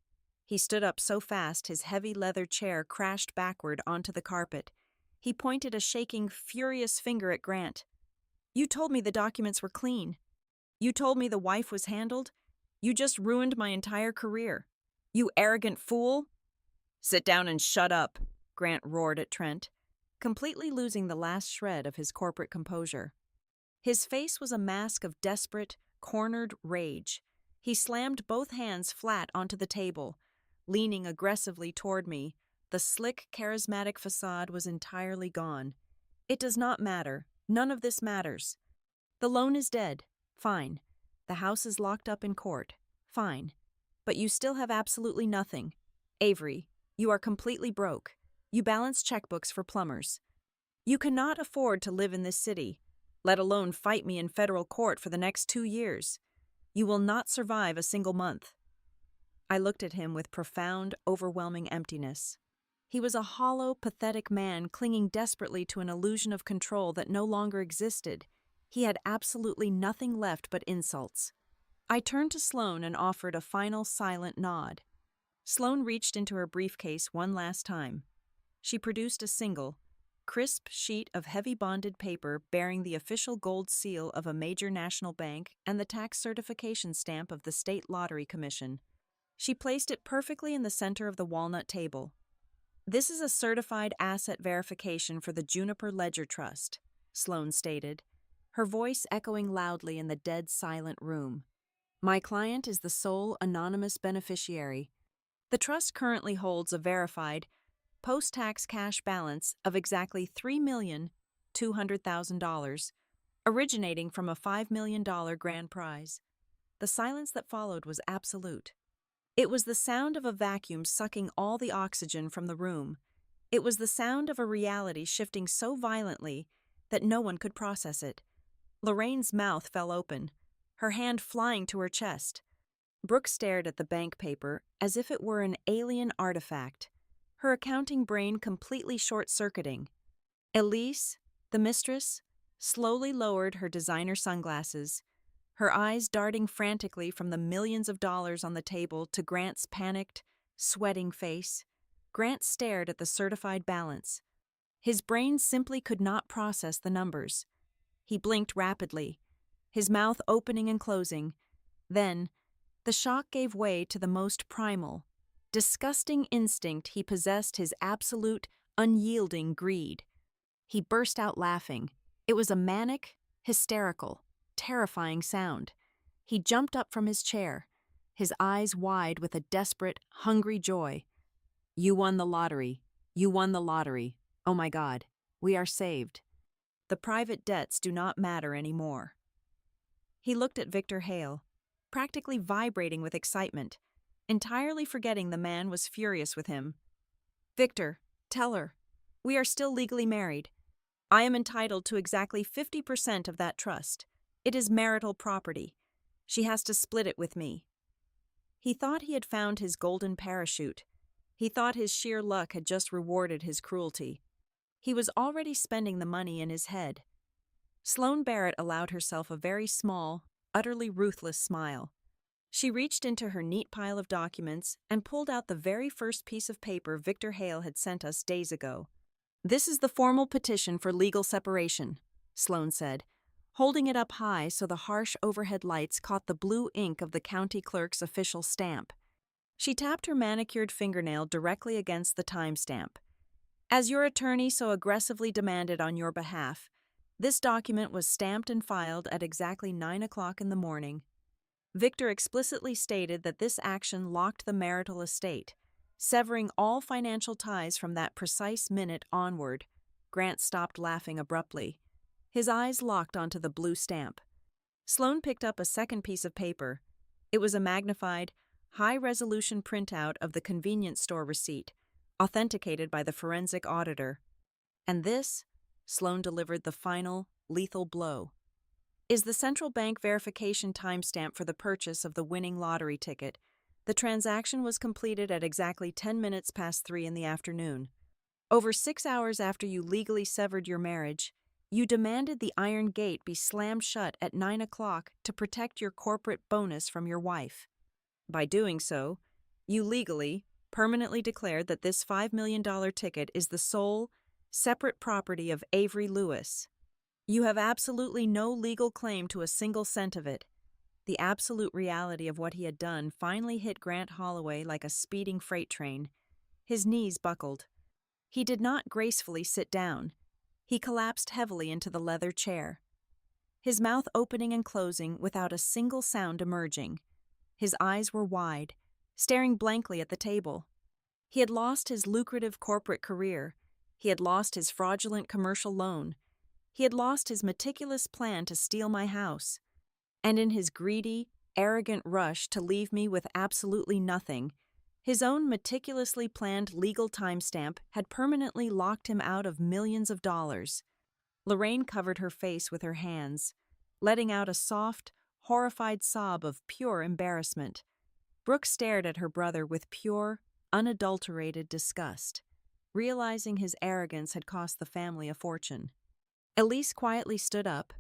He stood up so fast his heavy leather chair crashed backward onto the carpet. He pointed a shaking, furious finger at Grant. You told me the documents were clean. You told me the wife was handled. You just ruined my entire career. You arrogant fool! Sit down and shut up, Grant roared at Trent, completely losing the last shred of his corporate composure. His face was a mask of desperate, cornered rage. He slammed both hands flat onto the table, leaning aggressively toward me. The slick, charismatic facade was entirely gone. It does not matter. None of this matters. The loan is dead. Fine. The house is locked up in court. Fine. But you still have absolutely nothing. Avery, you are completely broke. You balance checkbooks for plumbers. You cannot afford to live in this city, let alone fight me in federal court for the next 2 years. You will not survive a single month. I looked at him with profound, overwhelming emptiness. He was a hollow, pathetic man clinging desperately to an illusion of control that no longer existed. He had absolutely nothing left but insults. I turned to Sloane and offered a final silent nod. Sloane reached into her briefcase one last time. She produced a single, crisp sheet of heavy bonded paper bearing the official gold seal of a major national bank and the tax certification stamp of the State Lottery Commission. She placed it perfectly in the center of the walnut table. This is a certified asset verification for the Juniper Ledger Trust, Sloane stated, her voice echoing loudly in the dead silent room. My client is the sole anonymous beneficiary. The trust currently holds a verified, post-tax cash balance of exactly $3,200,000, originating from a $5 million grand prize. The silence that followed was absolute. It was the sound of a vacuum sucking all the oxygen from the room. It was the sound of a reality shifting so violently that no one could process it. Lorraine's mouth fell open, her hand flying to her chest. Brooke stared at the bank paper as if it were an alien artifact, her accounting brain completely short-circuiting. Elise, the mistress, slowly lowered her designer sunglasses, her eyes darting frantically from the millions of dollars on the table to Grant's panicked, sweating face. Grant stared at the certified balance. His brain simply could not process the numbers. He blinked rapidly, his mouth opening and closing. Then, the shock gave way to the most primal, disgusting instinct he possessed, his absolute, unyielding greed. He burst out laughing. It was a manic, hysterical, terrifying sound. He jumped up from his chair, his eyes wide with a desperate, hungry joy. You won the lottery. You won the lottery. Oh my God, we are saved. The private debts do not matter anymore. He looked at Victor Hale, practically vibrating with excitement, entirely forgetting the man was furious with him. Victor, tell her. We are still legally married. I am entitled to exactly 50% of that trust. It is marital property. She has to split it with me. He thought he had found his golden parachute. He thought his sheer luck had just rewarded his cruelty. He was already spending the money in his head. Sloane Barrett allowed herself a very small, utterly ruthless smile. She reached into her neat pile of documents and pulled out the very first piece of paper Victor Hale had sent us days ago. "This is the formal petition for legal separation," Sloane said, holding it up high so the harsh overhead lights caught the blue ink of the county clerk's official stamp. She tapped her manicured fingernail directly against the timestamp. "As your attorney so aggressively demanded on your behalf, this document was stamped and filed at exactly 9 o'clock in the morning." Victor explicitly stated that this action locked the marital estate, severing all financial ties from that precise minute onward. Grant stopped laughing abruptly. His eyes locked onto the blue stamp. Sloane picked up a second piece of paper. It was a magnified, high-resolution printout of the convenience store receipt, authenticated by the forensic auditor. "And this," Sloane delivered the final, lethal blow, "is the central bank verification timestamp for the purchase of the winning lottery ticket. The transaction was completed at exactly 10 minutes past 3 in the afternoon. Over 6 hours after you legally severed your marriage, you demanded the iron gate be slammed shut at 9 o'clock to protect your corporate bonus from your wife. By doing so, you legally, permanently declared that this $5 million ticket is the sole, separate property of Avery Lewis. You have absolutely no legal claim to a single cent of it." The absolute reality of what he had done finally hit Grant Holloway like a speeding freight train. His knees buckled. He did not gracefully sit down. He collapsed heavily into the leather chair, his mouth opening and closing without a single sound emerging. His eyes were wide, staring blankly at the table. He had lost his lucrative corporate career. He had lost his fraudulent commercial loan. He had lost his meticulous plan to steal my house. And in his greedy, arrogant rush to leave me with absolutely nothing, his own meticulously planned legal timestamp had permanently locked him out of millions of dollars. Lorraine covered her face with her hands, letting out a soft, horrified sob of pure embarrassment. Brooke stared at her brother with pure, unadulterated disgust, realizing his arrogance had cost the family a fortune. Elise quietly stood up,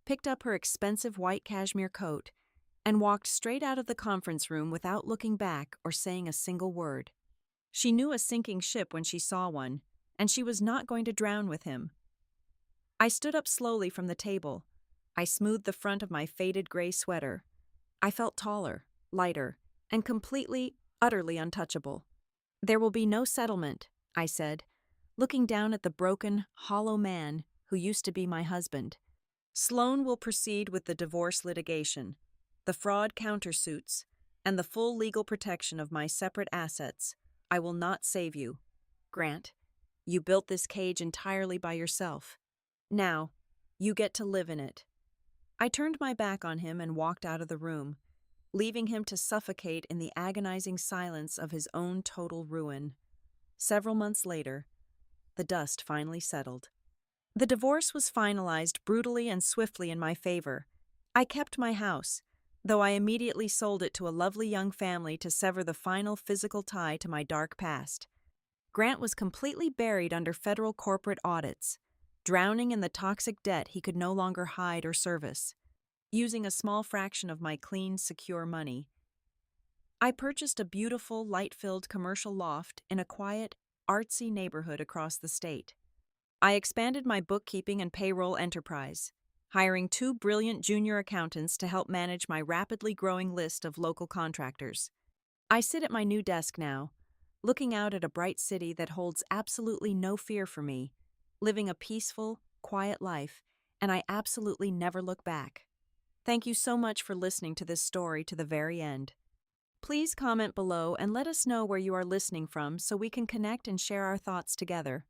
picked up her expensive white cashmere coat, and walked straight out of the conference room without looking back or saying a single word. She knew a sinking ship when she saw one, and she was not going to drown with him. I stood up slowly from the table. I smoothed the front of my faded gray sweater. I felt taller, lighter, and completely, utterly untouchable. "There will be no settlement," I said, looking down at the broken, hollow man who used to be my husband. "Sloane will proceed with the divorce litigation, the fraud countersuits, and the full legal protection of my separate assets. I will not save you. Grant, you built this cage entirely by yourself. Now, you get to live in it." I turned my back on him and walked out of the room, leaving him to suffocate in the agonizing silence of his own total ruin. Several months later, the dust finally settled. The divorce was finalized brutally and swiftly in my favor. I kept my house, though I immediately sold it to a lovely young family to sever the final physical tie to my dark past. Grant was completely buried under federal corporate audits, drowning in the toxic debt he could no longer hide or service. Using a small fraction of my clean, secure money, I purchased a beautiful, light-filled commercial loft in a quiet, artsy neighborhood across the state. I expanded my bookkeeping and payroll enterprise, hiring 2 brilliant junior accountants to help manage my rapidly growing list of local contractors. I sit at my new desk now, looking out at a bright city that holds absolutely no fear for me, living a peaceful, quiet life, and I absolutely never look back. Thank you so much for listening to this story to the very end. Please comment below and let us know where you are listening from so we can connect and share our thoughts together.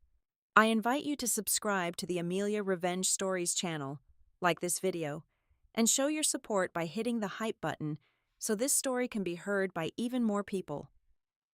I invite you to subscribe to the Amelia Revenge Stories channel, like this video, and show your support by hitting the hype button so this story can be heard by even more people.